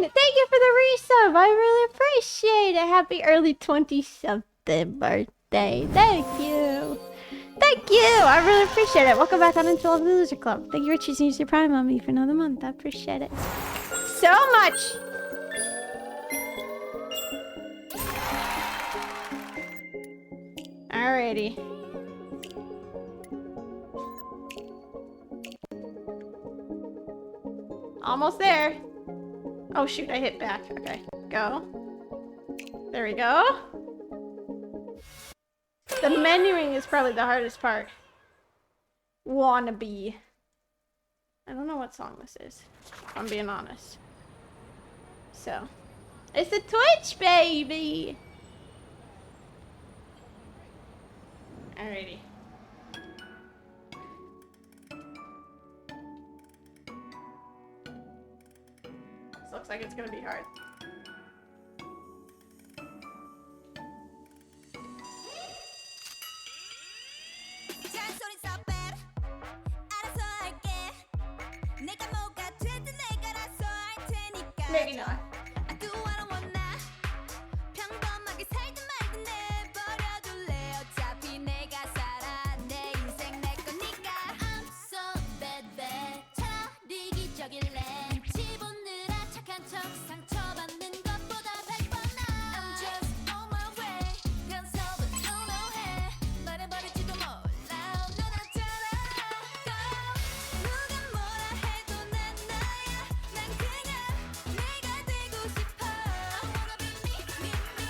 Thank you for the resub. I really appreciate it. Happy early 20-something birthday. Thank you. Thank you. I really appreciate it. Welcome back on into the Loser Club. Thank you for choosing to use your Prime on me for another month. I appreciate it so much. Alrighty. Almost there. Oh shoot, I hit back. Okay, go. There we go. The menuing is probably the hardest part. Wannabe. I don't know what song this is, if I'm being honest. So, it's the Twitch, baby! Alrighty. This looks like it's gonna be hard. 잔소리 써 빼라 알아서 할게 내가 뭐가 되든 내가 알아서 할 테니까 Maybe not. I do what I want now 평범하게 살든 말든 내버려둘래 어차피 내가 살아 내 인생 내 거니까 I'm so bad bad 차라리 기적일래 집오느라 착한 척 상처받는 것보다 100번 나아 I'm just on my way 변석은 누누해 말해버릴지도 몰라 눈앞처럼 누가 뭐라 해도 난 나야 난 그냥 내가 되고 싶어 I wanna be me, me, me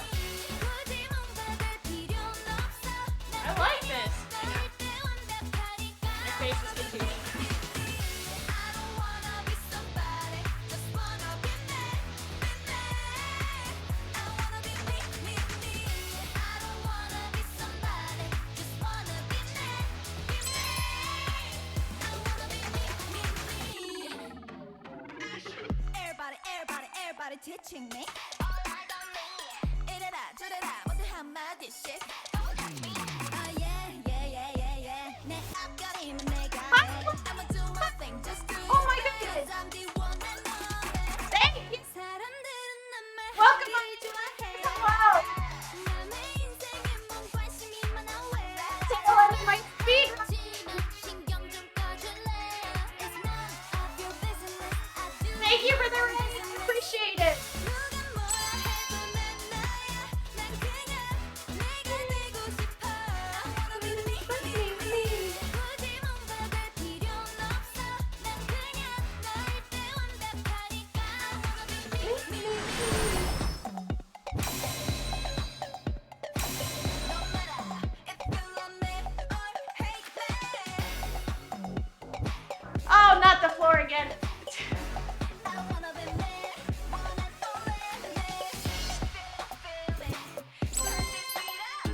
굳이 뭔가 될 필요는 없어 I like this. 너일 때 완벽하니까 My face is confusing. I don't wanna be somebody just wanna be me, me, me I wanna be me, me, me I don't wanna be somebody just wanna be me, me, me I wanna be me, me, me Everybody, everybody, everybody teaching me all eyes on me 이래라 저래라 모두 한마디씩 yeah, yeah, yeah, yeah, yeah 내 앞가림은 내가 해 I'ma do my thing, just do Oh my it goodness. 'Cause I'm the one and only Thank you. 사람들은 난 Welcome 말하기 좋아해 Wow. 남의 인생에 뭔 관심이 많아 왜 Take a look at my feet. 지나 신경 좀 꺼줄래 It's none of your business I do Thank you for the raise. Appreciate it. 누가 뭐라 해도 난 나야 난 그냥 내가 되고 싶어 I wanna be me, me, me 굳이 뭔가 될 필요는 없어 난 그냥 너일 때 완벽하니까 I wanna be me, me, me No matter if you love me or hate me Oh, not the floor again. I wanna be me, one and only me. Feeling, turn this beat up.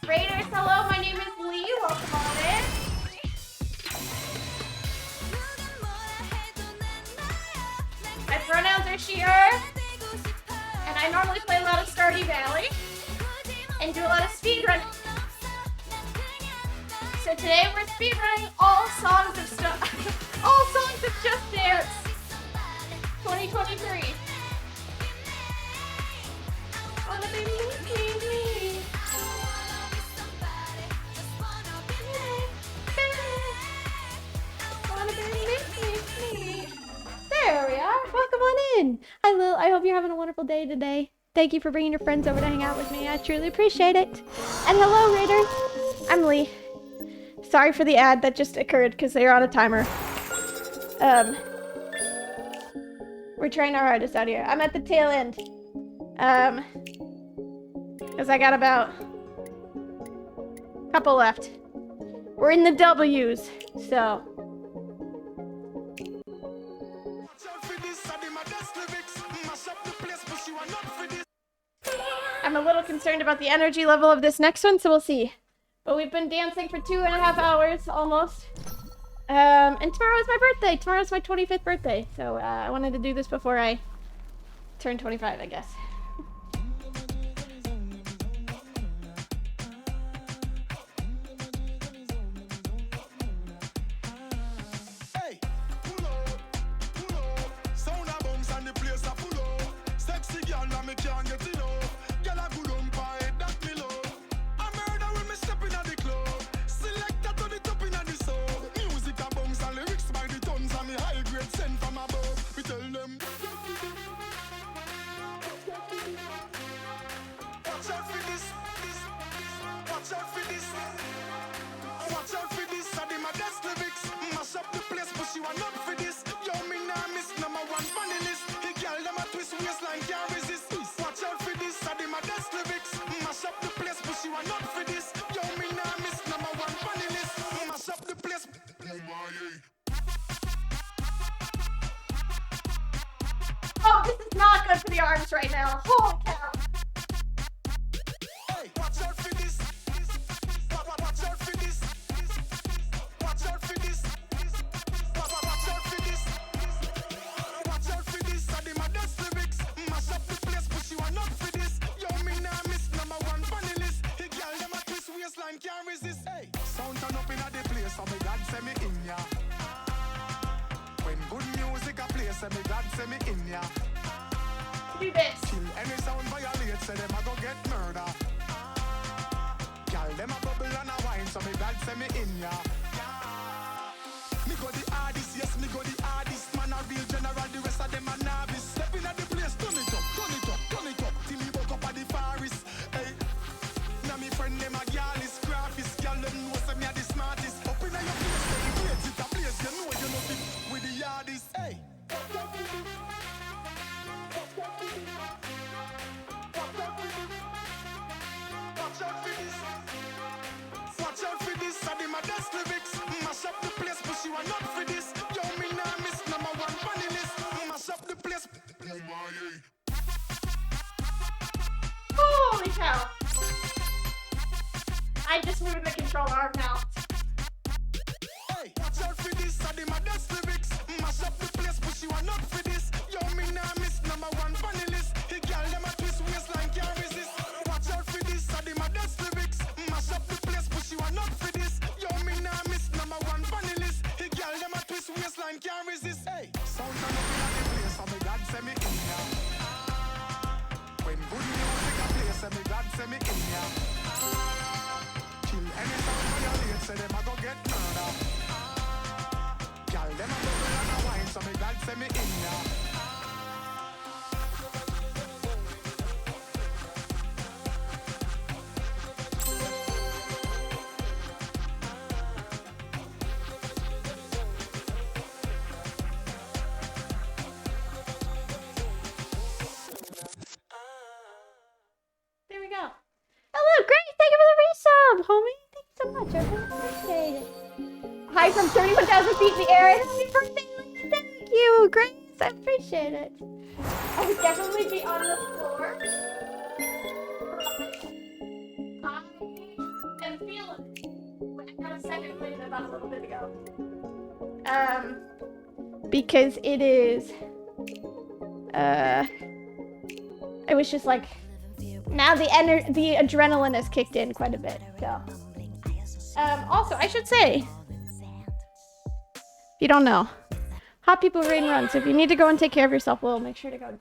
Raiders, hello. My name is Lee. Welcome on in. 누가 뭐라 해도 난 나야. 난 My pronouns are she, her, 되고 싶어. and I normally play a lot of Stardew Valley and do a lot of speedrun. So today we're speedrunning all songs of all songs of Just Dance 2023. Wanna be me, me, me. Wanna be me, me, me. There we are. Welcome on in. Hi, Lil. I hope you're having a wonderful day today. Thank you for bringing your friends over to hang out with me. I truly appreciate it. And hello, Raider. I'm Lee. Sorry for the ad that just occurred because they're on a timer. We're trying our hardest out here. I'm at the tail end. Because I got about a couple left. We're in the W's, so. I'm a little concerned about the energy level of this next one, so we'll see. But we've been dancing for 2.5 hours almost. And tomorrow's my birthday. Tomorrow's my 25th birthday. So I wanted to do this before I turn 25, I guess. Hey, pull up, sound a boom arms right now. Holy cow. Hey, watch out for this. Watch out for this. Watch out for this. Watch out for this. Watch out for this. I did my best lyrics. Mash up the place, push you on up for this. Yo, me nah miss number one funny list. Hey, girl, them a twist waistline, can't resist. Hey, sound turn up in a the place, so me God send me in ya. When good music a play, say me God send me in ya. Do this. Kill any sound violate, say them a go get murder. Girl, them a bubble and a wine, so me God send me in ya. Me go the hardest, yes, me go the hardest. Man a real general, the rest of them a novice. Step in at the place, turn it up, turn it up, turn it up. Till he woke up at the forest. Hey, now me friend them a girl is graphist. Girl, them know say me a the smartest. Up in your face, say the place, it a place. You know fit with the hardest. Hey. Watch out for this. Watch out for this. I did my best lyrics. Mash up the place, but she want not for this. Yo, me nah miss number one funny list. Mash up the place. Holy cow. I just moved the control arm now. Hey, watch out for this. I did my best lyrics. Mash up the place, but she want not for this. Yo, me nah miss number one funny list. Hey, girl, them a twist waistline, can't resist. Watch out for this. I did my best lyrics. Mash up the place, but she want not for this. Yo, me nah miss number one funny list. Hey, girl, them a twist waistline, can't resist. Hey, sound turn up in the place, so me God send me in ya. When good music a play, say me God send me in ya. Kill any sound violate, say them a go get murder. Girl, them a bubble and a wine, so me God send me in ya. There we go. Hello, great. Thank you for the resub, homie. Thank you so much. I really appreciate it. Hi from 31,000 feet in the air. Happy birthday, Linda. Thank you, Grace. I appreciate it. I would definitely be on the floor. I am feeling it. I got a second wind about a little bit ago. Because it is. It was just like. Now the adrenaline has kicked in quite a bit. So, also I should say, if you don't know, Hot People Rain Runs. If you need to go and take care of yourself, well, make sure to go do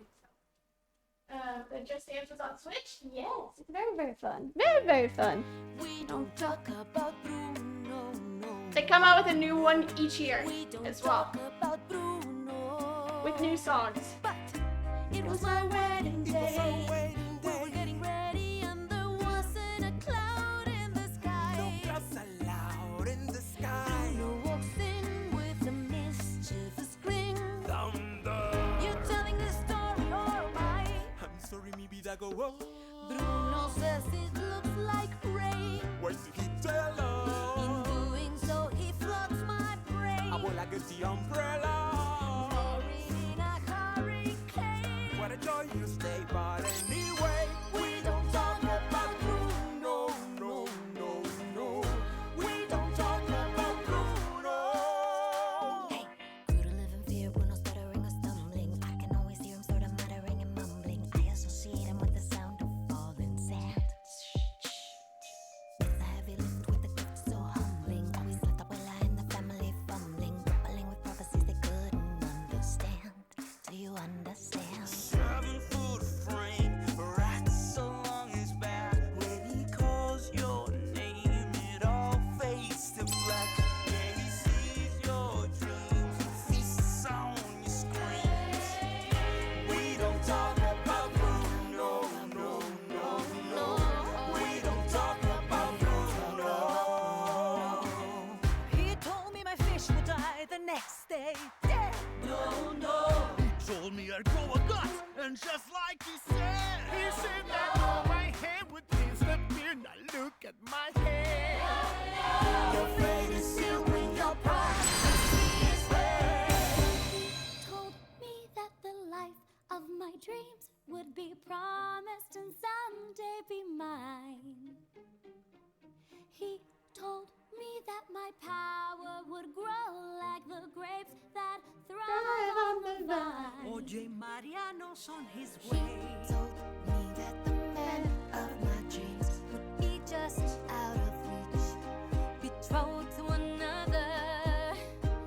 so. The Just Dance was on Switch. Yes, it's very, very fun. Very, very fun. We don't talk about Bruno, no. They come out with a new one each year We don't as well, talk about Bruno. with new songs. But it was my wedding day. We were getting ready and there wasn't a cloud in the sky. Loud in the sky. Bruno walks in with a mischievous grin. Thunder. You telling this story or am I? I'm sorry, maybe that go wrong. Bruno says it looks like rain. Why did he tell us? In doing so, he floods my brain. I will like the umbrella. Buried in a hurricane. What a joyous day, but anyway, we don't talk about Bruno, no, no, no. We don't talk about Bruno. Hey, Bruno live in fear, Bruno stuttering or stumbling. I can always hear him sort of muttering and mumbling. I associate him with the sound of falling sand. It's a heavy lift with a gift so humbling. Always left abuela in the family fumbling, grappling with prophecies they couldn't understand. Do you understand? 7 foot frame, right so long his back. When he calls your name, it all fades to black. Yeah, he sees your dreams, feasts on your screams. We don't talk about Bruno, no, no, no. We don't talk about Bruno. He told me my fish would die the next day. Dead. No, no. Told me I'd grow a gut, and just like he said that all my hair would disappear. Now look at my hair. Your fate is sealed when your prophecy is read. Told me that the life of my dreams would J Mariano's on his He way. told me that the man of my dreams would be just out of reach, betrothed to another.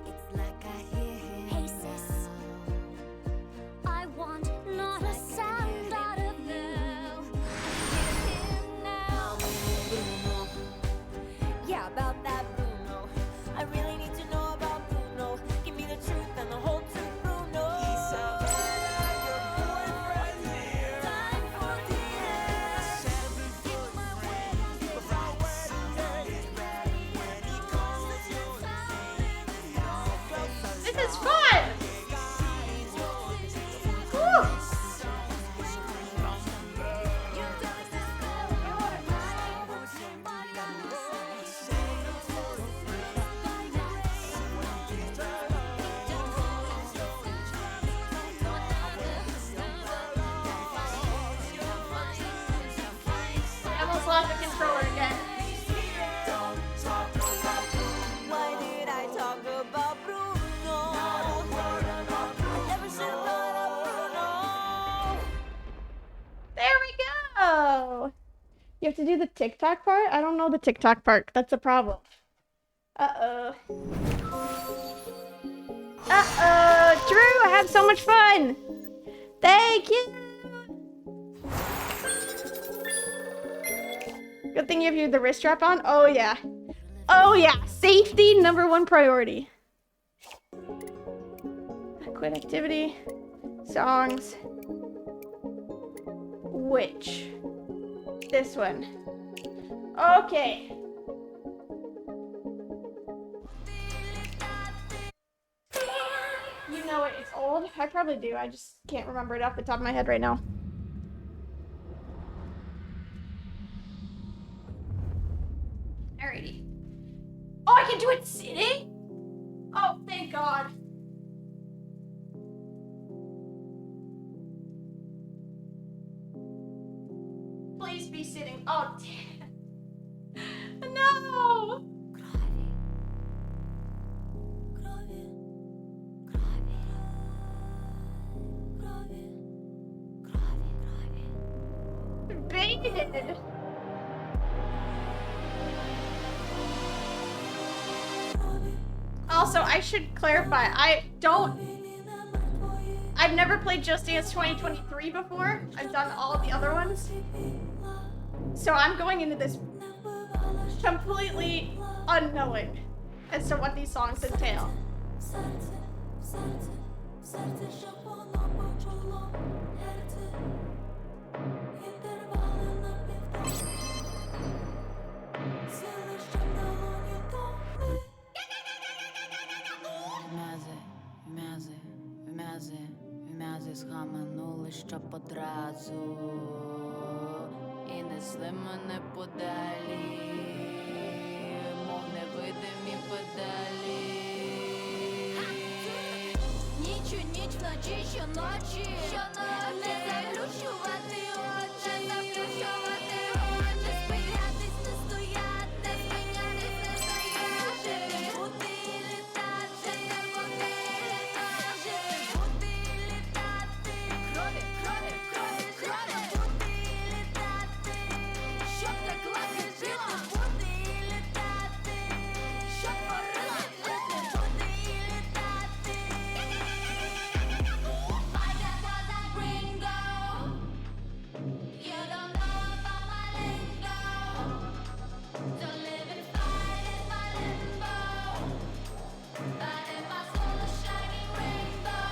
It's like I hear him. Hey sis, I want not a sound out of you. I hear him now. Bruno. Yeah, about that Bruno. I really need to know about Bruno. Give me the truth and the whole truth, Bruno. He's a your boyfriend here. Time for the end. Give my wedding gift. My wedding day. When he calls your name, This is fun! Woo! I almost lost the controller again. Why did I talk about Bruno? I never should have thought of Bruno. There we go! You have to do the TikTok part? I don't know the TikTok part. That's a problem. Uh-oh. Uh-oh! Drew, I had so much fun! Thank you! Good thing you have the wrist strap on. Oh, yeah. Oh, yeah. Safety, #1 priority. Quit activity. Songs. Which? This one. Okay. You know it. It's old. I probably do. I just can't remember it off the top of my head right now. Alrighty. Oh, I can do it sitting? Oh, thank God. Please be sitting. Oh, damn. No. Baited. Also, I should clarify, I've never played Just Dance 2023 before. I've done all the other ones. So I'm going into this completely unknowing as to what these songs entail. М'язи схаменули, щоб одразу і несли мене подалі, мов невидимі педалі. Ніч у ніч, вночі, щоночі, не заплющувати очі, спиратись, не стояти, спинятись, не стояти, бути і літати, бути і літати, бути і літати, крові, крові, крові, крові, бути і літати, щоб текла крижила, бути і літати, щоб творила лити, бути і літати. My dad was a gringo. You don't know about my lingo. To live and fight is my limbo. But in my soul a shining rainbow.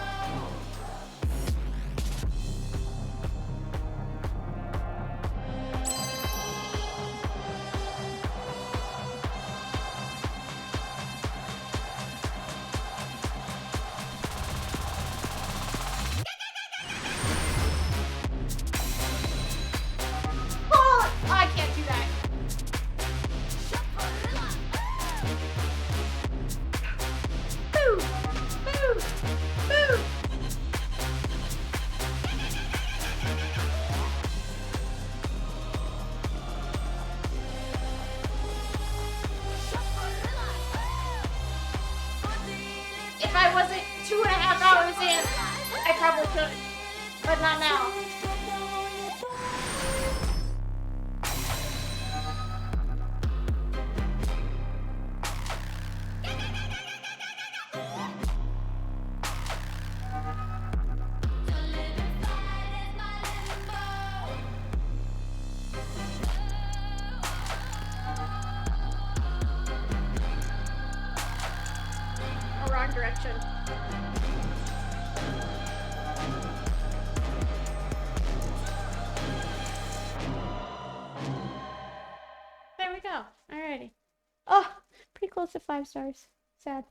Oh, I can't do that. Boo! Boo! Boo! If I wasn't 2.5 hours in, I probably should, but not now. Oh, wrong direction. There we go. Alrighty. Oh, pretty close to 5 stars. Sad.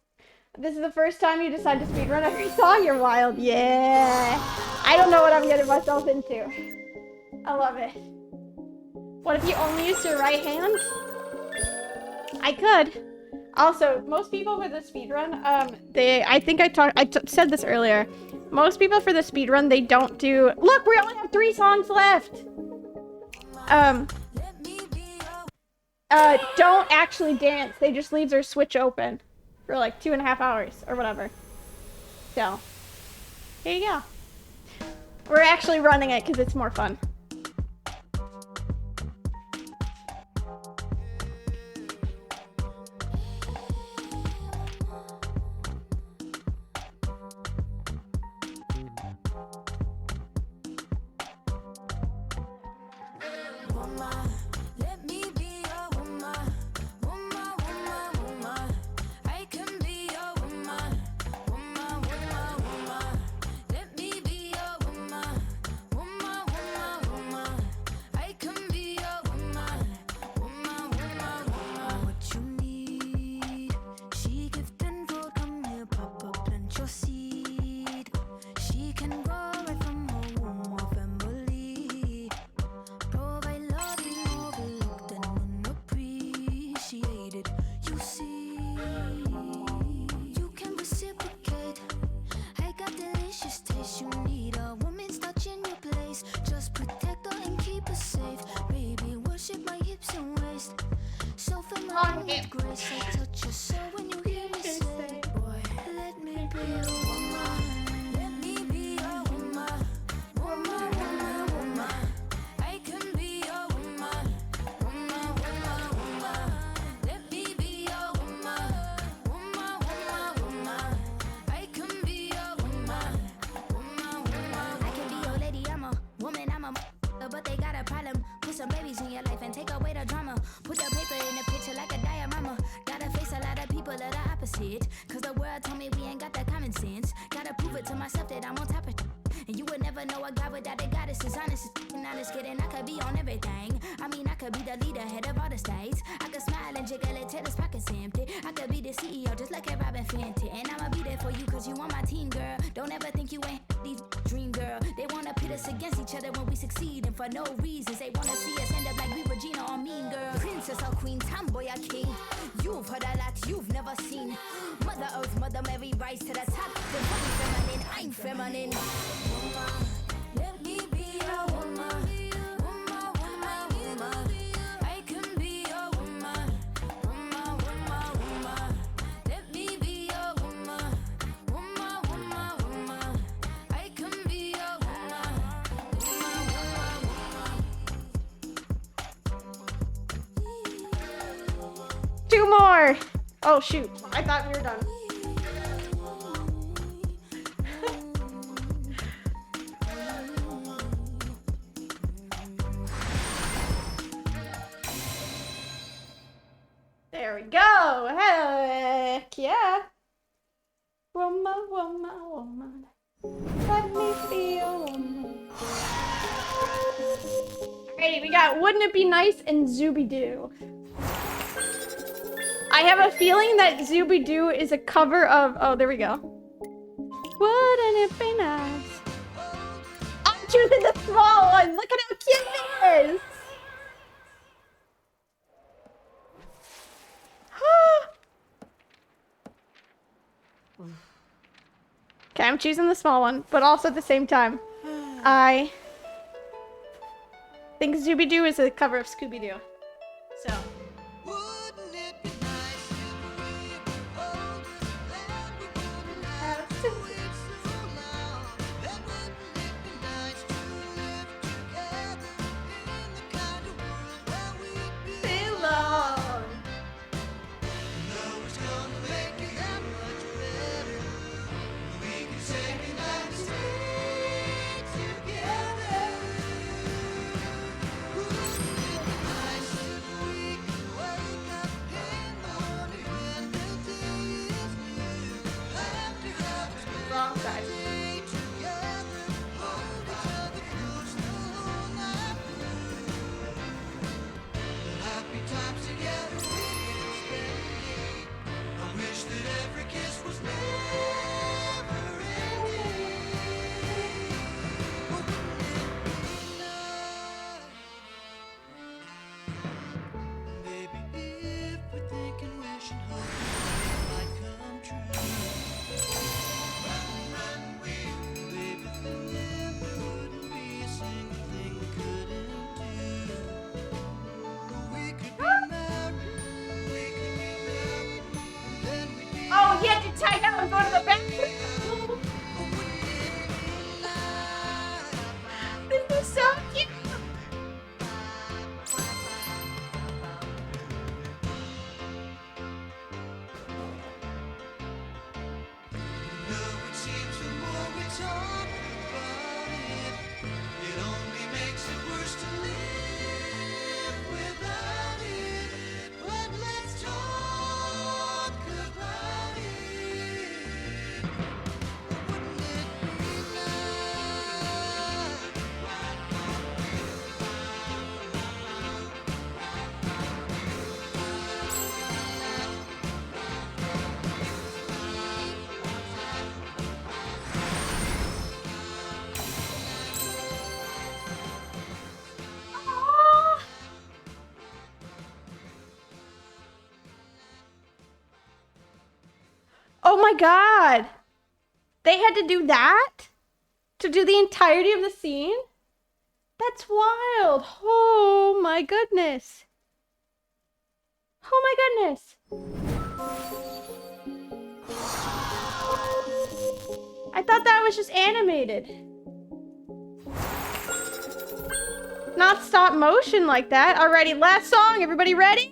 This is the first time you decide to speedrun every song. You're wild. Yeah. I don't know what I'm getting myself into. I love it. What if you only used your right hand? I could. Also, most people for the speedrun, I think I said this earlier. Most people for the speedrun, they don't do. Look, we only have 3 songs left. Don't actually dance. They just leave their Switch open for like 2.5 hours or whatever. So, here you go. We're actually running it because it's more fun. Let me be your woman, woman, woman, woman. I can be your woman, woman, woman, woman. Let me be your woman, woman, woman, woman. I can be your woman, woman, woman, woman. What you need? She give tenfold, come here, pop up, plant your seed. She can grow right from her womb or family. Provide love and overlooked and unappreciated. You see, you can reciprocate. I got delicious taste. You need a woman's touch in your place. Just protect her and keep her safe. Baby, worship my hips and waist. So feminine with grace. I touch your soul when you hear me say, boy, let me be your woman. Let me be your woman. Woman, woman, woman. I can be your woman, woman, woman, woman. Let me be your woman, woman, woman, woman. I can be your woman, woman, woman. I can be your lady, I'm a woman, I'm a but they got a problem. Put some babies in your life and take away the drama. Put the paper in the picture like a diorama. Gotta face a lot of people that are opposite. Cause the world told me we ain't got that common sense. Gotta prove it to myself that I'm on top of and you would never know a God without a goddess. Is honest, honest, kidding. I could be on everything. I mean, I could be the leader, head of all the states. I could smile and jiggle it till his pockets empty. I could be the CEO, just like a Robin Fenty. And I'ma be there for you, cause you on my team, girl. Don't ever think you ain't these dream, girl. They wanna pit us against each other when we succeed, and for no reasons. They wanna see us end up like we Regina or Mean Girl. Princess or queen, tomboy or king. You've heard a lot you've never seen. Mother Earth, Mother Mary, rise to the top. The body feminine, I'm feminine. Let me be your woman, woman, woman, woman. I can be your woman, woman, woman, woman. Let me be your woman, woman, woman, woman. I can be your woman, woman, woman, woman. 2 more. Oh shoot, I thought we were done. There we go. Heck yeah. Woman, woman, woman. Let me be a woman. Alrighty, we got Wouldn't It Be Nice and Zooby-Doo. I have a feeling that Zooby-Doo is a cover of. Oh, there we go. Wouldn't it be nice? I'm choosing the small one. Look at how cute it is. Okay, I'm choosing the small one, but also at the same time, I think Zooby-Doo is a cover of Scooby-Doo. So. Tag out and go to the bathroom. This is so cute. Oh my god! They had to do that? To do the entirety of the scene? That's wild! Oh my goodness! Oh my goodness! I thought that was just animated. Not stop motion like that. Alrighty, last song. Everybody ready?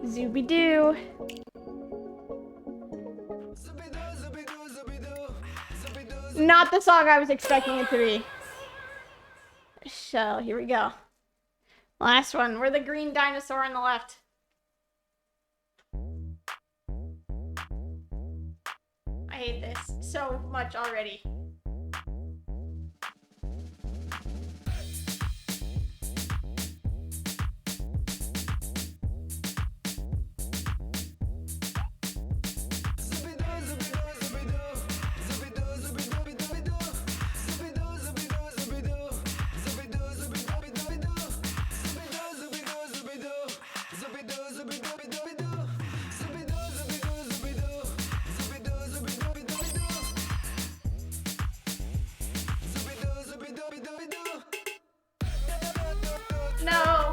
Zooby-doo. Not the song I was expecting it to be. So, here we go. Last one. We're the green dinosaur on the left. I hate this so much already. No.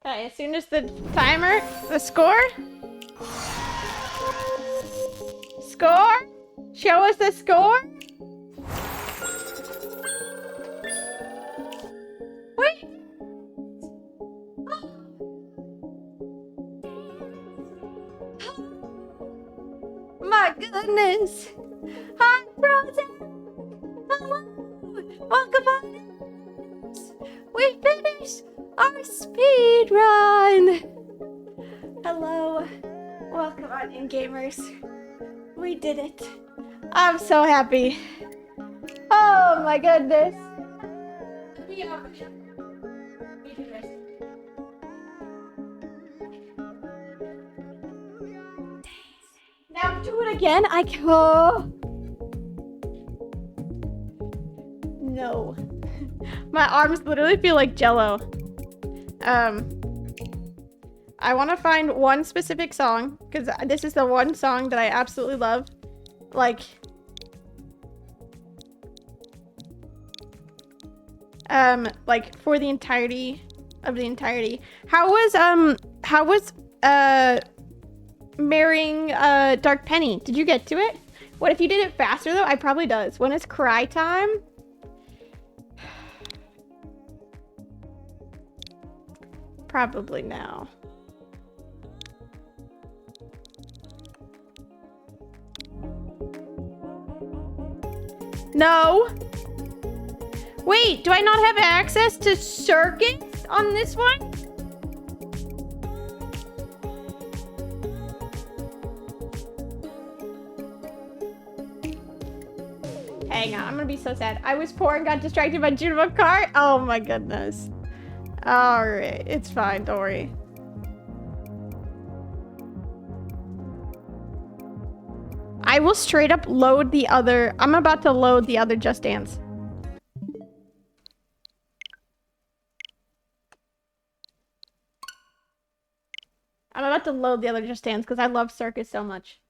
Okay, as soon as the timer, the score? Score? Show us the score? Wait! My goodness! I'm frozen! Hello! Welcome on! We finished our speed run! Hello. Welcome on in, gamers. We did it. I'm so happy. Oh my goodness. We did this. do it again? I can. No. My arms literally feel like jello. I want to find one specific song because this is the one song that I absolutely love. Like for the entirety of the entirety. How was marrying Dark Penny? Did you get to it? What if you did it faster though? I probably does. When it's cry time? Probably now. No. Wait, do I not have access to circuits on this one? Hang on, I'm gonna be so sad. I was poor and got distracted by Junimo Cart. Oh my goodness. Alright, it's fine, don't worry. I will straight up load the other. I'm about to load the other Just Dance. I'm about to load the other Just Dance because I love Circus so much.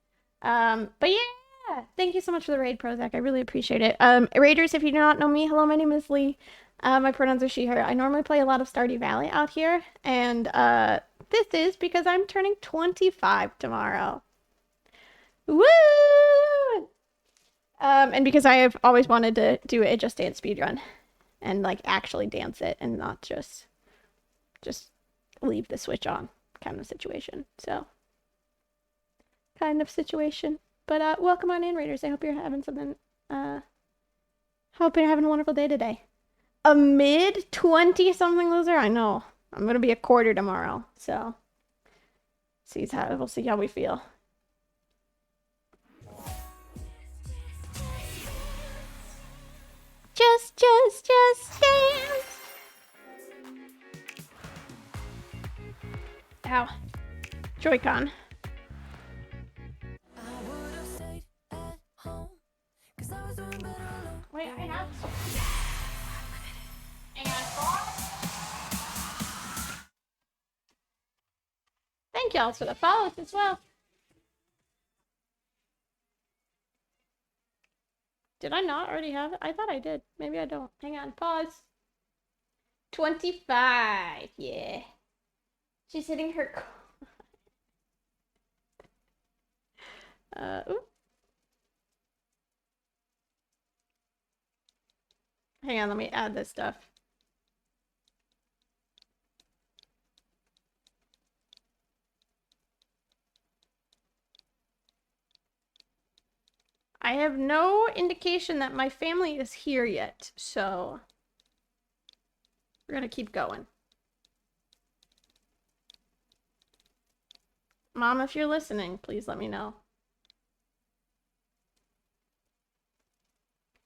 But yeah, thank you so much for the raid, Prozac. I really appreciate it. Raiders, if you do not know me, hello, my name is Lee. My pronouns are she, her. I normally play a lot of Stardew Valley out here, and this is because I'm turning 25 tomorrow. Woo! And because I have always wanted to do a Just Dance speedrun and like actually dance it and not just leave the Switch on kind of situation. So kind of situation. But welcome on in, Raiders. I hope you're having something hope you're having a wonderful day today. A mid 20 something loser? I know. I'm gonna be a quarter tomorrow, so we'll see how we feel. Just dance. Ow. Joy-Con. Wait, I have some. Hang on. Thank y'all for the follows as well. Did I not already have it? I thought I did. Maybe I don't. Hang on. Pause. 25. Yeah. She's hitting her. Ooh. Hang on. Let me add this stuff. I have no indication that my family is here yet, so we're gonna keep going. Mom, if you're listening, please let me know.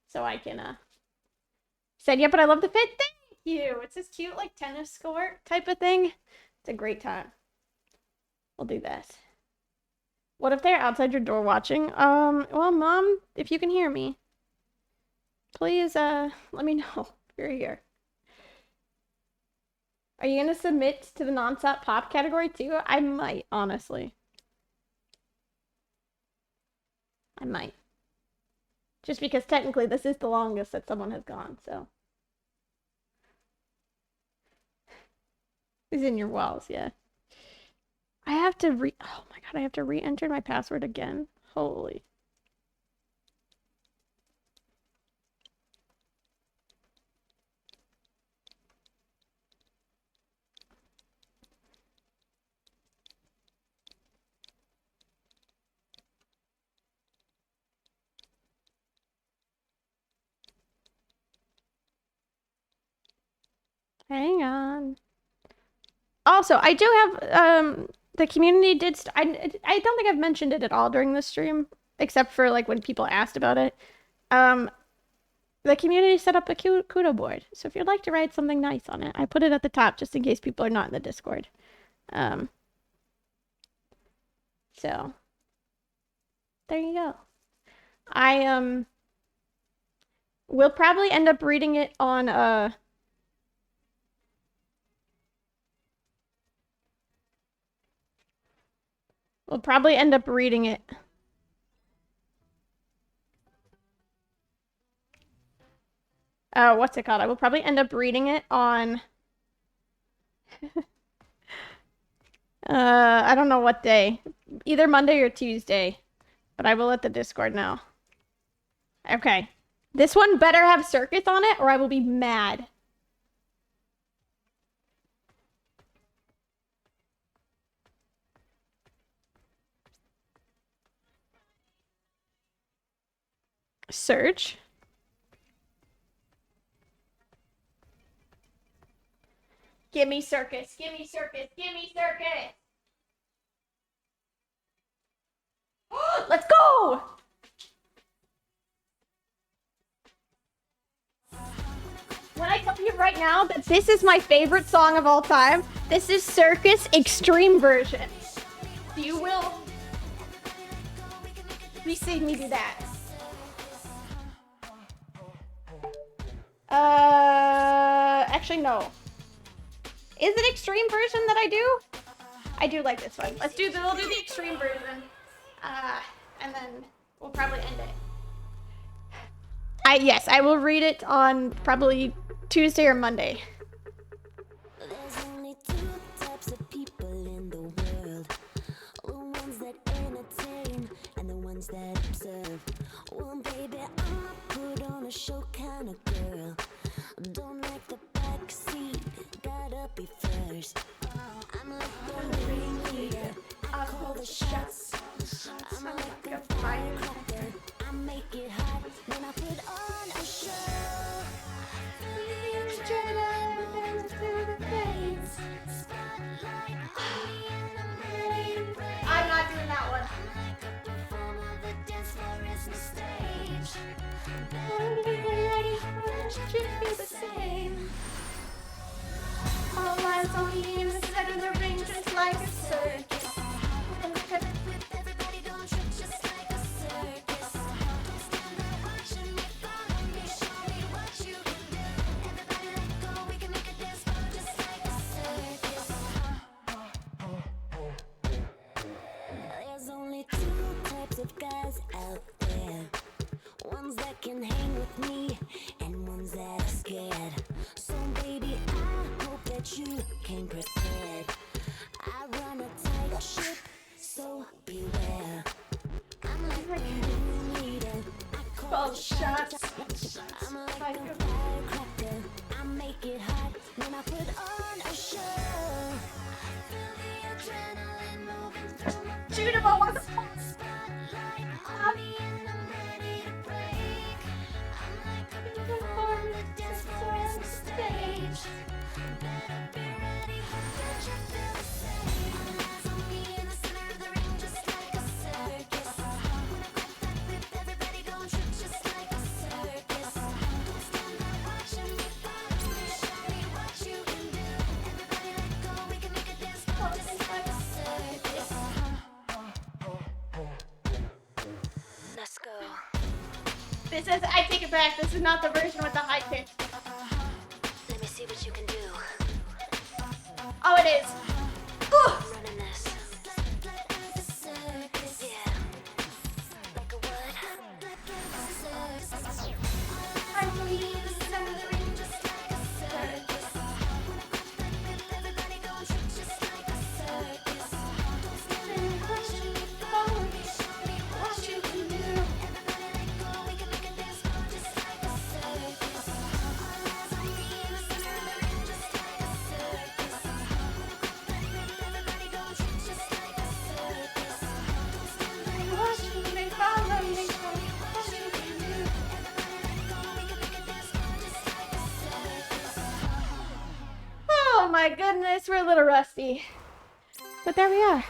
So I can, said, yeah, but I love the fit. Thank you. It's this cute, like, tennis court type of thing. It's a great time. We'll do that. What if they're outside your door watching? Well, Mom, if you can hear me, please, let me know if you're here. Are you gonna submit to the non-stop pop category too? I might, honestly. I might. Just because technically this is the longest that someone has gone, so. It's in your walls, yeah. I have to oh my god, I have to re-enter my password again. Holy. Hang on. Also, I do have the community did I don't think I've mentioned it at all during this stream, except for like when people asked about it. The community set up a kudo board, so if you'd like to write something nice on it, I put it at the top just in case people are not in the Discord. So there you go. I will probably end up reading it on we'll probably end up reading it. What's it called? I will probably end up reading it on I don't know what day. Either Monday or Tuesday. But I will let the Discord know. Okay. This one better have circus on it or I will be mad. Search. Gimme circus, gimme circus, gimme circus! Let's go! When I tell you right now that this is my favorite song of all time, this is Circus Extreme version. You will be seeing me do that. Actually no. Is it extreme version that I do? I do like this one. We'll do the extreme version. And then we'll probably end it. Yes, I will read it on probably Tuesday or Monday. There's only two types of people in the world. The ones that entertain and the ones that observe. Well, baby, I'm a put on a show kind of girl. Don't like the back seat, gotta be first. I'm like the ringleader, I call the shots. I'm like a firecracker, I make it hot when I put on a show. The adrenaline through the veins. Spotlight on me and I'm ready to break. I'm not doing that one. I'm like a performer, the dance floor is my stage. Better be ready, that you feel the same. All eyes on me in the center of the ring, just like a circus. Everybody don't trip just like a circus. Don't stand there watching me, follow me, show me what you can do. Everybody let go, we can make a dance floor just like a circus. There's only two types of guys out there. Ones that can hang with me and ones that are scared. So baby, I hope that you came prepared. I run a tight ship, so beware. I'm like a new leader, I call the shots. I'm like a firecracker, I make it hot when I put on a show. Feel the adrenaline moving through my Shoot him over the spotlight on me and I'm ready to break. I'm like a performer, the dance floor is my stage. Better be ready, hope that you feel the same. All eyes on me in the center of the ring, just like a circus. When I grab that whip, everybody gon' trip just like a circus. Don't stand there watching me, follow me, show me what you can do. Everybody let go, we can make a dance floor just like a circus. Let's go. This is, I take it back, this is not the version with the high pitch. Let me see what you can do. Oh, it is. Ooh. I'm running this. Like a circus. Yeah. Like a what? Circus. I'm leading the center of the ring just like a circus. When I grab that whip, everybody gon' trip just like a circus. Don't stand there watching me, follow me, show me what you can do. Everybody let go, we can make a dance floor just like a circus. All eyes on me in the center of the ring just like a circus. Everybody gon' trip just like a circus. Don't stand there watching me, follow me, show me what you can do. Everybody let go, we can make a dance floor just like a circus. Oh my goodness, we're a little rusty. But there we are.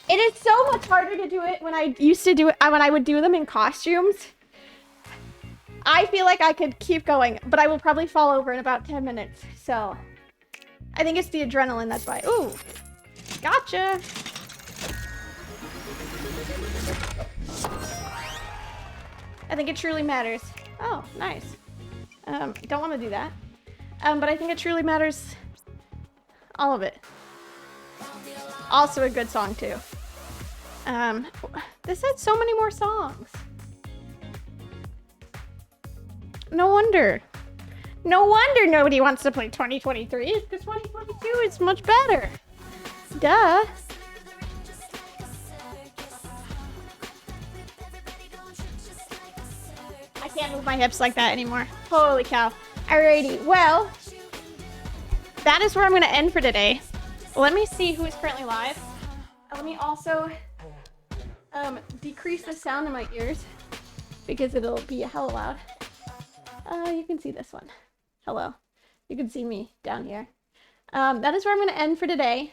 It is so much harder to do it when I used to do it, when I would do them in costumes. I feel like I could keep going, but I will probably fall over in about 10 minutes, so. I think it's the adrenaline that's why. Ooh, gotcha. I think it truly matters. Oh, nice. Don't want to do that. But I think it truly matters. All of it. Also a good song too. This had so many more songs. No wonder. No wonder nobody wants to play 2023. Because 2022 is much better. Duh. I can't move my hips like that anymore. Holy cow. Alrighty, well, that is where I'm going to end for today. Let me see who is currently live. Let me also decrease the sound in my ears because it'll be hella loud. You can see this one. Hello. You can see me down here. That is where I'm going to end for today.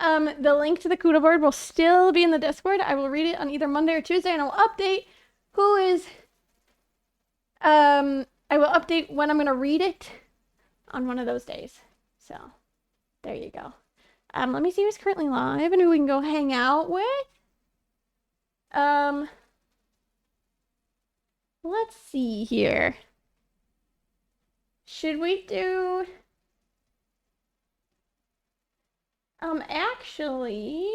The link to the Kudo board will still be in the Discord. I will read it on either Monday or Tuesday, and I'll update who is... I will update when I'm going to read it on one of those days. So, there you go. Let me see who's currently live and who we can go hang out with. Let's see here. Should we do... actually...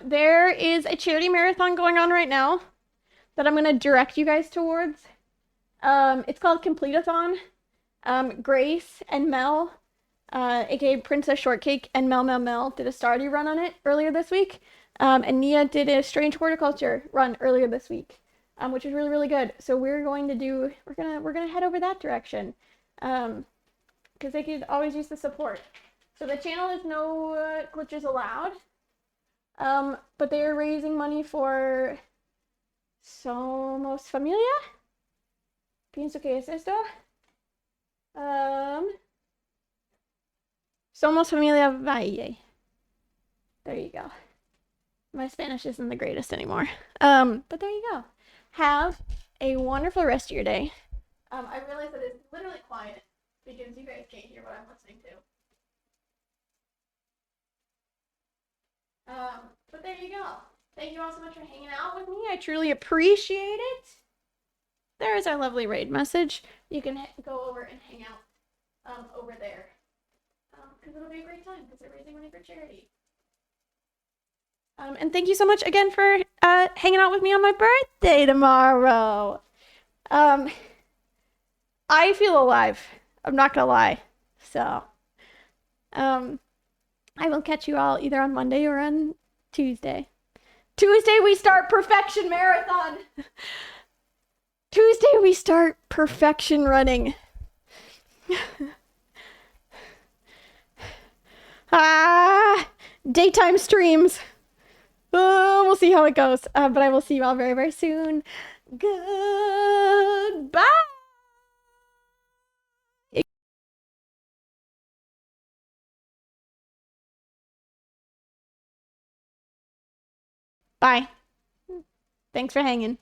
there is a charity marathon going on right now that I'm going to direct you guys towards. It's called Complete-a-thon. Grace and Mel, aka Princess Shortcake, and Mel did a Stardew run on it earlier this week. And Nia did a Strange Horticulture run earlier this week, which is really, really good. So we're going to head over that direction, because they could always use the support. So the channel is no glitches allowed, but they are raising money for Somos Familia. Pienso que es esto. Somos Familia Valle. There you go. My Spanish isn't the greatest anymore. But there you go. Have a wonderful rest of your day. I realize that it's literally quiet because you guys can't hear what I'm listening to. But there you go. Thank you all so much for hanging out with me. I truly appreciate it. There is our lovely raid message. You can go over and hang out over there. Because it'll be a great time because they're raising money for charity. And thank you so much again for hanging out with me on my birthday tomorrow. I feel alive. I'm not gonna lie. So, I will catch you all either on Monday or on Tuesday. Tuesday we start Perfection Marathon. Tuesday we start Perfection Running. Daytime streams. We'll see how it goes. But I will see you all very, very soon. Goodbye. Bye. Thanks for hanging.